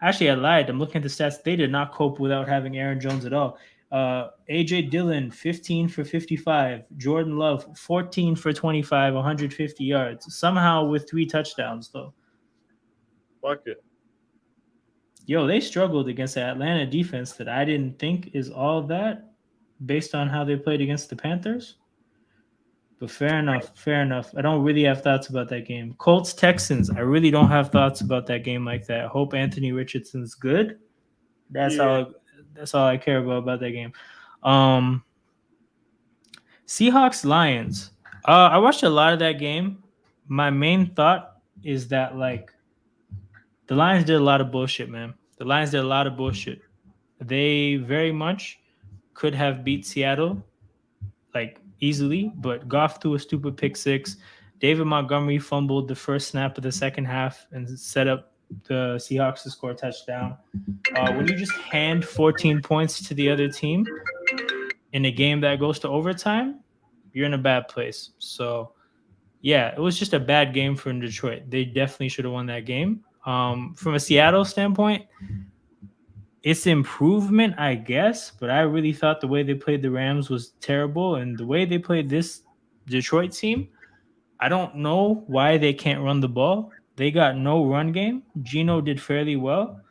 Actually, I lied. I'm looking at the stats. They did not cope without having Aaron Jones at all. AJ Dillon, 15 for 55. Jordan Love, 14 for 25, 150 yards. Somehow with 3 touchdowns, though. Fuck it. Yo, they struggled against the Atlanta defense that I didn't think is all that based on how they played against the Panthers. But fair enough. I don't really have thoughts about that game. Colts Texans, I really don't have thoughts about that game like that. I hope Anthony Richardson's good. That's all I care about that game. Seahawks Lions. I watched a lot of that game. My main thought is that the Lions did a lot of bullshit, man. The Lions did a lot of bullshit. They very much could have beat Seattle easily, but Goff threw a stupid pick 6. David Montgomery fumbled the first snap of the second half and set up the Seahawks to score a touchdown. When you just hand 14 points to the other team in a game that goes to overtime, you're in a bad place. So, yeah, it was just a bad game for Detroit. They definitely should have won that game. From a Seattle standpoint, it's improvement, I guess, but I really thought the way they played the Rams was terrible, and the way they played this Detroit team, I don't know why they can't run the ball. They got no run game. Geno did fairly well,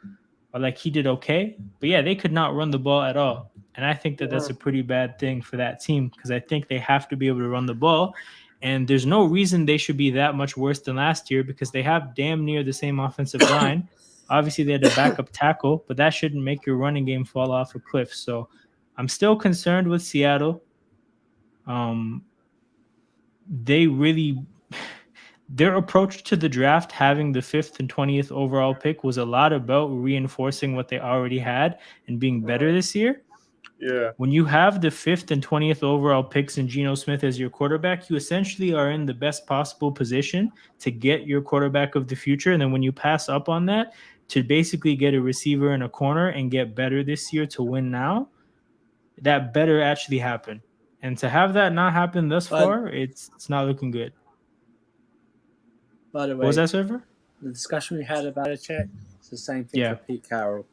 or he did okay, but yeah, they could not run the ball at all, and I think that that's a pretty bad thing for that team because I think they have to be able to run the ball, and there's no reason they should be that much worse than last year because they have damn near the same offensive line. Obviously, they had a backup tackle, but that shouldn't make your running game fall off a cliff. So I'm still concerned with Seattle. Their approach to the draft, having the 5th and 20th overall pick, was a lot about reinforcing what they already had and being better this year. Yeah. When you have the 5th and 20th overall picks and Geno Smith as your quarterback, you essentially are in the best possible position to get your quarterback of the future. And then when you pass up on that, to basically get a receiver in a corner and get better this year to win now, that better actually happen. And to have that not happen thus far, it's not looking good. By the way, what was that, Server? The discussion we had about a check, it's the same thing for Pete Carroll.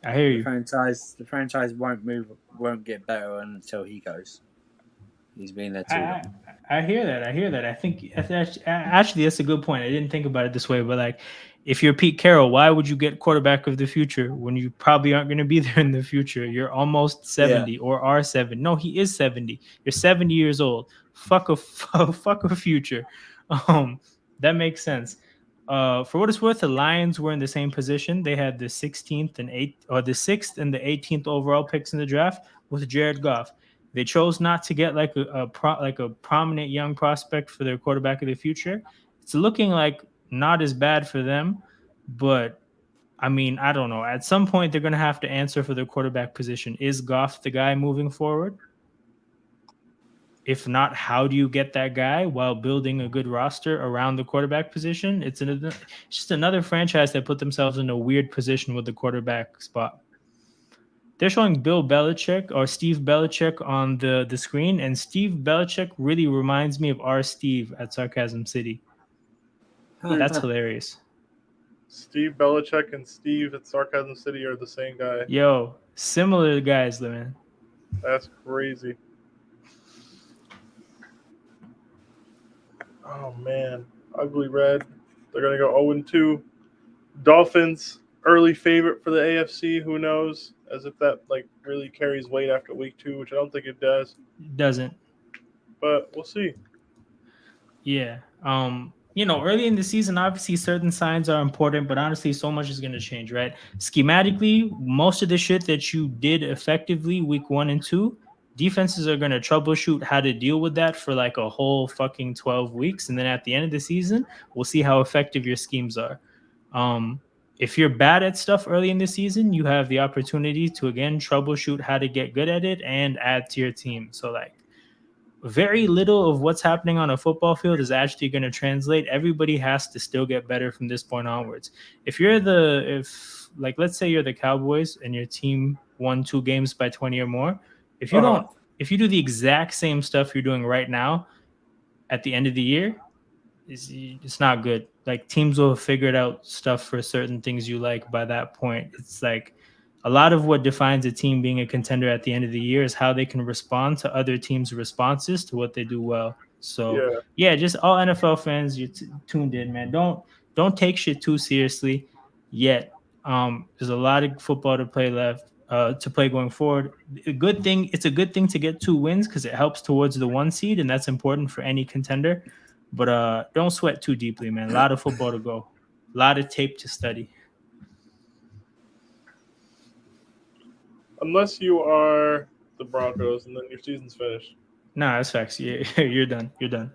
I hear you. The franchise won't get better until he goes. He's been there too long. I hear that. I think actually that's a good point. I didn't think about it this way, but if you're Pete Carroll, why would you get quarterback of the future when you probably aren't going to be there in the future? You're almost 70 or are 70. No, he is 70. You're 70 years old. Fuck a future. That makes sense. For what it's worth, the Lions were in the same position. They had the 16th and 8th, or the 6th and the 18th overall picks in the draft with Jared Goff. They chose not to get a prominent young prospect for their quarterback of the future. It's looking not as bad for them, but I mean, I don't know. At some point, they're going to have to answer for their quarterback position. Is Goff the guy moving forward? If not, how do you get that guy while building a good roster around the quarterback position? It's just another franchise that put themselves in a weird position with the quarterback spot. they're showing Bill Belichick or Steve Belichick on the screen, and Steve Belichick really reminds me of our Steve at Sarcasm City. That's hilarious. Steve Belichick and Steve at Sarcasm City are the same guy. Yo, similar guys, though, man. That's crazy. Oh man, ugly red. They're gonna go 0-2. Dolphins early favorite for the AFC. Who knows? As if that like really carries weight after week 2, which I don't think it does. It doesn't. But we'll see. Yeah. Early in the season, obviously certain signs are important, but honestly, so much is going to change, right? Schematically, most of the shit that you did effectively week 1 and 2, defenses are going to troubleshoot how to deal with that for like a whole fucking 12 weeks. And then at the end of the season, we'll see how effective your schemes are. If you're bad at stuff early in the season, you have the opportunity to, again, troubleshoot how to get good at it and add to your team. So, like, very little of what's happening on a football field is actually going to translate. Everybody has to still get better from this point onwards. If let's say you're the Cowboys and your team won 2 games by 20 or more, if you do the exact same stuff you're doing right now at the end of the year, it's not good. Like, teams will have figured out stuff for certain things you like by that point. It's like a lot of what defines a team being a contender at the end of the year is how they can respond to other teams' responses to what they do well. So yeah, just all NFL fans, you're tuned in, man. Don't take shit too seriously yet. There's a lot of football to play left, to play going forward. It's a good thing to get 2 wins because it helps towards the 1 seed, and that's important for any contender. But don't sweat too deeply, man. A lot of football to go, a lot of tape to study. Unless you are the Broncos, and then your season's finished. Nah, that's facts. Yeah, you're done. You're done.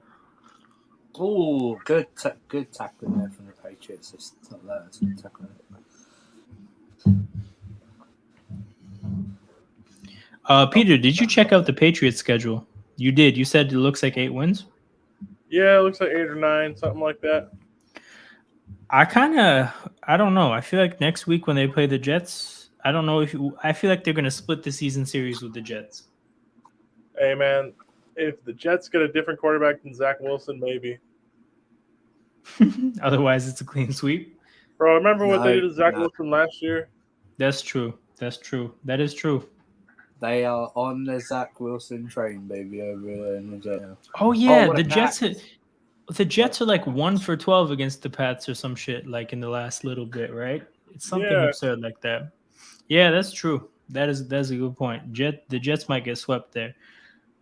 Oh, good tackling there from the Patriots. It's not that. It's good tackling. Peter, did you check out the Patriots schedule? You did. You said it looks like 8 wins. Yeah, it looks like 8 or 9, something like that. I don't know. I feel like next week when they play the Jets, I don't know I feel like they're going to split the season series with the Jets. Hey, man, if the Jets get a different quarterback than Zach Wilson, maybe. Otherwise, it's a clean sweep. Bro, remember what they did to Zach Wilson last year? That's true. That is true. They are on the Zach Wilson train, baby, over in the Jets. Oh, yeah. The Jets are like 1 for 12 against the Pats or some shit, like in the last little bit, right? It's something absurd like that. Yeah, that's true. That's a good point. The Jets might get swept there.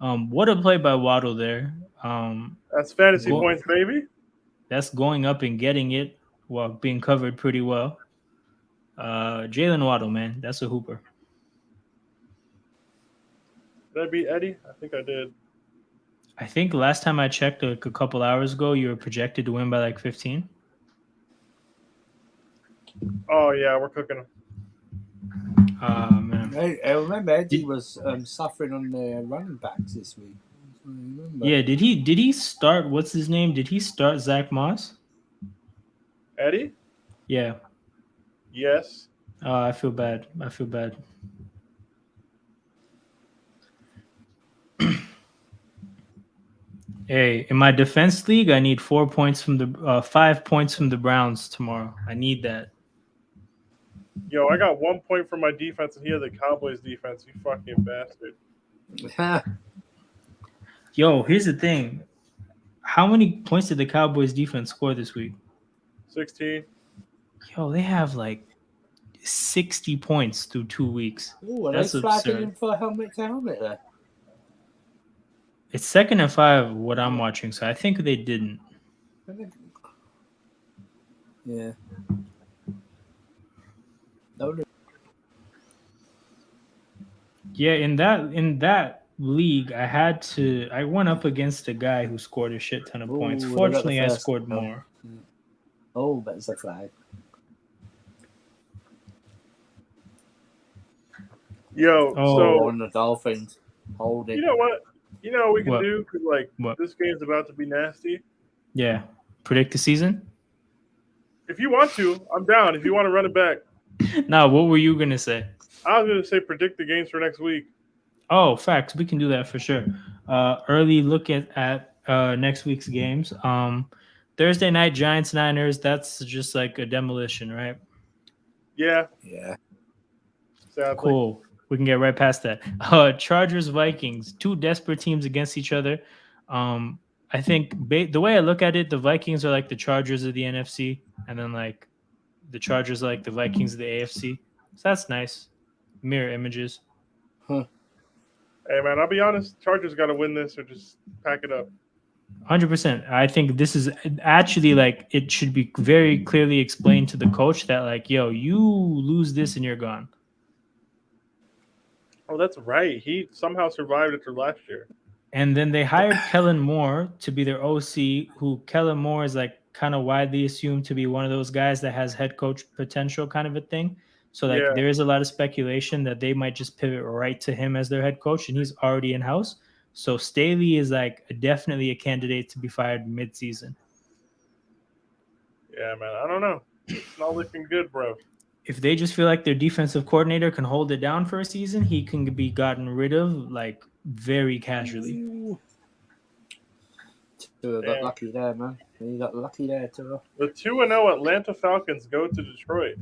What a play by Waddle there. That's fantasy points, baby. That's going up and getting it while being covered pretty well. Jalen Waddle, man, that's a hooper. Did I beat Eddie? I think I did. I think last time I checked, like a couple hours ago, you were projected to win by like 15. Oh yeah, we're cooking them. Man. I remember Eddie was suffering on the running backs this week. Yeah, did he start? What's his name? Did he start Zach Moss? Eddie? Yeah. Yes. I feel bad. Hey, in my defense league, I need 5 points from the Browns tomorrow. I need that. Yo, I got 1 point from my defense, and he has a Cowboys defense. You fucking bastard. Yo, here's the thing. How many points did the Cowboys defense score this week? 16. Yo, they have like 60 points through 2 weeks. Ooh, are they flagging him for helmet to helmet there? It's 2nd and 5 what I'm watching, so I think they didn't. Yeah. Yeah, in that league, I went up against a guy who scored a shit ton of points. Fortunately, I scored more. Oh, but it's a flag. Yo, so on the Dolphins, hold it. You know what? You know what we can do? Because this game's about to be nasty. Yeah. Predict the season? If you want to, I'm down. If you want to run it back. Now, what were you going to say? I was going to say predict the games for next week. Oh, facts. We can do that for sure. Early look at next week's games. Thursday night Giants Niners. That's just like a demolition, right? Yeah, Yeah. sadly. Cool. We can get right past that. Chargers Vikings. Two desperate teams against each other. I think the way I look at it, the Vikings are like the Chargers of the NFC, and then like the Chargers are like the Vikings of the AFC. So that's nice. Mirror images. Hey, man, I'll be honest. Chargers got to win this or just pack it up. 100%. I think this is actually like it should be very clearly explained to the coach that like, yo, you lose this and you're gone. Oh, that's right. He somehow survived after last year. And then they hired Kellen Moore to be their OC, who Kellen Moore is like kind of widely assumed to be one of those guys that has head coach potential kind of a thing. So like Yeah. there is a lot of speculation that they might just pivot right to him as their head coach, and he's already in house. So Staley is like definitely a candidate to be fired mid-season. Yeah, man. I don't know. It's not looking good, bro. If they just feel like their defensive coordinator can hold it down for a season, he can be gotten rid of like very casually. Tua got lucky there, man. You got lucky there, Tua. The 2-0 Atlanta Falcons go to Detroit.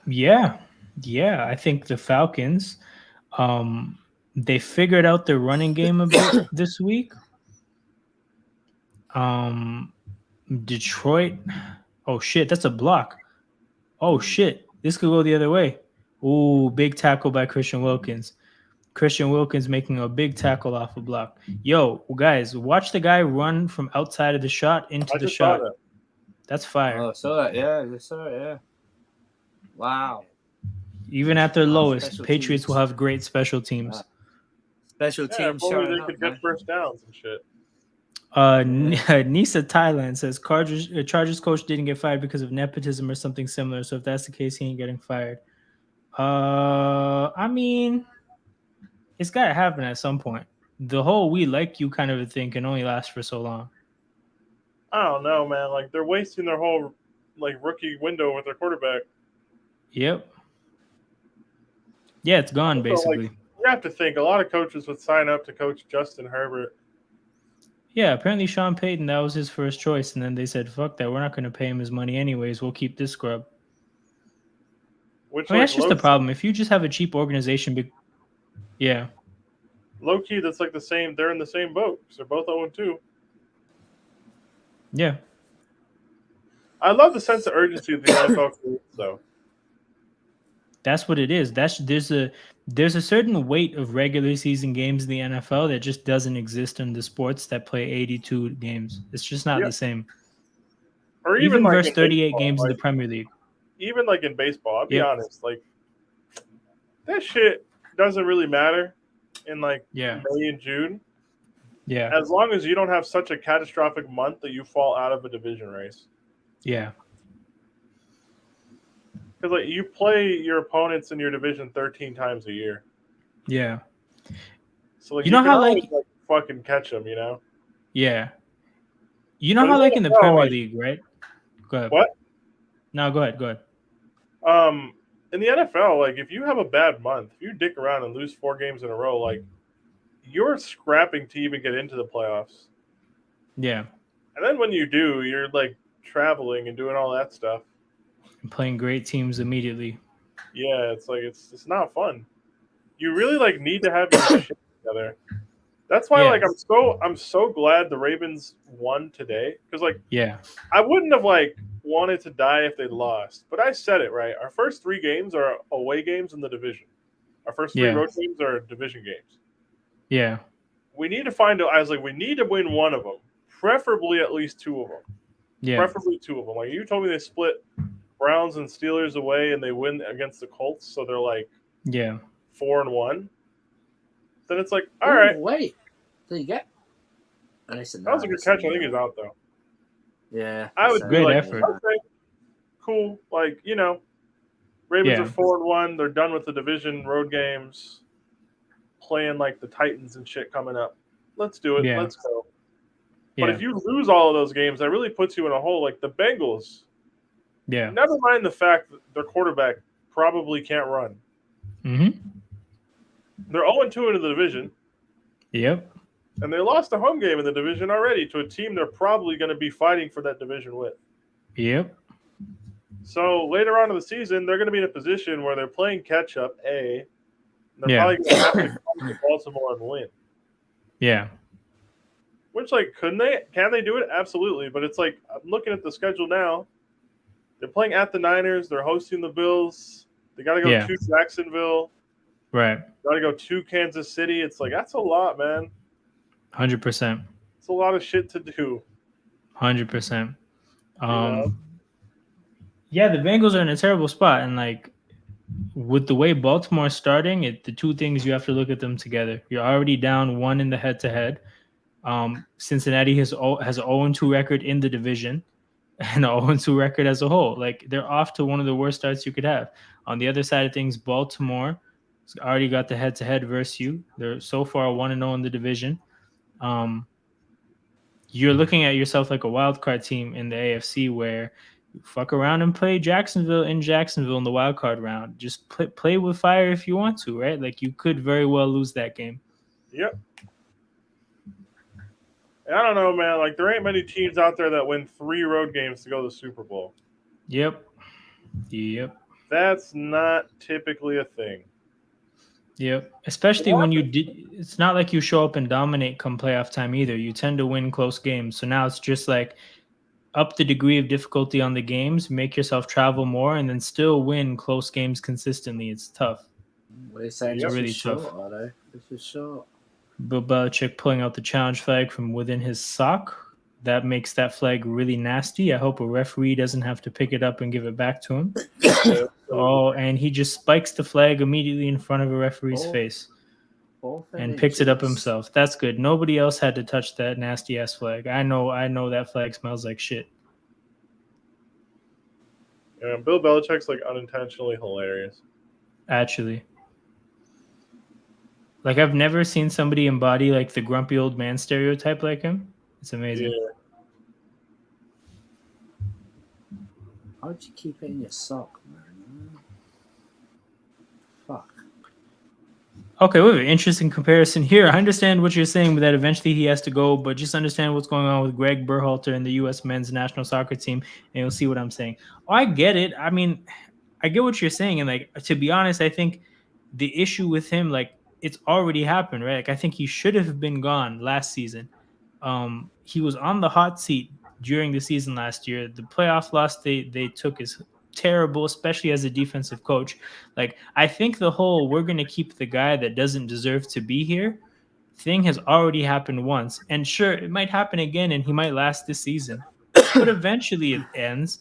Yeah. I think the Falcons, they figured out their running game a bit this week. Detroit. Oh shit, that's a block. Oh shit, this could go the other way. Ooh, big tackle by Christian Wilkins. Christian Wilkins making a big tackle off a block. Yo, guys, watch the guy run from outside of the shot into the shot. Saw that. That's fire. Oh, saw that. Yeah, you saw it. Yeah. Wow. Even at their lowest, special Patriots teams. will have great special teams. Special Yeah, teams if only showing they up, could man. get first downs and shit. Nisa Thailand says Chargers coach didn't get fired because of nepotism or something similar. So if that's the case, he ain't getting fired. I mean, it's got to happen at some point. The whole "we like you" kind of a thing can only last for so long. I don't know, man. Like they're wasting their whole like rookie window with their quarterback. Yep. Yeah, it's gone So, basically. like, you have to think a lot of coaches would sign up to coach Justin Herbert. Yeah, apparently Sean Payton, that was his first choice, and then they said, "Fuck that, we're not going to pay him his money anyways. We'll keep this scrub." Which I mean, like, that's just the problem. If you just have a cheap organization, yeah, low key, that's like the same. They're in the same boat. They're both 0-2. yeah, I love the sense of urgency of the NFL creates, though. that's what it is. There's a certain weight of regular season games in the NFL that just doesn't exist in the sports that play 82 games. It's just not the same. Or Even like versus 38 baseball, games like, in the Premier League. Even like in baseball, I'll be honest, like that shit doesn't really matter in like May and June. Yeah. As long as you don't have such a catastrophic month that you fall out of a division race. Yeah. Because like you play your opponents in your division 13 times a year. Yeah. So like you know how always, like fucking catch them, you know? Yeah. You know how like in the Premier League, right? Go ahead. What? No, go ahead. In the NFL, like if you have a bad month, if you dick around and lose 4 games in a row, like you're scrapping to even get into the playoffs. Yeah. And then when you do, you're like traveling and doing all that stuff. And playing great teams immediately. Yeah, it's like it's not fun. You really like need to have your shit together. That's why like I'm so glad the Ravens won today because like I wouldn't have like wanted to die if they lost, but I said it right. Our first 3 games are away games in the division. Our first 3 road games are division games. Yeah. We need to find. I was like, we need to win one of them, preferably at least 2 of them. Yeah. Preferably 2 of them. Like you told me, they split Browns and Steelers away, and they win against the Colts, so they're like 4-1. Then it's like, all right. Wait, did you get? That was a good catch. I think he's out though. Yeah, I would be like, effort. okay, cool. Like Ravens are 4-1. They're done with the division road games, playing like the Titans and shit coming up. Let's do it. Let's go. But if you lose all of those games, that really puts you in a hole. Like the Bengals, Yeah. Never mind the fact that their quarterback probably can't run. Mm-hmm. They're 0-2 in the division, Yep. and they lost a home game in the division already to a team they're probably going to be fighting for that division with. Yep. So later on in the season, they're going to be in a position where they're playing catch up. And they're Yeah. probably going to have to come to Baltimore and win. Yeah. Which, like, couldn't they? Can they do it? Absolutely. But it's like I'm looking at the schedule now. They're playing at the Niners. They're hosting the Bills. They got to go Yeah. to Jacksonville. Right. Got to go to Kansas City. It's like that's a lot, man. 100%. It's a lot of shit to do. 100%. You know? Yeah, the Bengals are in a terrible spot, and like with the way Baltimore's starting, the two things you have to look at them together. You're already down one in the head-to-head. Cincinnati has an 0-2 record in the division and an 0-2 record as a whole. Like they're off to one of the worst starts you could have. On the other side of things, Baltimore has already got the head-to-head versus you. They're so far 1-0 in the division. You're looking at yourself like a wild card team in the AFC where you fuck around and play Jacksonville in the wild card round. Just play with fire if you want to, right? Like you could very well lose that game. Yep. And I don't know, man. Like there ain't many teams out there that win 3 road games to go to the Super Bowl. Yep. That's not typically a thing. Yep. Especially when it's not like you show up and dominate come playoff time either. You tend to win close games. So now it's just like up the degree of difficulty on the games, make yourself travel more, and then still win close games consistently. It's tough. What are saying? It's really tough. This is short. Bill Belichick pulling out the challenge flag from within his sock. That makes that flag really nasty. I hope a referee doesn't have to pick it up and give it back to him. And he just spikes the flag immediately in front of a referee's face and picks it up himself. That's good. Nobody else had to touch that nasty ass flag. I know that flag smells like shit. Yeah, Bill Belichick's like unintentionally hilarious. Actually. Like I've never seen somebody embody like the grumpy old man stereotype like him. It's amazing. Yeah. How'd you keep it in your sock, man? Fuck. Okay, we have an interesting comparison here. I understand what you're saying, that eventually he has to go, but just understand what's going on with Greg Berhalter and the U.S. men's national soccer team, and you'll see what I'm saying. Oh, I get it. I mean, I get what you're saying, and like to be honest, I think the issue with him, like it's already happened, right? Like I think he should have been gone last season. He was on the hot seat during the season last year. The playoff loss they took is terrible, especially as a defensive coach. Like I think the whole we're going to keep the guy that doesn't deserve to be here thing has already happened once. And sure, it might happen again and he might last this season. But eventually it ends.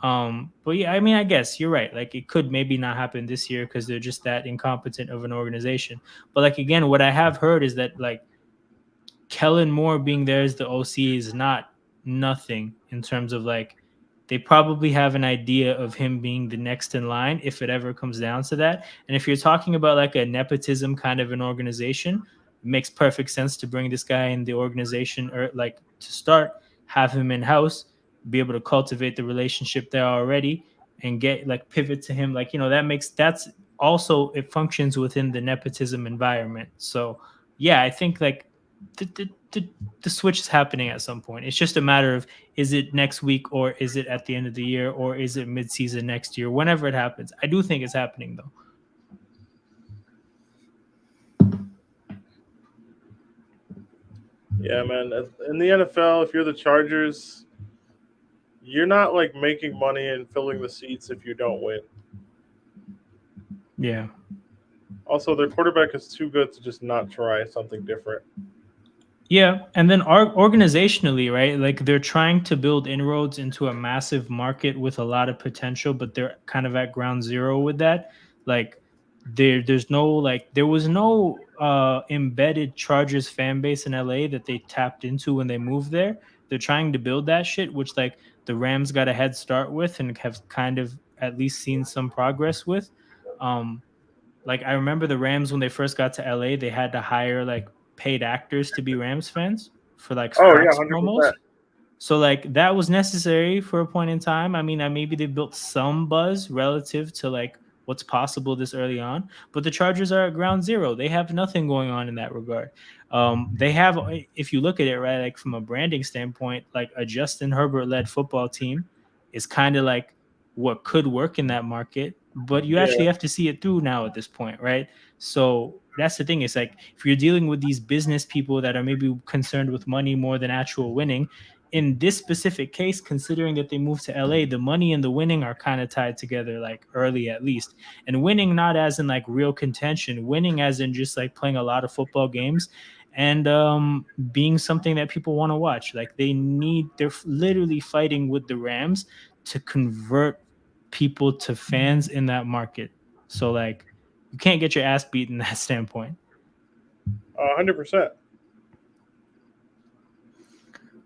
But yeah, I mean, I guess you're right. Like it could maybe not happen this year because they're just that incompetent of an organization. But like again, what I have heard is that like Kellen Moore being there as the OC is not nothing in terms of like they probably have an idea of him being the next in line if it ever comes down to that. And if you're talking about like a nepotism kind of an organization, it makes perfect sense to bring this guy in the organization or like to start, have him in house, be able to cultivate the relationship there already and get like pivot to him. Like, you know, that's also, it functions within the nepotism environment. So yeah, I think like the switch is happening at some point. It's just a matter of is it next week or is it at the end of the year or is it mid-season next year? Whenever it happens, I do think it's happening though. Yeah, man. In the NFL, if you're the Chargers, you're not like making money and filling the seats if you don't win. Yeah. Also, their quarterback is too good to just not try something different. Yeah, and then organizationally, right? Like they're trying to build inroads into a massive market with a lot of potential, but they're kind of at ground zero with that. Like there was no embedded Chargers fan base in LA that they tapped into when they moved there. They're trying to build that shit, which like the Rams got a head start with and have kind of at least seen some progress with. Like I remember the Rams when they first got to LA, they had to hire like paid actors to be Rams fans for like Fox promos. So like that was necessary for a point in time. I mean, maybe they built some buzz relative to like what's possible this early on, but the Chargers are at ground zero. They have nothing going on in that regard. They have, if you look at it right, like from a branding standpoint, like a Justin Herbert led football team is kind of like what could work in that market, but you Yeah. actually have to see it through now at this point, right? So that's the thing. It's like if you're dealing with these business people that are maybe concerned with money more than actual winning, in this specific case, considering that they moved to LA, the money and the winning are kind of tied together, like early at least. And winning not as in like real contention, winning as in just like playing a lot of football games and being something that people want to watch. Like they're literally fighting with the Rams to convert people to fans in that market. So like you can't get your ass beat in that standpoint. 100%.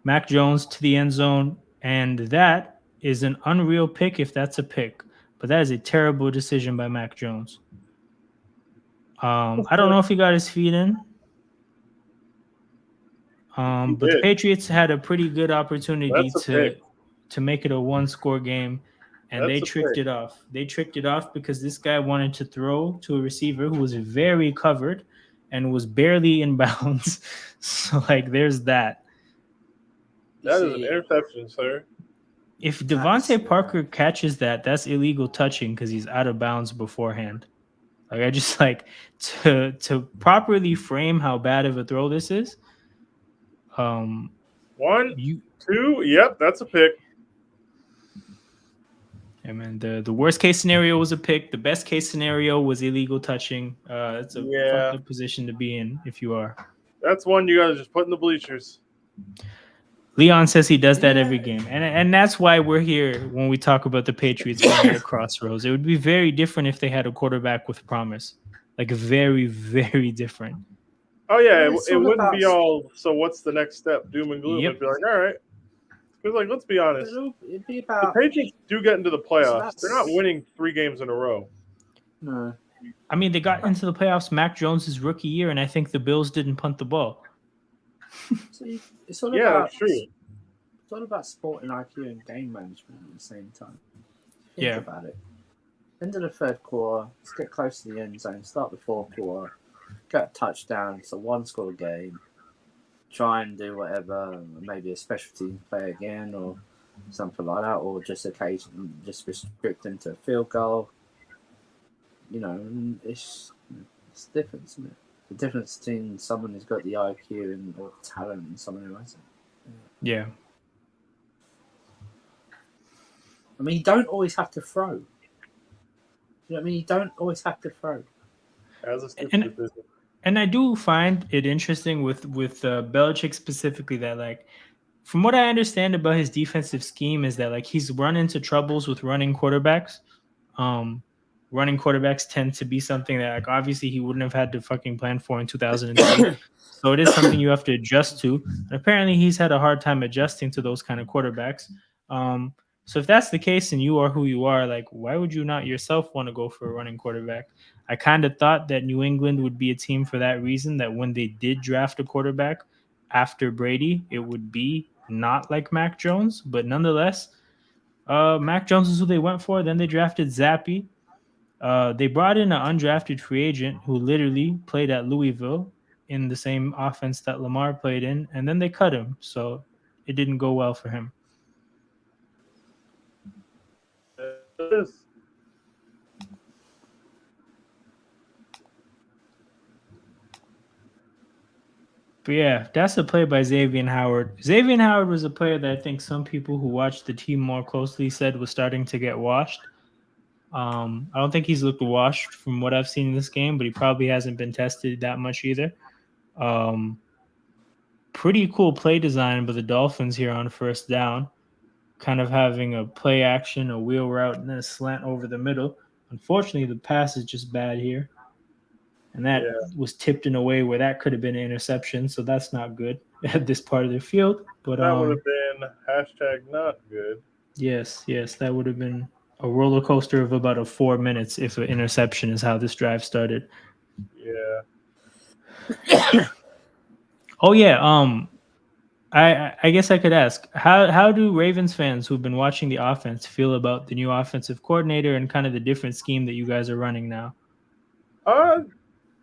Mac Jones to the end zone, and that is an unreal pick if that's a pick. But that is a terrible decision by Mac Jones. I don't know if he got his feet in. He But the did. Patriots had a pretty good opportunity That's a pick. to make it a one-score game, and they That's a tricked pick. it off. They tricked it off because this guy wanted to throw to a receiver who was very covered and was barely in bounds. So like, there's that. That is an interception, sir. If Devontae Parker catches that, that's illegal touching because he's out of bounds beforehand. Like I just like to properly frame how bad of a throw this is. One, You, two. Yep, that's a pick. I mean, the worst case scenario was a pick. The best case scenario was illegal touching. It's a fucked up position to be in if you are. That's one you gotta just put in the bleachers. Leon says he does that every game, and that's why we're here when we talk about the Patriots being at a crossroads. It would be very different if they had a quarterback with promise, like very, very different. Oh yeah, it wouldn't be all. So what's the next step? Doom and gloom. It'd be like, all right. Because like, let's be honest, It'd be about, the Patriots do get into the playoffs. They're not winning 3 games in a row. No. I mean, they got into the playoffs Mac Jones' rookie year, and I think the Bills didn't punt the ball. See, it's all Yeah, about, that's true. It's all about sporting IQ and game management at the same time. Think Yeah. about it. End of the third quarter, let's get close to the end zone, start the fourth quarter, get a touchdown, it's a one-score game, try and do whatever, maybe a special team play again or something like that, or just occasionally just restrict them to a field goal. You know, it's different, isn't it? The difference between someone who's got the IQ and or talent and someone who hasn't. Yeah. I mean, you don't always have to throw. You know what I mean? You don't always have to throw. As a stupid decision. And I do find it interesting with Belichick specifically that like, from what I understand about his defensive scheme is that like he's run into troubles with running quarterbacks. Running quarterbacks tend to be something that like obviously he wouldn't have had to fucking plan for in 2003. So it is something you have to adjust to. And apparently he's had a hard time adjusting to those kind of quarterbacks. So if that's the case and you are who you are, like why would you not yourself want to go for a running quarterback? I kind of thought that New England would be a team for that reason, that when they did draft a quarterback after Brady, it would be not like Mac Jones, but nonetheless, Mac Jones is who they went for. Then they drafted Zappy. They brought in an undrafted free agent who literally played at Louisville in the same offense that Lamar played in, and then they cut him. So it didn't go well for him. But yeah, that's a play by Xavier Howard. Xavier Howard was a player that I think some people who watched the team more closely said was starting to get washed. I don't think he's looked washed from what I've seen in this game, but he probably hasn't been tested that much either. Pretty cool play design by the Dolphins here on first down, kind of having a play action, a wheel route, and then a slant over the middle. Unfortunately, the pass is just bad here. And that was tipped in a way where that could have been an interception, so that's not good at this part of the field. But that would have been #not good. Yes, that would have been a roller coaster of about 4 minutes if an interception is how this drive started. Yeah. Oh yeah. I guess I could ask how do Ravens fans who've been watching the offense feel about the new offensive coordinator and kind of the different scheme that you guys are running now? Uh,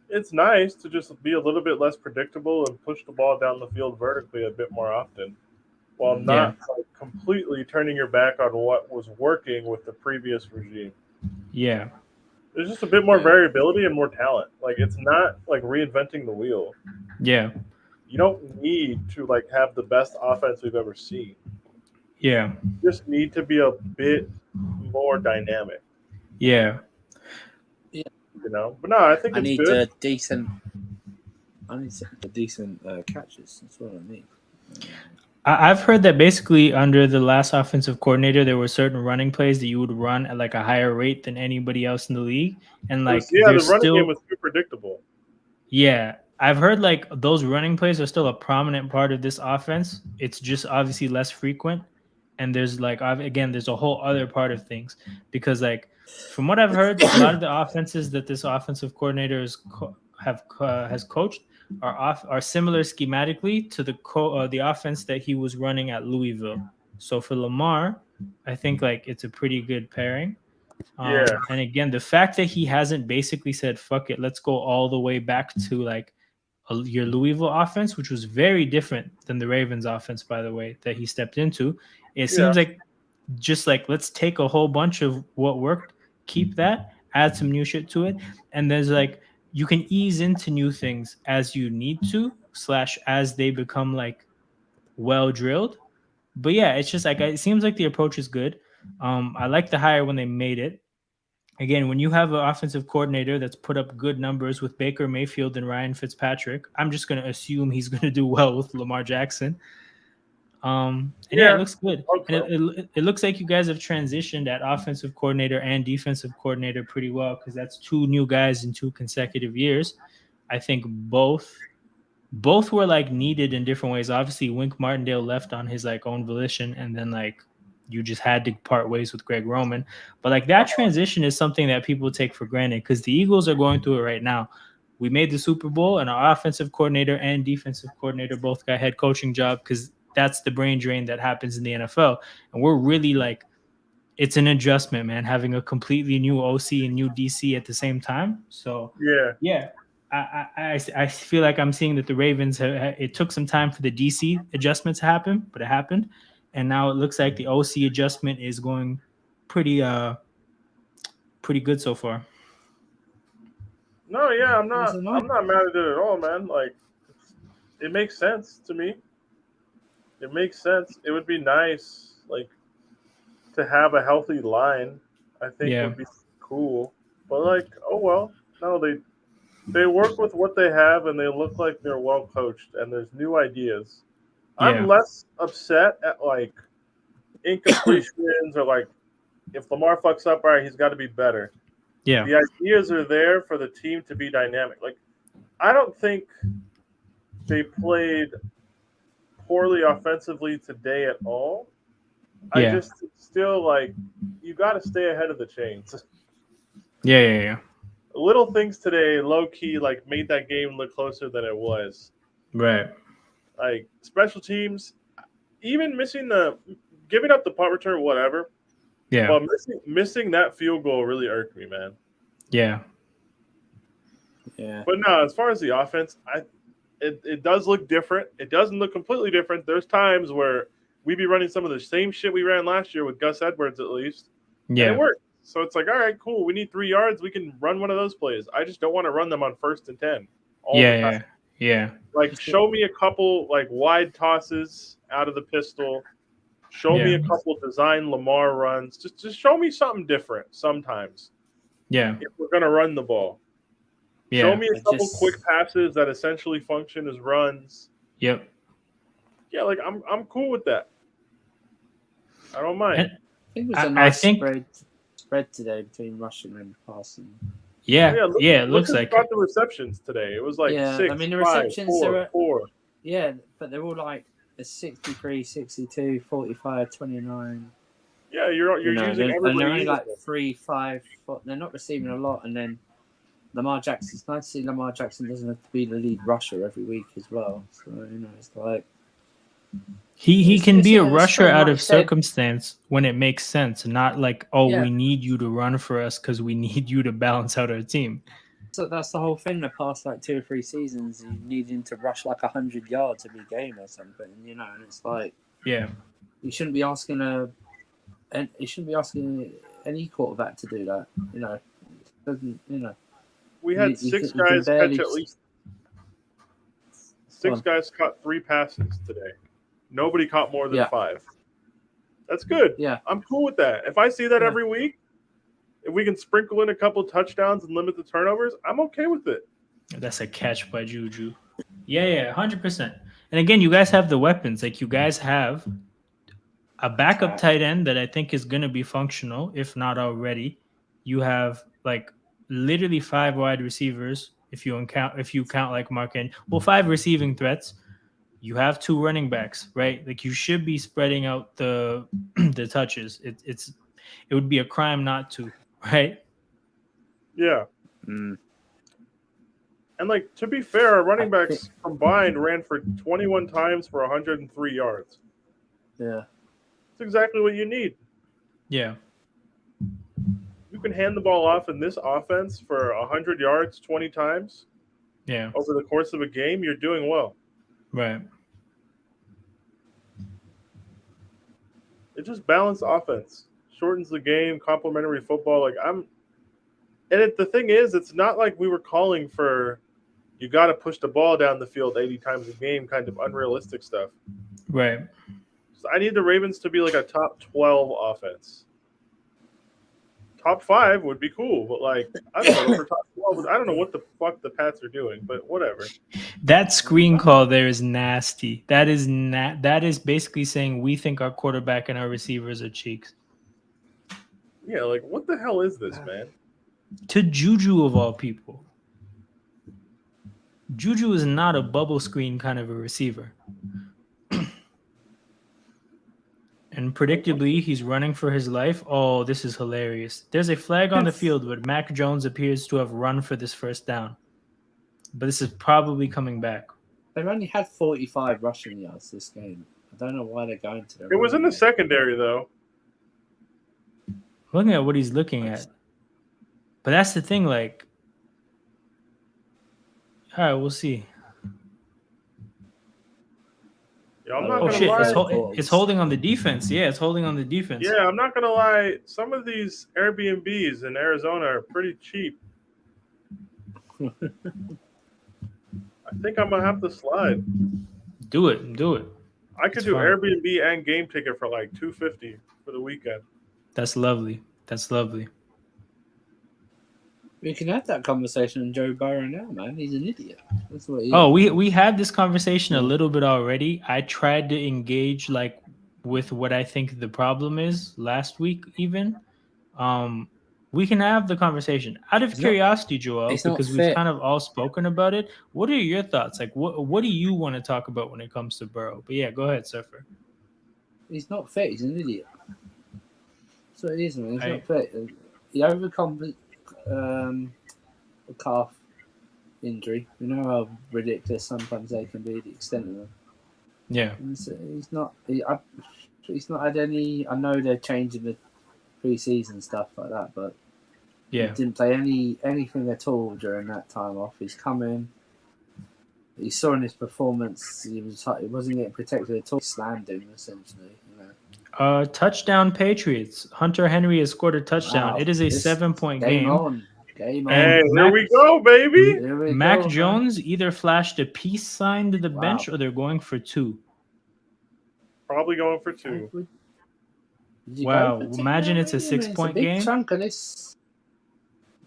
it's nice to just be a little bit less predictable and push the ball down the field vertically a bit more often, while Yeah, not like completely turning your back on what was working with the previous regime. yeah, There's just a bit more Yeah. variability and more talent. Like it's not like reinventing the wheel. yeah, You don't need to like have the best offense we've ever seen. yeah, You just need to be a bit more dynamic, yeah. Yeah. you know. But no, I think I it's need good. decent. I need the decent catches. That's what I need. I've heard that basically under the last offensive coordinator, there were certain running plays that you would run at like a higher rate than anybody else in the league, and It was like yeah, the there's running game still was too predictable. yeah, I've heard like those running plays are still a prominent part of this offense. It's just obviously less frequent. And there's like, again, there's a whole other part of things because, like, from what I've heard, a lot of the offenses that this offensive coordinator has coached are similar schematically to the offense that he was running at Louisville. So for Lamar, I think like it's a pretty good pairing. Yeah, And again, the fact that he hasn't basically said "fuck it," let's go all the way back to like your Louisville offense, which was very different than the Ravens offense, by the way, that he stepped into. It yeah, seems like just like let's take a whole bunch of what worked, keep that, add some new shit to it, and there's like you can ease into new things as you need to slash as they become like well drilled. But yeah, it's just like it seems like the approach is good. I like the hire when they made it. Again, when you have an offensive coordinator that's put up good numbers with Baker Mayfield and Ryan Fitzpatrick, I'm just going to assume he's going to do well with Lamar Jackson. And yeah, it yeah. looks good. Hope And so. it looks like you guys have transitioned at offensive coordinator and defensive coordinator pretty well because that's two new guys in 2 consecutive years. I think both were like needed in different ways. Obviously, Wink Martindale left on his like own volition, and then like you just had to part ways with Greg Roman. But like that transition is something that people take for granted because the Eagles are going through it right now. We made the Super Bowl, and our offensive coordinator and defensive coordinator both got head coaching job because that's the brain drain that happens in the NFL. And we're really like it's an adjustment, man, having a completely new OC and new DC at the same time. So, Yeah. yeah, I feel like I'm seeing that the Ravens, it took some time for the DC adjustment to happen, but it happened. And now it looks like the OC adjustment is going pretty, pretty good so far. No, yeah, It's a nice. I'm not mad at it at all, man. Like it makes sense to me. It makes sense. It would be nice, like, to have a healthy line. I think Yeah. would be cool. But like, oh well. No, they work with what they have, and they look like they're well coached, and there's new ideas. I'm Yeah. less upset at like incompletions or like if Lamar fucks up, all right, he's got to be better. Yeah. The ideas are there for the team to be dynamic. Like, I don't think they played poorly offensively today at all. I Yeah. just still like you got to stay ahead of the chains. Yeah. Yeah. Yeah. Little things today, low key, like made that game look closer than it was. Right. Like special teams, even missing the giving up the punt return, whatever. Yeah. But missing that field goal really irked me, man. Yeah. Yeah. But no, as far as the offense, it does look different. It doesn't look completely different. There's times where we be running some of the same shit we ran last year with Gus Edwards at least, and it Yeah. worked. So it's like, all right, cool. We need 3 yards. We can run one of those plays. I just don't want to run them on 1st and 10 all the Yeah. time. Yeah. Yeah. Like, show me a couple like wide tosses out of the pistol. Show me Yeah. a couple design Lamar runs. Just show me something different sometimes Yeah. if we're gonna run the ball. Show Yeah. me a couple quick passes that essentially function as runs. Yep. Yeah, like I'm cool with that. I don't mind. And I think it was a I nice think spread today between rushing and passing. yeah, Yeah, look, yeah, it look looks who like got it. the receptions today. It was like Yeah, six, I mean the 5, receptions 4, are 4. yeah, but they're all like a 63, 62, 45, 29. Yeah, you're You know, using and everybody. they're only using like them. 3, 5. They're not receiving a lot, and then Lamar Jackson. It's nice to see Lamar Jackson doesn't have to be the lead rusher every week as well. So you know, it's like He can be a there's rusher so out of much there. circumstance when it makes sense, not like, oh, Yeah. we need you to run for us because we need you to balance out our team. So that's the whole thing. The past like 2 or 3 seasons, you need him to rush like 100 yards every game or something. You know, and it's like Yeah. you shouldn't be asking any quarterback to do that. You know, it doesn't. You know, We had you six can guys barely catch at least six guys caught 3 passes today. Nobody caught more than 5. That's good. Yeah. I'm cool with that. If I see that Yeah. every week, if we can sprinkle in a couple touchdowns and limit the turnovers, I'm okay with it. That's a catch by Juju. Yeah, 100%. And again, you guys have the weapons. Like, you guys have a backup tight end that I think is going to be functional, if not already. You have like literally 5 wide receivers if you count like Mark, 5 receiving threats. You have 2 running backs, right? Like, you should be spreading out the the touches. It would be a crime not to, right? Yeah. Mm. And like, to be fair, our running backs combined ran for 21 times for 103 yards. Yeah. That's exactly what you need. Yeah. You can hand the ball off in this offense for 100 yards 20 times. Yeah. Over the course of a game, you're doing well. Right. It just balanced offense. Shortens the game, complementary football. The thing is, it's not like we were calling for you got to push the ball down the field 80 times a game kind of unrealistic stuff. Right. So I need the Ravens to be like a top 12 offense. Top 5 would be cool, but like, I don't know, for top 12, I don't know what the fuck the Pats are doing, but whatever. That screen call there is nasty. That is basically saying we think our quarterback and our receivers are cheeks. Yeah, like, what the hell is this, man? To Juju of all people. Juju is not a bubble screen kind of a receiver. And predictably, he's running for his life. Oh, this is hilarious. There's a flag on the field where Mac Jones appears to have run for this first down. But this is probably coming back. They've only had 45 rushing yards this game. I don't know why they're going to. It was in the secondary, though. Looking at what he's looking at. But that's the thing, like... All right, we'll see. Yeah, I'm not gonna lie. It's holding on the defense. Yeah, it's holding on the defense. Yeah, I'm not gonna lie. Some of these Airbnbs in Arizona are pretty cheap. I think I'm gonna have to slide. Do it. I could do Airbnb and game ticket for like $250 for the weekend. That's lovely. We can have that conversation on Joe Burrow now, man. He's an idiot. That's what he is. Oh, we had this conversation a little bit already. I tried to engage like with what I think the problem is last week even. We can have the conversation. Out of curiosity, Joel, because we've kind of all spoken about it. What are your thoughts? Like what do you want to talk about when it comes to Burrow? But yeah, go ahead, Surfer. He's not fit, he's an idiot. So it is, man. He's not fit. He overcome a calf injury. You know how ridiculous sometimes they can be, the extent of them. Yeah. He's not had any. I know they're changing the pre-season stuff like that, but he didn't play anything at all during that time off. He's come in. You saw in his performance, he wasn't getting protected at all. He slammed him essentially. You know. Touchdown Patriots. Hunter Henry has scored a touchdown. Wow. It is a 7-point game. Game on. Hey, here we go, baby. Mac Jones either flashed a peace sign to the bench or they're going for 2. Probably going for 2. Wow. Imagine it's a 6-point game. Chunk of this.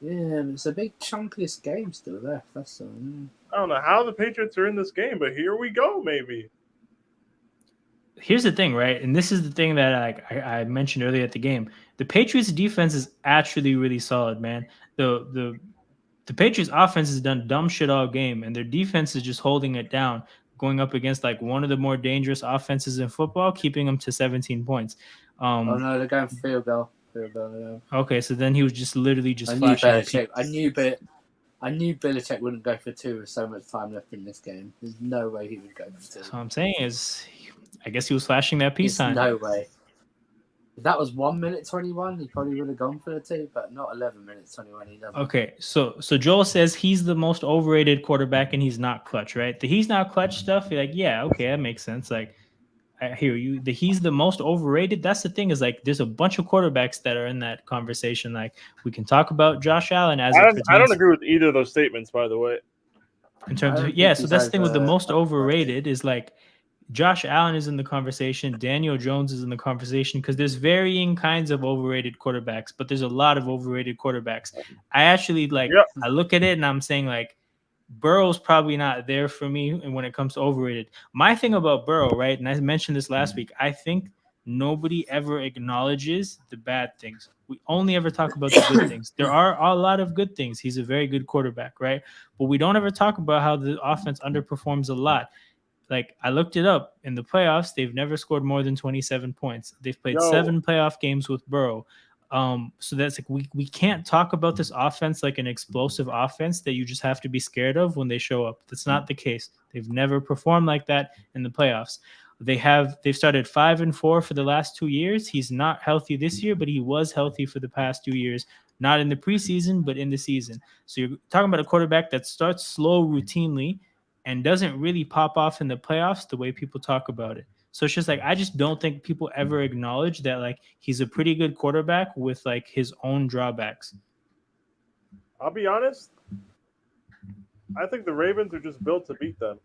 Yeah, it's a big chunk of this game still left. That's all. I don't know how the Patriots are in this game, but here we go, maybe. Here's the thing, right? And this is the thing that I mentioned earlier at the game. The Patriots defense is actually really solid, man. The Patriots offense has done dumb shit all game, and their defense is just holding it down, going up against like one of the more dangerous offenses in football, keeping them to 17 points. Oh no, they're going for field goal. Yeah. Okay, so then he was just literally flashing. I knew Belichick wouldn't go for 2 with so much time left in this game. There's no way he would go for 2. So what I'm saying is I guess he was flashing that peace There's sign. no way. If that was 1 minute 21, he probably would have gone for the two, but not 11 minutes 21. He doesn't. Okay, so Joel says he's the most overrated quarterback and he's not clutch, right? The he's not clutch stuff, you're like, yeah, okay, that makes sense. Like, I hear you. He's the most overrated. That's the thing, is like there's a bunch of quarterbacks that are in that conversation. Like, we can talk about Josh Allen as it I pertains don't agree with either of those statements, by the way. in terms I of don't yeah. think So he's that's the thing with the most overrated. overrated is like Josh Allen is in the conversation. Daniel Jones is in the conversation because there's varying kinds of overrated quarterbacks, but there's a lot of overrated quarterbacks. I actually like Yep. I look at it and I'm saying like Burrow's probably not there for me and when it comes to overrated. My thing about Burrow, right? And I mentioned this last week, I think nobody ever acknowledges the bad things. We only ever talk about the good things. There are a lot of good things. He's a very good quarterback, right? But we don't ever talk about how the offense underperforms a lot. Like, I looked it up in the playoffs, they've never scored more than 27 points. They've played Yo. 7 playoff games with Burrow. So that's like we can't talk about this offense like an explosive offense that you just have to be scared of when they show up. That's not the case. They've never performed like that in the playoffs. They've started 5-4 for the last 2 years. He's not healthy this year, but he was healthy for the past 2 years. Not in the preseason, but in the season. So you're talking about a quarterback that starts slow routinely and doesn't really pop off in the playoffs the way people talk about it. So it's just like I just don't think people ever acknowledge that like he's a pretty good quarterback with like his own drawbacks. I'll be honest. I think the Ravens are just built to beat them.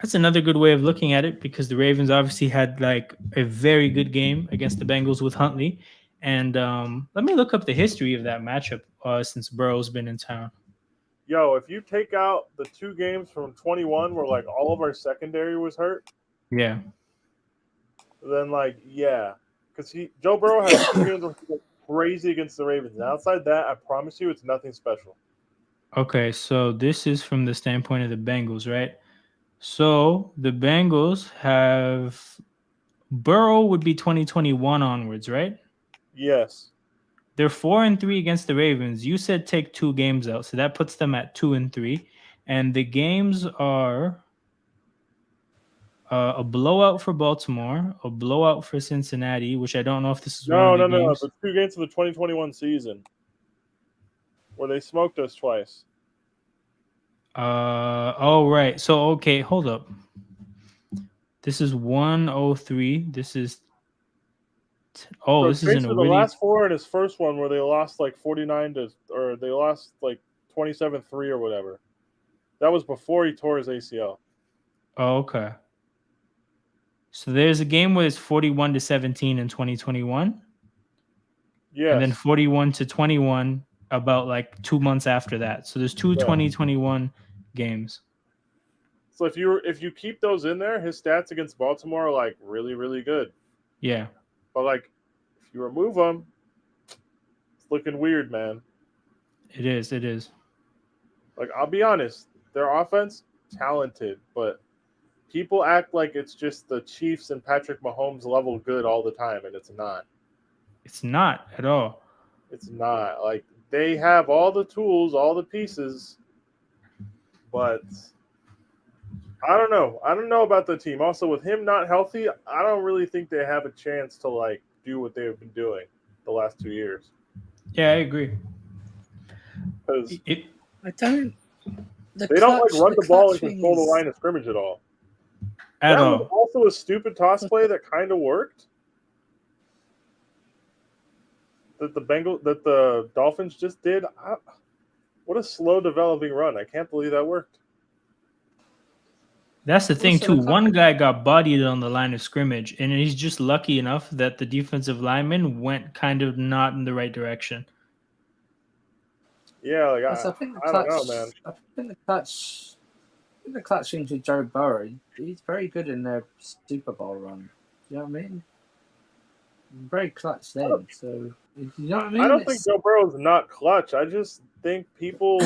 That's another good way of looking at it because the Ravens obviously had like a very good game against the Bengals with Huntley. And let me look up the history of that matchup since Burrow's been in town. Yo, if you take out the 2 games from 21 where like all of our secondary was hurt, Yeah. then like yeah, because Joe Burrow has 2 games where he went crazy against the Ravens. And outside that, I promise you, it's nothing special. Okay, so this is from the standpoint of the Bengals, right? So the Bengals have Burrow would be 2021 onwards, right? Yes. They're 4-3 against the Ravens. You said take 2 games out, so that puts them at 2-3. And the games are a blowout for Baltimore, a blowout for Cincinnati, which I don't know if this is one of the games. The 2 games of the 2021 season where they smoked us twice. Oh right. So okay, hold up. This is 103. This is So this is in a the really last 4 in his first one where they lost like 49 to, or they lost like 27-3 or whatever. That was before he tore his ACL. Oh, okay. So there's a game where it's 41-17 in 2021. Yes. And then 41-21 about like 2 months after that. So there's two 2021 games. So if you keep those in there, his stats against Baltimore are like really, really good. Yeah. But like if you remove them, it's looking weird, man. It is. It is. Like, I'll be honest, their offense, talented, but people act like it's just the Chiefs and Patrick Mahomes level good all the time, and it's not. It's not at all. It's not. Like, they have all the tools, all the pieces, but I don't know. I don't know about the team. Also, with him not healthy, I don't really think they have a chance to, like, do what they've been doing the last 2 years. Yeah, I agree. Because I don't. They don't like run the ball and control the line of scrimmage at all. At that all. was also a stupid toss play that kind of worked. That the Dolphins just did. What a slow developing run! I can't believe that worked. That's the thing too. One guy got bodied on the line of scrimmage, and he's just lucky enough that the defensive lineman went kind of not in the right direction. Yeah, like I think I don't know, man. I think the clutch thing to Joe Burrow, he's very good in their Super Bowl run. You know what I mean? Very clutch then. So you know what I mean? I don't think Joe Burrow's not clutch. I just think people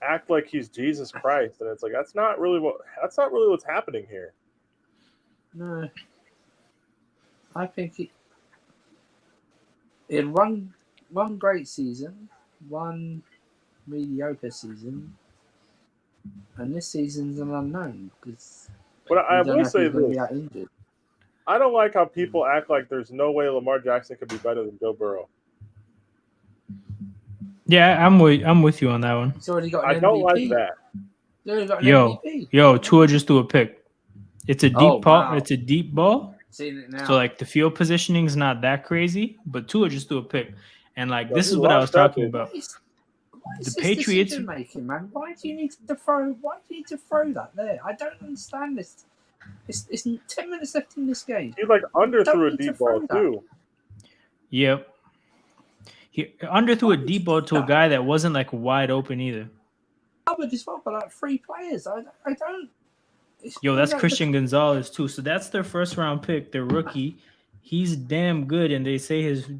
act like he's Jesus Christ, and it's like that's not really what's happening here. No, I think he had one great season, one mediocre season, and this season's an unknown because But We I don't will know if say he's going to be this: out injured. I don't like how people act like there's no way Lamar Jackson could be better than Joe Burrow. Yeah, I'm with you on that one. He's already got I an don't like MVP. that. He's already got an Yo, MVP. yo, Tua just threw a pick. It's a Oh, deep ball. wow. It's a deep ball. Seeing it now. So like the field positioning is not that crazy, but Tua just threw a pick. And like Yo, this he is what I was launched that talking bitch. about. What The is this Patriots. decision making, man? Why do you need to throw? Why do you need to throw that there? I don't understand this. It's 10 minutes left in this game. He like under Don't threw a need to deep ball throw that. too. Yep. He underthrew a Why would deep you ball do to a that? guy that wasn't like wide open either. Covered as well by like 3 players. I don't. Yo, that's Christian Gonzalez too. So that's their first round pick, their rookie. He's damn good, and they say his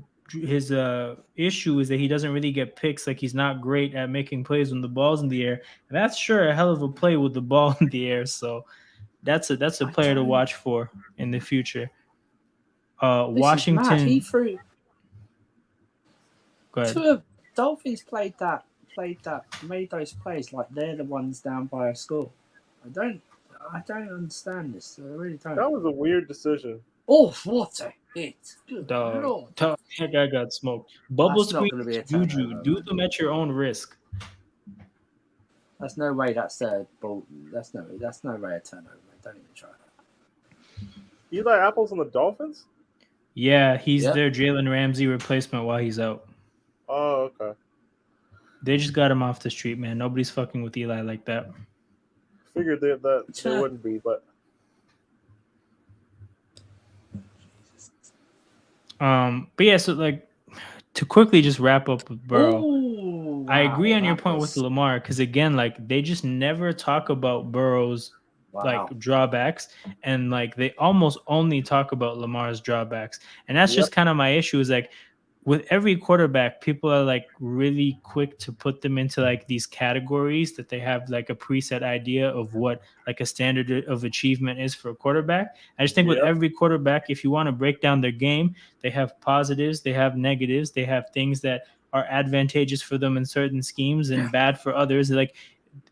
issue is that he doesn't really get picks. Like he's not great at making plays when the ball's in the air. And that's sure a hell of a play with the ball in the air. So that's a player to watch for in the future. This is mad. He Washington. threw. Go ahead. Two Dolphins made those plays like they're the ones down by a score. I don't understand this. I really don't. That was a weird decision. Oh, what a hit! Good Lord. That guy got smoked. Bubble That's not screen, going to be a Juju. turnover. Do them at your own risk. That's no way. That's a ball. That's no way a turnover. Don't even try that. Eli Apple's on the Dolphins? Yeah, he's their Jalen Ramsey replacement while he's out. Oh, okay. They just got him off the street, man. Nobody's fucking with Eli like that. Figured that they wouldn't be, but yeah, so like to quickly just wrap up with Burrow. Ooh, wow, I agree on your point with Lamar because again, like they just never talk about Burrow's like drawbacks, and like they almost only talk about Lamar's drawbacks, and that's just kind of my issue. Is like with every quarterback, people are like really quick to put them into like these categories that they have like a preset idea of what like a standard of achievement is for a quarterback. I just think with every quarterback, if you want to break down their game, they have positives, they have negatives, they have things that are advantageous for them in certain schemes and bad for others. Like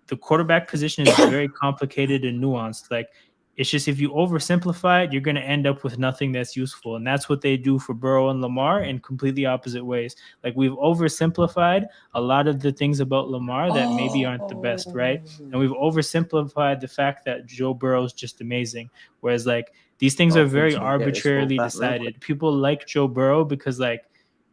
the quarterback position is very complicated and nuanced. Like it's just if you oversimplify it, you're going to end up with nothing that's useful. And that's what they do for Burrow and Lamar in completely opposite ways. Like we've oversimplified a lot of the things about Lamar that maybe aren't the best, right? And we've oversimplified the fact that Joe Burrow is just amazing. Whereas like these things are very arbitrarily decided. People like Joe Burrow because like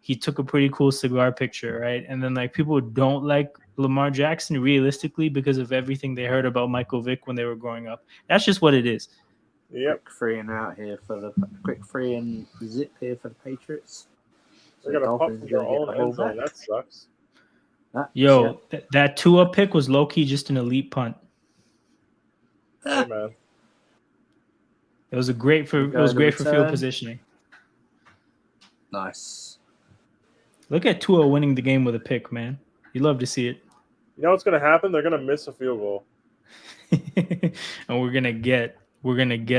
he took a pretty cool cigar picture, right? And then like people don't like Lamar Jackson realistically because of everything they heard about Michael Vick when they were growing up. That's just what it is. Quick free and zip here for the Patriots. They're gonna pump from their own end zone. That sucks. Yo, that Tua pick was low key just an elite punt. Hey man, it was great for field positioning. Nice. Look at Tua winning the game with a pick, man. You love to see it. You know what's gonna happen? They're gonna miss a field goal, and we're gonna get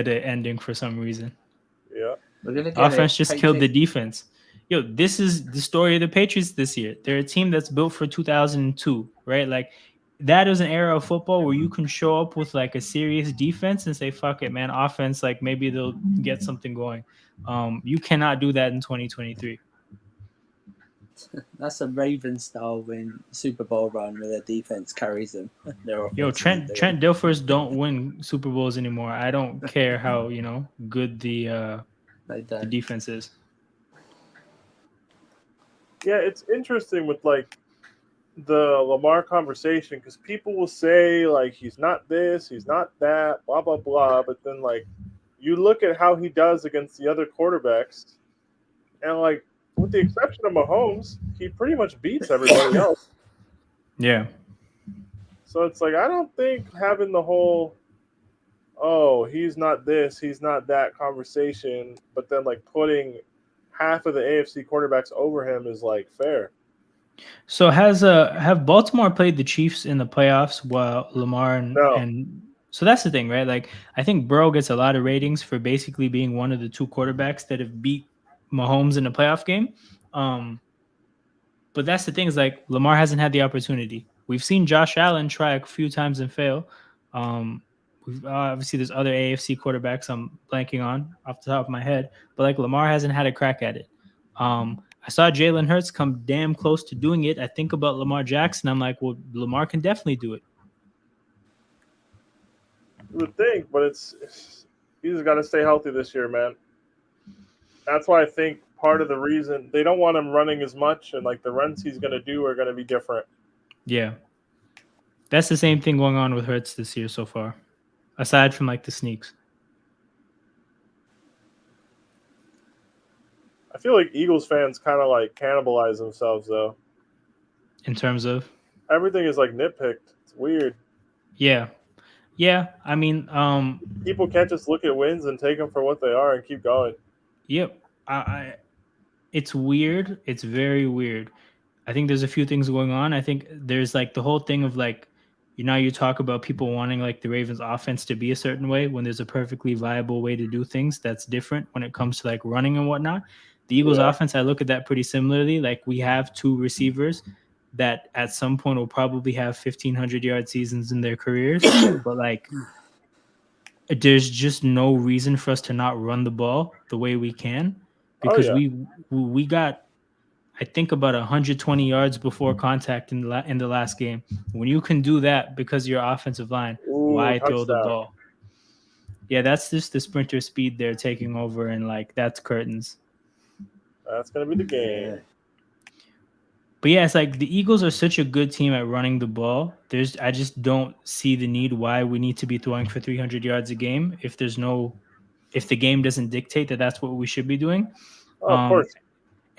an ending for some reason. Yeah, offense just killed the defense. Yo, this is the story of the Patriots this year. They're a team that's built for 2002, right? Like that is an era of football where you can show up with like a serious defense and say, "Fuck it, man, offense." Like maybe they'll get something going. You cannot do that in 2023. That's a Ravens style win Super Bowl run where their defense carries them. Yo, Trent Dilfers don't win Super Bowls anymore. I don't care how good the defense is. Yeah, it's interesting with like the Lamar conversation because people will say like he's not this, he's not that, blah blah blah. But then like you look at how he does against the other quarterbacks, and like with the exception of Mahomes, he pretty much beats everybody else. Yeah. So it's like I don't think having the whole he's not this, he's not that conversation, but then like putting half of the AFC quarterbacks over him is like fair. So have Baltimore played the Chiefs in the playoffs while Lamar and so that's the thing, right? Like I think Burrow gets a lot of ratings for basically being one of the two quarterbacks that have beat Mahomes in a playoff game. But that's the thing is like Lamar hasn't had the opportunity. We've seen Josh Allen try a few times and fail. Obviously there's other AFC quarterbacks I'm blanking on off the top of my head, but like Lamar hasn't had a crack at it. I saw Jalen Hurts come damn close to doing it. I think about Lamar Jackson. I'm like, well, Lamar can definitely do it. You would think, but it's he's got to stay healthy this year, man. That's why I think part of the reason they don't want him running as much, and like the runs he's going to do are going to be different. Yeah, that's the same thing going on with Hurts this year so far, aside from like the sneaks. I feel like Eagles fans kind of like cannibalize themselves though. In terms of Everything is like nitpicked. It's weird. yeah, yeah. I mean, People can't just look at wins and take them for what they are and keep going. yep. It's weird. It's very weird. I think there's a few things going on. I think there's like the whole thing of like, you talk about people wanting like the Ravens offense to be a certain way when there's a perfectly viable way to do things that's different when it comes to like running and whatnot. The Eagles Yeah. offense, I look at that pretty similarly. Like we have two receivers that at some point will probably have 1,500-yard seasons in their careers, but like there's just no reason for us to not run the ball the way we can Oh because yeah. we got I think about 120 yards before contact in the last game. When you can do that because your offensive line, Ooh, why throw the touchdown. ball? Yeah, that's just the sprinter speed they're taking over, and like that's curtains. That's gonna be the game. Yeah. But yeah, it's like the Eagles are such a good team at running the ball. I just don't see the need why we need to be throwing for 300 yards a game if the game doesn't dictate that that's what we should be doing. Oh, of Um, course.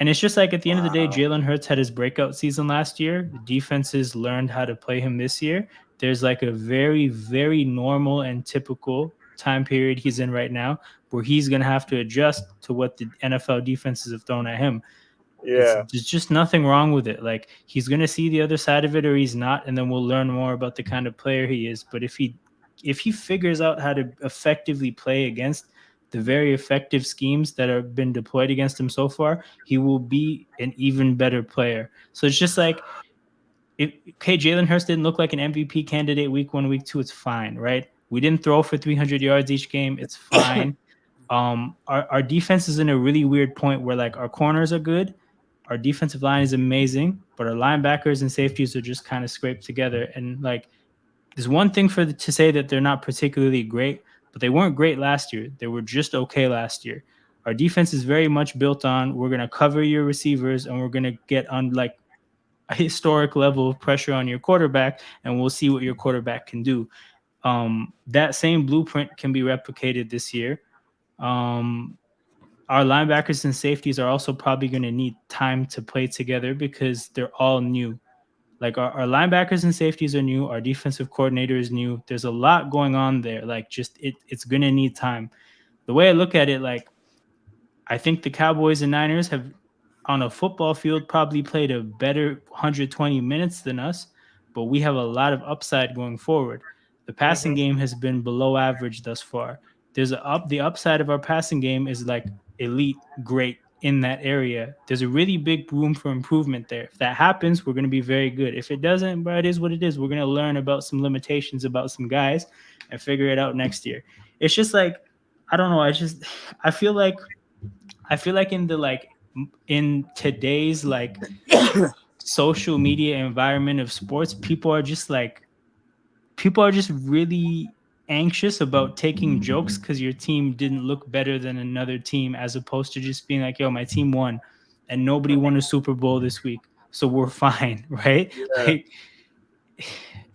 And it's just like at the end of the day, Wow. Jalen Hurts had his breakout season last year. The defenses learned how to play him this year. There's like a very, very normal and typical time period he's in right now where he's going to have to adjust to what the NFL defenses have thrown at him. Yeah. There's just nothing wrong with it. Like he's going to see the other side of it or he's not, and then we'll learn more about the kind of player he is. But if he figures out how to effectively play against the very effective schemes that have been deployed against him so far, he will be an even better player. So it's just like, okay, Jalen Hurts didn't look like an MVP candidate week 1, week 2. It's fine, right? We didn't throw for 300 yards each game. It's fine. Our defense is in a really weird point where like our corners are good, our defensive line is amazing, but our linebackers and safeties are just kind of scraped together. And like, there's one thing to say that they're not particularly great, but they weren't great last year. They were just okay last year. Our defense is very much built on we're going to cover your receivers and we're going to get on like a historic level of pressure on your quarterback, and we'll see what your quarterback can do. That same blueprint can be replicated this year. Our linebackers and safeties are also probably going to need time to play together because they're all new. Like our linebackers and safeties are new. Our defensive coordinator is new. There's a lot going on there. Like just it's going to need time. The way I look at it, like I think the Cowboys and Niners have on a football field probably played a better 120 minutes than us, but we have a lot of upside going forward. The passing Hmm. game has been below average thus far. The upside of our passing game is like elite, great in that area. There's a really big room for improvement there. If that happens, we're going to be very good. If it doesn't, but it is what it is. We're going to learn about some limitations about some guys and figure it out next year. It's just like I don't know. I feel like in the like in today's like social media environment of sports, people are just really anxious about taking jokes because your team didn't look better than another team, as opposed to just being like, yo, my team won and nobody won a Super Bowl this week, so we're fine. Right? Yeah. Like,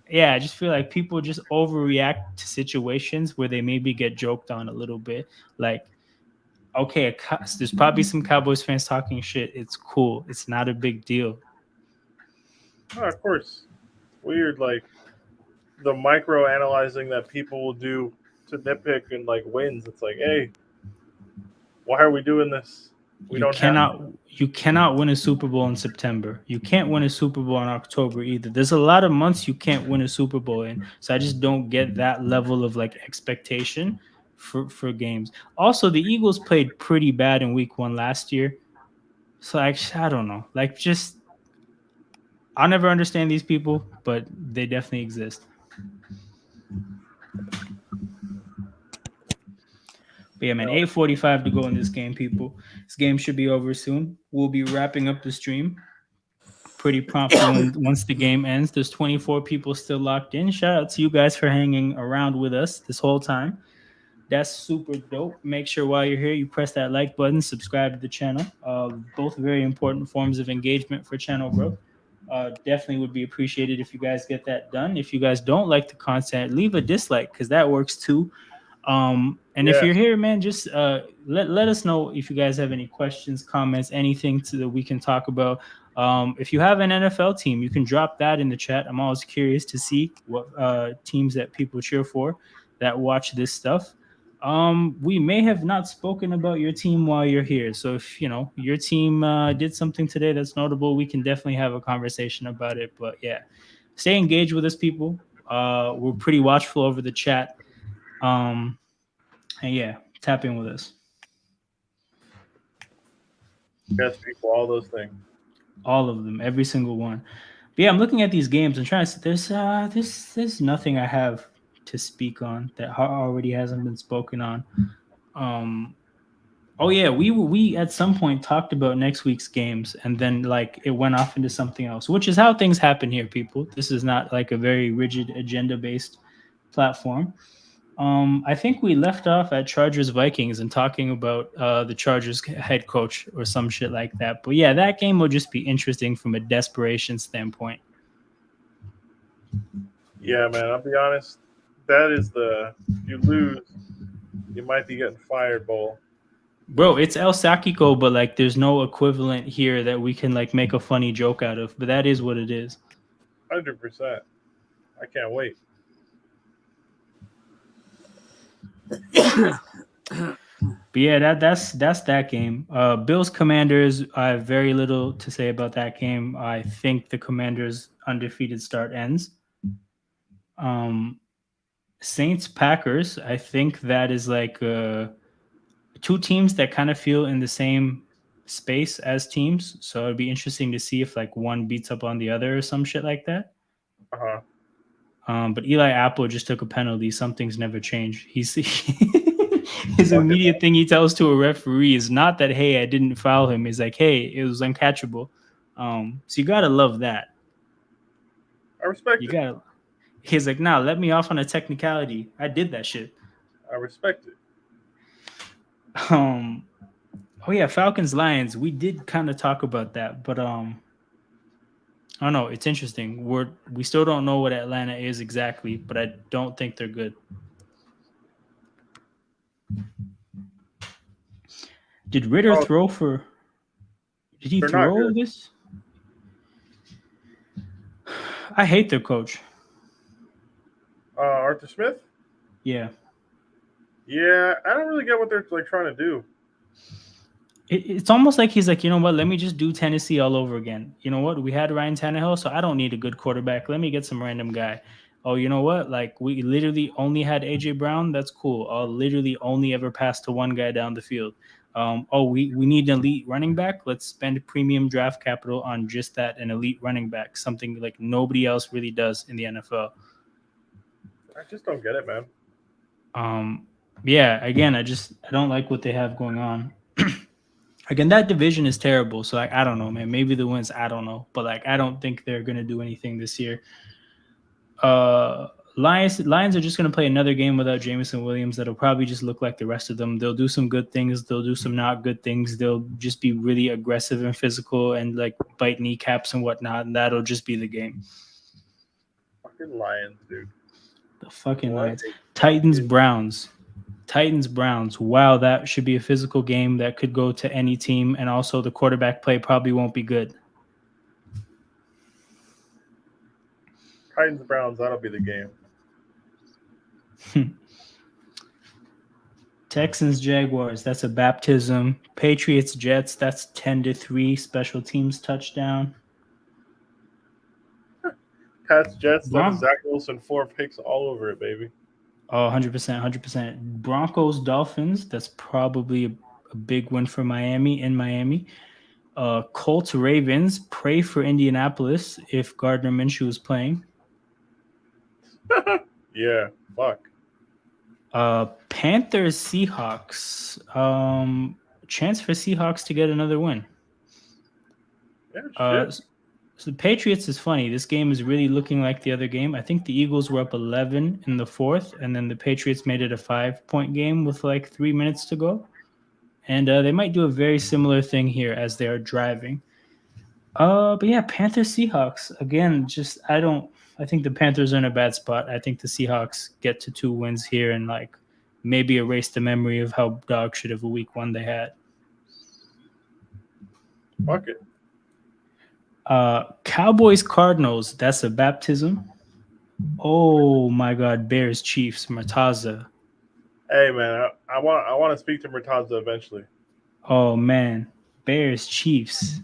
yeah, I just feel like people just overreact to situations where they maybe get joked on a little bit. Like, okay, there's probably some Cowboys fans talking shit. It's cool. It's not a big deal. Oh, of course. Weird, like the micro analyzing that people will do to nitpick and like wins. It's like, hey, why are we doing this? We You don't have cannot you cannot win a Super Bowl in September. You can't win a Super Bowl in October either. There's a lot of months you can't win a Super Bowl in. So I just don't get that level of like expectation for games. Also, the Eagles played pretty bad in week 1 last year. So I don't know. Like just I'll never understand these people, but they definitely exist. But yeah, man, 8:45 to go in this game, people. This game should be over soon. We'll be wrapping up the stream pretty promptly once the game ends. There's 24 people still locked in. Shout out to you guys for hanging around with us this whole time. That's super dope. Make sure while you're here, you press that like button, subscribe to the channel. Both very important forms of engagement for channel growth. Definitely would be appreciated if you guys get that done. If you guys don't like the content, leave a dislike because that works too. And if you're here, man, just let us know if you guys have any questions, comments, anything that we can talk about. If you have an NFL team, you can drop that in the chat. I'm always curious to see what teams that people cheer for that watch this stuff. We may have not spoken about your team while you're here, so if you know your team did something today that's notable, we can definitely have a conversation about it. But yeah, stay engaged with us, people. We're pretty watchful over the chat. And yeah, tap in with us. Yes, people, all those things. All of them, every single one. But yeah, I'm looking at these games and trying to. There's nothing I have to speak on that already hasn't been spoken on. Oh yeah, we at some point talked about next week's games, and then like it went off into something else, which is how things happen here, people. This is not like a very rigid agenda based platform. I think we left off at Chargers Vikings and talking about the Chargers head coach or some shit like that. But yeah, that game will just be interesting from a desperation standpoint. Yeah, man. I'll be honest. That is you lose, you might be getting fired, bowl. Bro, it's El Sakiko, but like there's no equivalent here that we can like make a funny joke out of. But that is what it is. 100%. I can't wait. But yeah, that's that game. Bills Commanders. I have very little to say about that game. I think the Commanders' undefeated start ends. Saints Packers. I think that is like two teams that kind of feel in the same space as teams. So it'd be interesting to see if like one beats up on the other or some shit like that. But Eli Apple just took a penalty. Some things never change. His immediate thing he tells to a referee is not that, hey, I didn't foul him. He's like, hey, it was uncatchable. So you gotta love that. I respect it. He's like, nah, let me off on a technicality. I did that shit. I respect it. Oh yeah, Falcons Lions. We did kind of talk about that, but I don't know. It's interesting. We still don't know what Atlanta is exactly, but I don't think they're good. Did Ritter throw for? Did he throw this? I hate their coach. Arthur Smith? Yeah. Yeah, I don't really get what they're like trying to do. It's almost like he's like, you know what? Let me just do Tennessee all over again. You know what? We had Ryan Tannehill, so I don't need a good quarterback. Let me get some random guy. Oh, you know what? Like we literally only had AJ Brown. That's cool. I'll literally only ever pass to one guy down the field. We need an elite running back. Let's spend premium draft capital on just that, an elite running back, something like nobody else really does in the NFL. I just don't get it, man. Yeah, again, I don't like what they have going on. Again, that division is terrible. So like, I don't know, man. Maybe the wins, I don't know, but like, I don't think they're gonna do anything this year. Lions are just gonna play another game without Jameson Williams. That'll probably just look like the rest of them. They'll do some good things. They'll do some not good things. They'll just be really aggressive and physical and like bite kneecaps and whatnot. And that'll just be the game. Fucking Lions, dude. The fucking Lions. Titans Browns. Wow, that should be a physical game that could go to any team, and also the quarterback play probably won't be good. Titans Browns, that'll be the game. Texans Jaguars, that's a baptism. Patriots Jets, that's 10-3 special teams touchdown. Pats Jets, that's Zach Wilson 4 picks all over it, baby. Oh, 100%. Broncos Dolphins, that's probably a big win for Miami in Miami. Colts Ravens, pray for Indianapolis if Gardner Minshew is playing. Yeah, fuck. Panthers Seahawks. Chance for Seahawks to get another win. Yeah, Uh, shit. so the Patriots is funny. This game is really looking like the other game. I think the Eagles were up 11 in the fourth, and then the Patriots made it a 5-point game with like 3 minutes to go. And they might do a very similar thing here as they are driving. But yeah, Panthers Seahawks again. Just I think the Panthers are in a bad spot. I think the Seahawks get to 2 wins here and like maybe erase the memory of how dog shit of a week one they had. Fuck it. Cowboys Cardinals. That's a baptism. Oh my God, Bears Chiefs Murtaza. Hey man, I want to speak to Murtaza eventually. Oh man, Bears Chiefs.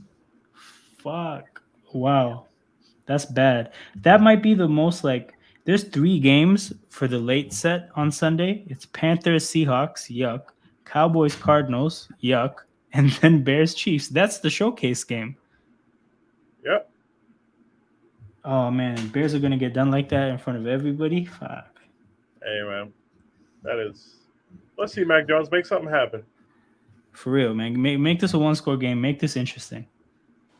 Fuck. Wow. That's bad. That might be the most like. There's 3 games for the late set on Sunday. It's Panthers Seahawks, yuck. Cowboys Cardinals, yuck, and then Bears Chiefs. That's the showcase game. Yep. Oh man, Bears are gonna get done like that in front of everybody. Fuck. Hey man, that is. Let's see, Mac Jones, make something happen. For real, man. Make this a 1-score game. Make this interesting.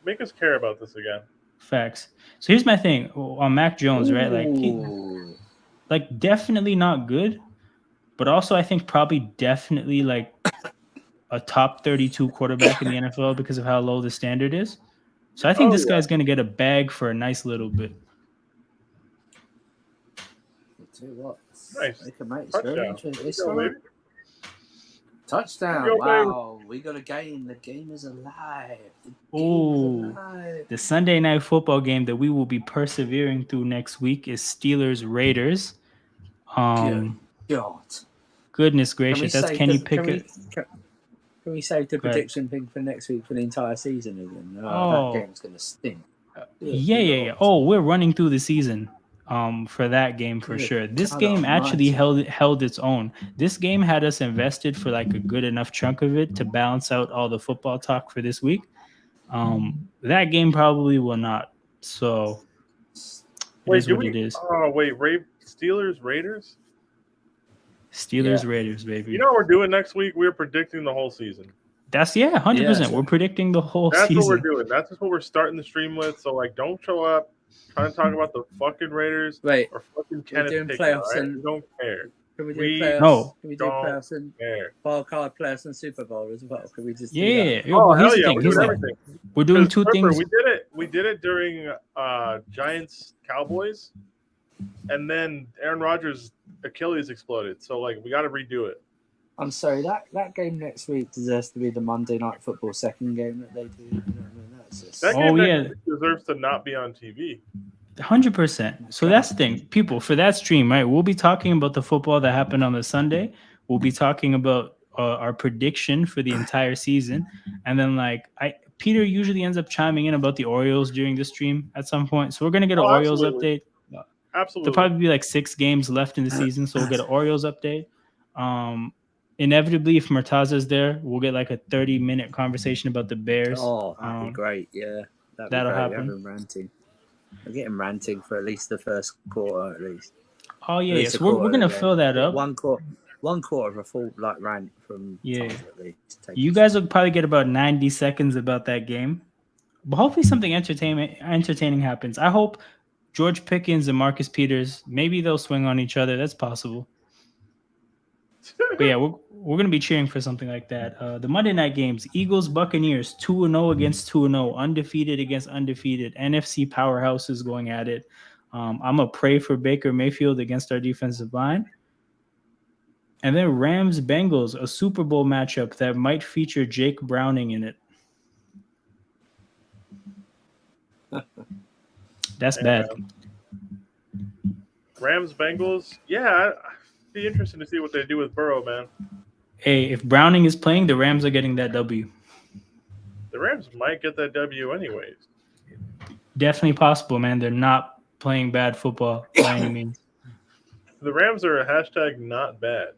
Make us care about this again. Facts. So here's my thing on Mac Jones, right? Ooh. Like definitely not good, but also I think probably definitely like a top 32 quarterback in the NFL because of how low the standard is. So I think this guy's going to get a bag for a nice little bit. I'll tell you what. Nice. It's very interesting. Touchdown. Go, Wow. We got a game. The game is alive. The Sunday night football game that we will be persevering through next week is Steelers Raiders. God. Goodness gracious. That's Kenny Pickett. Can we save the prediction thing for next week for the entire season again? That game's going to stink. Yeah. Oh, we're running through the season. For that game for sure. This game actually held its own. This game had us invested for like a good enough chunk of it to balance out all the football talk for this week. That game probably will not. So it is. Oh wait, Steelers Raiders. Steelers Raiders, baby. You know what we're doing next week? We're predicting the whole season. That's 100%. We're predicting the whole season. That's what we're doing. That's just what we're starting the stream with. So like, don't show up trying to talk about the fucking Raiders or fucking Kenneth Pickett. Playoffs and we don't care. Can we do playoffs? No. Can we do playoffs and wild card playoffs and Super Bowl as well? Can we just do that? Oh hell yeah! We're doing everything. We're doing 2 things. We did it during Giants Cowboys, and then Aaron Rodgers' Achilles exploded. So like, we got to redo it. I'm sorry, that game next week deserves to be the Monday Night Football second game that they do. You know what I mean? That game deserves to not be on TV. 100%. So that's the thing, people. For that stream, right? We'll be talking about the football that happened on the Sunday. We'll be talking about our prediction for the entire season, and then like Peter usually ends up chiming in about the Orioles during the stream at some point. So we're gonna get an Orioles update. Absolutely. There'll probably be like 6 games left in the season, so we'll get an Orioles update. Inevitably, if Murtaza's there, we'll get like a 30-minute conversation about the Bears. Oh, that'd be great. Yeah, that'll happen. We'll get him ranting for at least the first quarter, at least. Oh yeah, so we're gonna fill that up. One quarter of a full like rant from. Yeah. You guys will probably get about 90 seconds about that game, but hopefully something entertaining happens. I hope George Pickens and Marcus Peters, maybe they'll swing on each other. That's possible. But yeah, we're gonna be cheering for something like that. The Monday night games: Eagles, Buccaneers, 2-0 against 2-0, undefeated against undefeated. NFC powerhouses going at it. I'm gonna pray for Baker Mayfield against our defensive line. And then Rams, Bengals, a Super Bowl matchup that might feature Jake Browning in it. That's bad. Rams, Bengals, yeah. Be interesting to see what they do with Burrow, man. Hey, if Browning is playing, the Rams are getting that W. The Rams might get that W anyways. Definitely possible, man. They're not playing bad football by any means. The Rams are a hashtag not bad.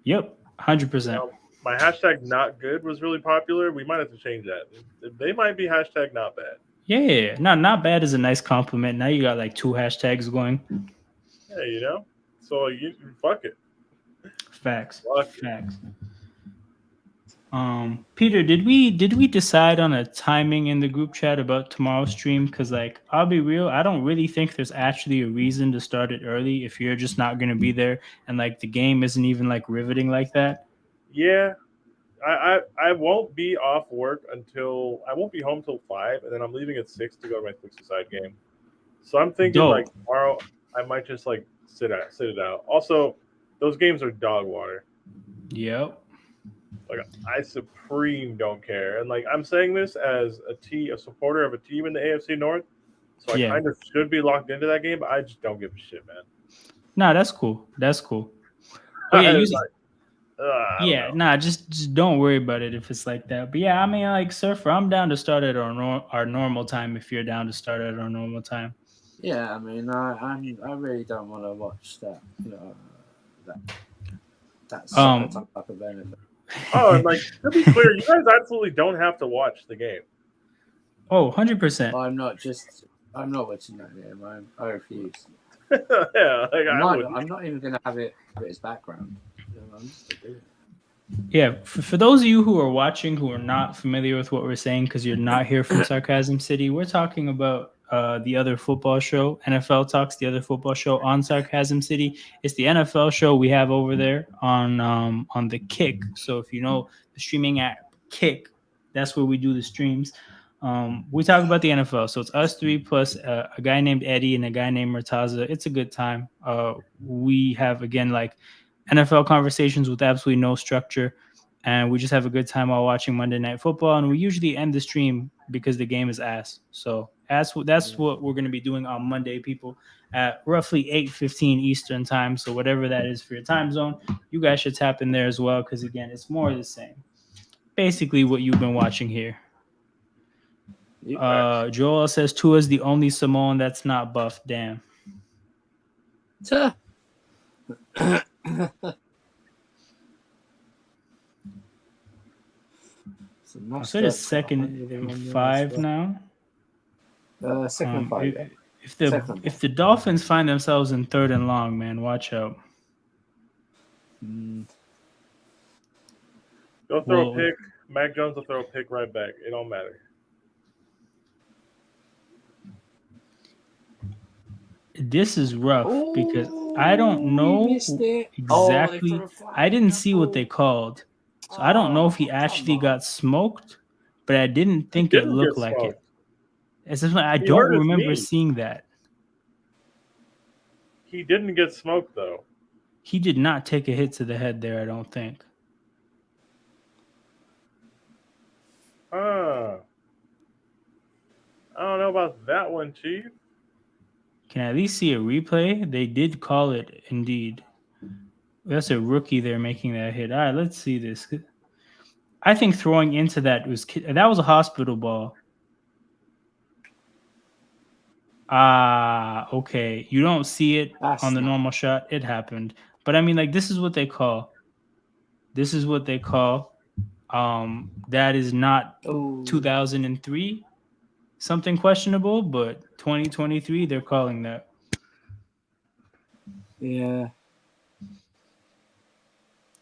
Yep, 100%. Now, my hashtag not good was really popular. We might have to change that. They might be hashtag not bad. Yeah. Not bad is a nice compliment. Now you got like 2 hashtags going. Yeah, So you fuck it. Facts. Lucky. Facts. Peter, did we decide on a timing in the group chat about tomorrow's stream? Because like, I'll be real, I don't really think there's actually a reason to start it early if you're just not gonna be there and like the game isn't even like riveting like that. Yeah, I won't be off work until I won't be home till 5, and then I'm leaving at 6 to go to my 6-a-side game. So I'm thinking like Dope. tomorrow I might just like sit it out. Also, those games are dog water. Yep. Like I supreme don't care, and like I'm saying this as a supporter of a team in the AFC North, so I Yeah. kind of should be locked into that game, but I just don't give a shit, man. Nah, that's cool. That's cool. But yeah, I don't yeah, know. nah, just don't worry about it if it's like that. But yeah, I mean, like, Surfer, I'm down to start at our normal time if you're down to start at our normal time. Yeah, I mean, I really don't want to watch that. That soccer type of event. Oh, and like to be clear, you guys absolutely don't have to watch the game. Oh, 100%. I'm not watching that game. I refuse. Yeah, like I'm not even going to have it as background. I'm just gonna do it. Yeah, for those of you who are watching who are not familiar with what we're saying because you're not here from Sarcasm City, we're talking about the other football show, NFL Talks, the other football show on Sarcasm City. It's the NFL show we have over there on the Kick. So if you know the streaming app Kick, that's where we do the streams. We talk about the NFL. So it's us three plus a guy named Eddie and a guy named Murtaza. It's a good time. We have, again, like NFL conversations with absolutely no structure. And we just have a good time while watching Monday Night Football. And we usually end the stream because the game is ass. So that's what we're going to be doing on Monday, people, at roughly 8:15 Eastern time. So whatever that is for your time zone, you guys should tap in there as well. Because, again, it's more of the same. Basically what you've been watching here. Joel says Tua's the only Samoan that's not buff. Damn. So it is second and 5 now. Second and 5. Yeah. If the Dolphins find themselves in 3rd and long, man, watch out. Go throw a pick. Mac Jones will throw a pick right back. It don't matter. This is rough because I don't know exactly. I didn't see what they called. So I don't know if he actually got smoked, but I didn't think it looked like it. I don't remember seeing that. He didn't get smoked, though. He did not take a hit to the head there, I don't think. I don't know about that one, Chief. Can I at least see a replay? They did call it, indeed. That's a rookie there making that hit. All right, let's see this. I think throwing into that was a hospital ball. Okay. You don't see it on the normal shot. It happened. But I mean, like, this is what they call. That is not 2003. Something questionable, but 2023, they're calling that. Yeah.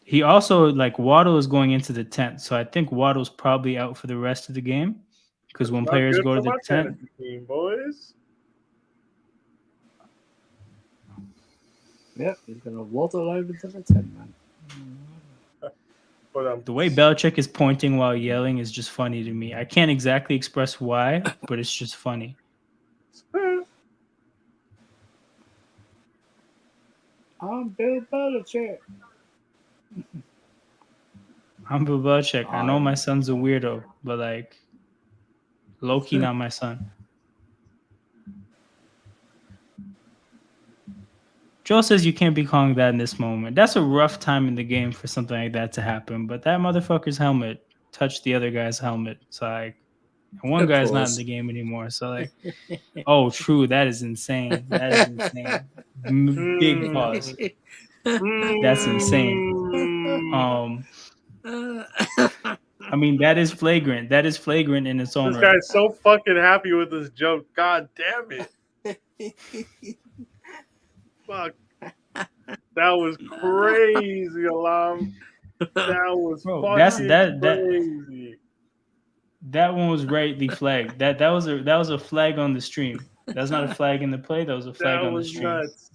He also, like, Waddle is going into the tent, so I think Waddle's probably out for the rest of the game because when players go to the tent, team, boys. Yep, he's gonna waddle over to the tent, man. The way Belichick is pointing while yelling is just funny to me. I can't exactly express why, but it's just funny. I'm Bill Belichick. I'm Bill Belichick. I know my son's a weirdo, but like, low-key not my son. Joe says you can't be calling that in this moment. That's a rough time in the game for something like that to happen. But that motherfucker's helmet touched the other guy's helmet. So like, one guy's not in the game anymore. So like, oh, true. That is insane. That is insane. Big pause. That's insane. I mean, that is flagrant. That is flagrant in its own right. This guy's so fucking happy with this joke. God damn it. Fuck. That was crazy, Alam. That was Bro, fucking crazy. that one was rightly flagged. That was a flag on the stream. That's not a flag in the play. That was a flag That on the was stream. nuts.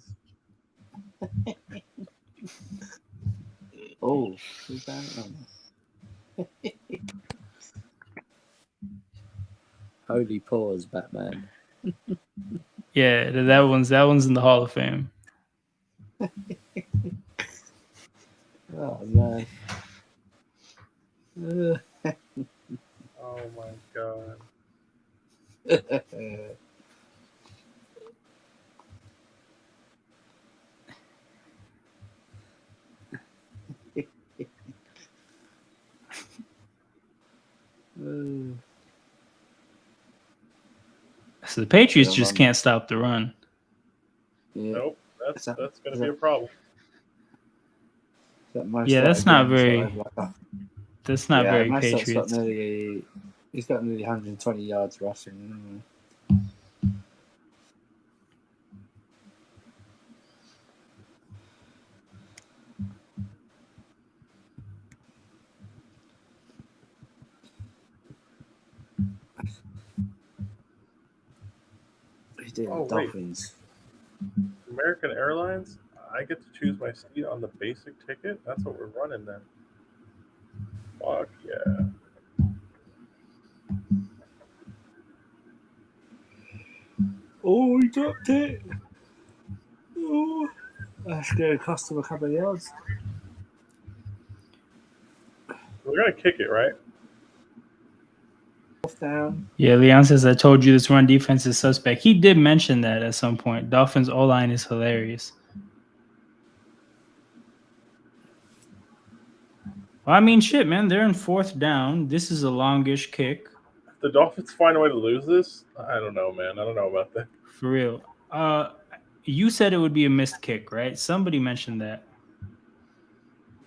Oh, who's that? Holy pause, Batman. Yeah, that one's in the Hall of Fame. Oh man. Oh my god. So the Patriots just can't stop the run. Yeah. Nope, that's gonna be a problem. Yeah, that's not very. That's not very Patriots. He's got nearly 120 yards rushing. He's doing the Dolphins. American Airlines? I get to choose my seat on the basic ticket? That's what we're running then. Fuck yeah. Oh, he dropped it. Oh, that's going to cost him a couple of yards. We're gonna kick it, right? Down. Yeah, Leon says, I told you this run defense is suspect. He did mention that at some point. Dolphins O-line is hilarious. Well, I mean, shit, man. They're in 4th down. This is a longish kick. If the Dolphins find a way to lose this, I don't know, man. I don't know about that. For real. You said it would be a missed kick, right? Somebody mentioned that.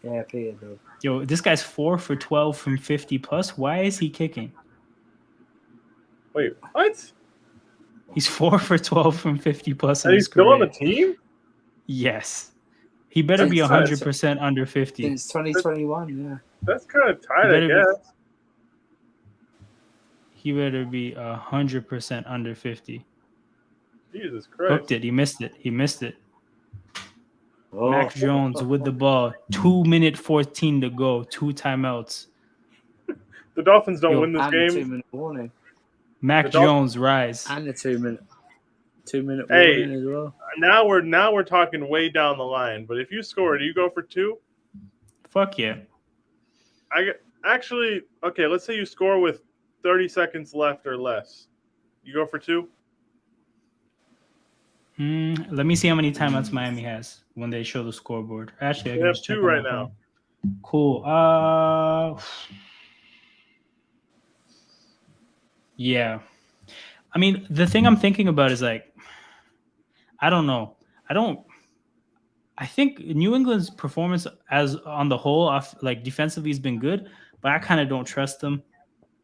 Yeah, Peter did. Yo, this guy's 4 for 12 from 50 plus. Why is he kicking? Wait, what? He's 4 for 12 from 50 plus. And he's still on the team? Yes. He better be 100% under 50. Since 2021, yeah. That's kind of tight, I guess. He better be 100% under 50. Jesus Christ. Hooked it. He missed it. Oh. Mac Jones with the ball. 2:14 to go. 2 timeouts. The Dolphins don't win this game. 2-minute warning. Mac Jones rise. And a 2-minute warning as well. Now we're talking way down the line. But if you score, do you go for 2? Fuck yeah. Okay, let's say you score with 30 seconds left or less. You go for 2? Let me see how many timeouts Miami has when they show the scoreboard. Actually, I can have 2 right now. Cool. Yeah. I mean, the thing I'm thinking about is like, I don't know. I think New England's performance as on the whole, like defensively, has been good, but I kind of don't trust them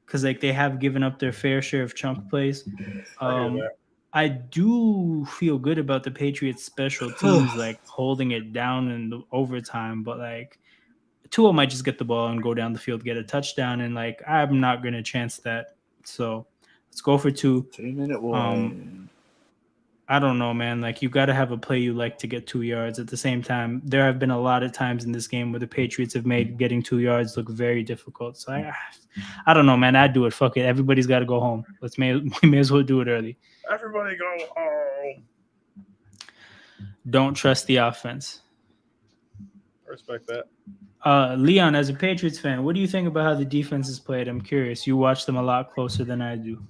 because like they have given up their fair share of chunk plays. I do feel good about the Patriots' special teams, like holding it down in the overtime, but like Tua might just get the ball and go down the field, get a touchdown, and like I'm not going to chance that. So let's go for 2. 3-minute warning. I don't know, man. Like you got to have a play you like to get 2 yards. At the same time, there have been a lot of times in this game where the Patriots have made getting 2 yards look very difficult. So I don't know, man. I'd do it. Fuck it. Everybody's got to go home. We may as well do it early. Everybody go home. Don't trust the offense. I respect that. Leon, as a Patriots fan, what do you think about how the defense is played? I'm curious. You watch them a lot closer than I do.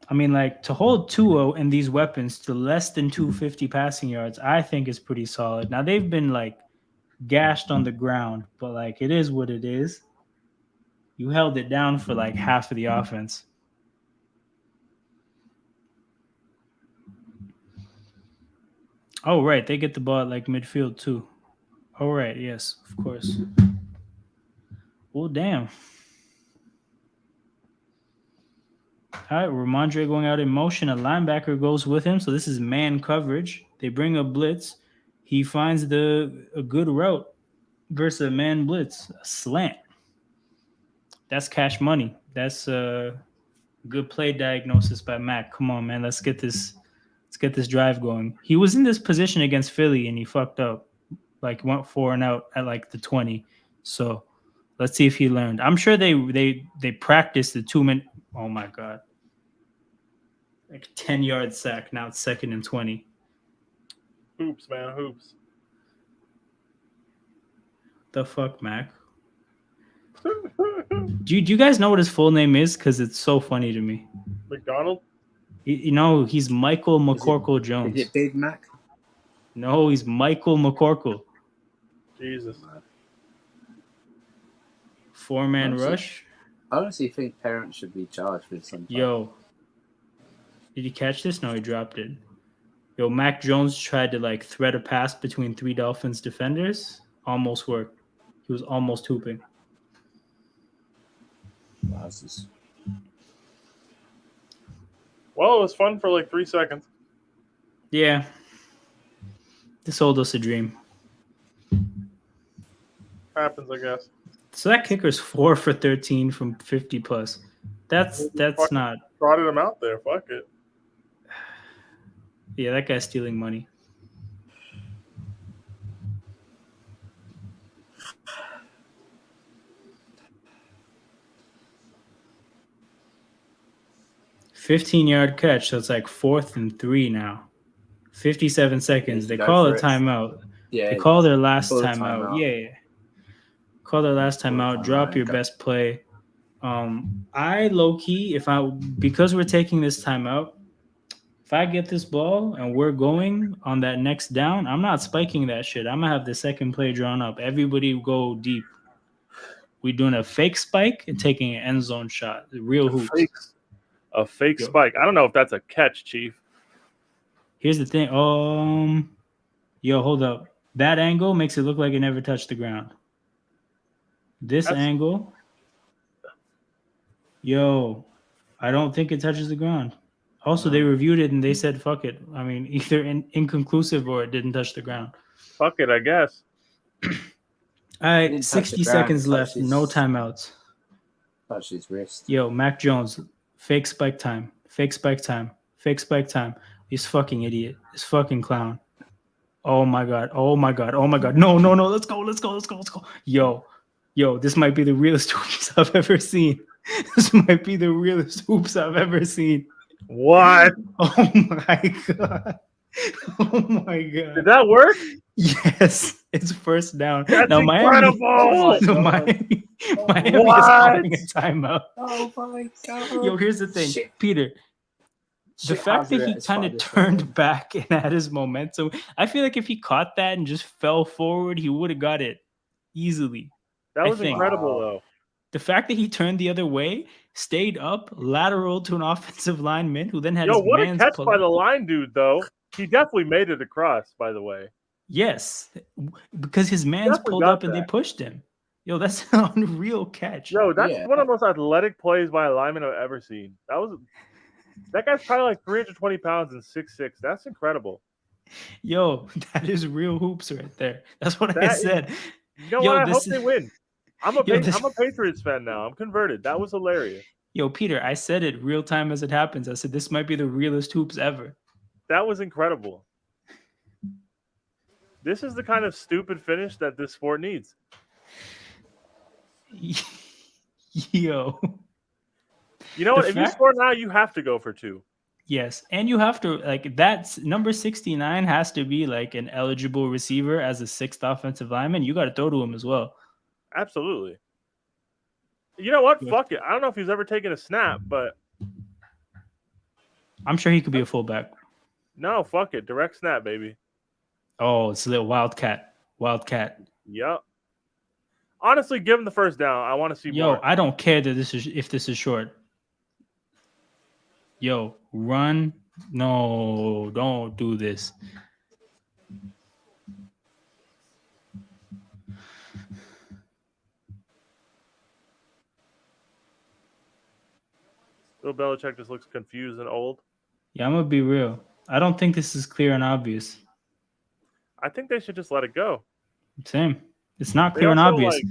I mean, like, to hold 2-0 and these weapons to less than 250 passing yards, I think is pretty solid. Now, they've been, like, gashed on the ground, but, like, it is what it is. You held it down for, like, half of the offense. Oh, right. They get the ball at, like, midfield, too. Oh, right. Yes, of course. Well, damn. All right, Ramondre going out in motion. A linebacker goes with him. So this is man coverage. They bring a blitz. He finds a good route versus a man blitz, a slant. That's cash money. That's a good play diagnosis by Mac. Come on, man. Let's get this drive going. He was in this position against Philly and he fucked up. Like went 4-and-out at like the 20. So let's see if he learned. I'm sure they practiced the 2-minute. Oh my god. Like 10-yard sack. Now it's 2nd and 20. Hoops, man, hoops. The fuck, Mac? Do you guys know what his full name is? Because it's so funny to me. McDonald? You know, he's Michael McCorkle Jones. Is it Big Mac? No, he's Michael McCorkle. Jesus. 4-man Honestly. rush. I honestly think parents should be charged with something. Yo. Did he catch this? No, he dropped it. Yo, Mac Jones tried to like thread a pass between 3 Dolphins defenders. Almost worked. He was almost hooping. Wowzers. Well, it was fun for like 3 seconds. Yeah. This sold us a dream. Happens, I guess. So that kicker's 4 for 13 from 50 plus. That's not. Trotted him out there. Fuck it. Yeah, that guy's stealing money. $15-yard catch, so it's like 4th and 3 now. 57 seconds. They call a timeout. Yeah. They call their last Call a timeout. timeout. Yeah. Call their last Call a timeout. timeout, Drop your okay. best play. I low key, because we're taking this timeout, if I get this ball and we're going on that next down, I'm not spiking that shit. I'm gonna have the second play drawn up. Everybody go deep. We're doing a fake spike and taking an end zone shot. Real hoops. A fake spike. I don't know if that's a catch, Chief. Here's the thing. Yo, hold up. That angle makes it look like it never touched the ground. This angle, yo, I don't think it touches the ground. Also, they reviewed it and they said, fuck it. I mean, either inconclusive or it didn't touch the ground. Fuck it, I guess. All right, 60 seconds left. No timeouts. Touch his wrist. Yo, Mac Jones, fake spike time. Fake spike time. Fake spike time. He's fucking idiot. This fucking clown. Oh my god. Oh my god. Oh my god. No. Let's go. Yo, this might be the realest hoops I've ever seen. This might be the realest hoops I've ever seen. What? Oh my god. Oh my god. Did that work? Yes, it's first down. That's now incredible. Miami is calling a timeout. Oh my god. Yo, here's the thing, Shit. Peter. The fact that he kind of turned back and had his momentum, I feel like if he caught that and just fell forward, he would have got it easily. That was incredible, though. The fact that he turned the other way, stayed up, lateral to an offensive lineman who then had his what a man's catch pull by up. the line dude, though. He definitely made it across, by the way. Yes, because his man's pulled up and they pushed him. Yo, that's an unreal catch. Yo, that's one of the most athletic plays by a lineman I've ever seen. That guy's probably like 320 pounds and 6'6". That's incredible. Yo, that is real hoops right there. That's what I said. You know what? I hope they win. I'm a Patriots fan now. I'm converted. That was hilarious. Yo, Peter, I said it real time as it happens. I said this might be the realest hoops ever. That was incredible. This is the kind of stupid finish that this sport needs. Yo. You know what? If you score now, you have to go for 2. Yes, and you have to, like, that's number 69 has to be like an eligible receiver as a 6th offensive lineman. You got to throw to him as well. Absolutely. You know what? Fuck it. I don't know if he's ever taken a snap, but I'm sure he could be a fullback. No, fuck it. Direct snap, baby. Oh, it's a little wildcat. Yep. Honestly, give him the first down. I want to see more. Yo, I don't care that if this is short. Yo, run. No, don't do this. Bill Belichick just looks confused and old. Yeah, I'm going to be real. I don't think this is clear and obvious. I think they should just let it go. Same. It's not They clear and also obvious. like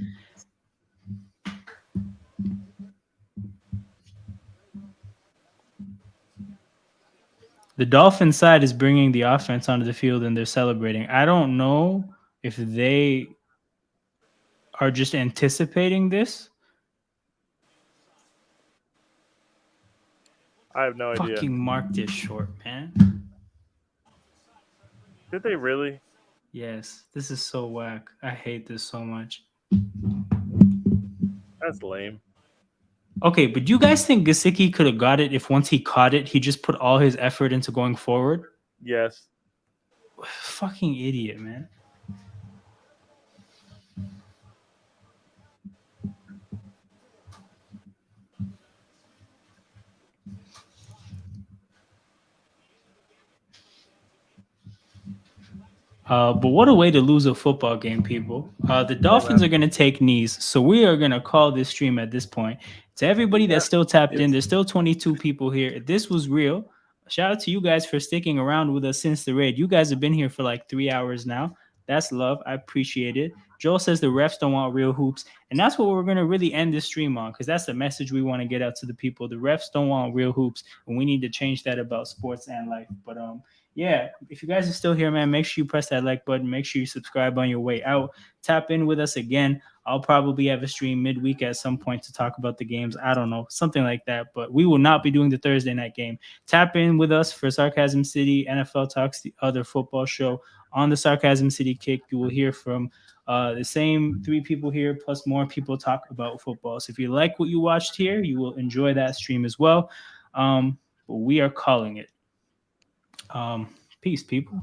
The Dolphins side is bringing the offense onto the field and they're celebrating. I don't know if they are just anticipating this. I have no idea. Fucking mark this short, man. Did they really? Yes, this is so whack. I hate this so much. That's lame. Okay, but do you guys think Gesicki could have got it if once he caught it, he just put all his effort into going forward? Yes. Fucking idiot, man. But what a way to lose a football game, people. The Dolphins are going to take knees. So we are going to call this stream at this point. To everybody that's still tapped in, there's still 22 people here. This was real. Shout out to you guys for sticking around with us since the raid. You guys have been here for like 3 hours now. That's love. I appreciate it. Joel says the refs don't want real hoops. And that's what we're going to really end this stream on, because that's the message we want to get out to the people. The refs don't want real hoops. And we need to change that about sports and life. But yeah, if you guys are still here, man, make sure you press that like button. Make sure you subscribe on your way out. Tap in with us again. I'll probably have a stream midweek at some point to talk about the games. I don't know, something like that. But we will not be doing the Thursday night game. Tap in with us for Sarcasm City, NFL Talks, the other football show on the Sarcasm City Kick. You will hear from the same 3 people here, plus more people talk about football. So if you like what you watched here, you will enjoy that stream as well. But we are calling it. Peace, people.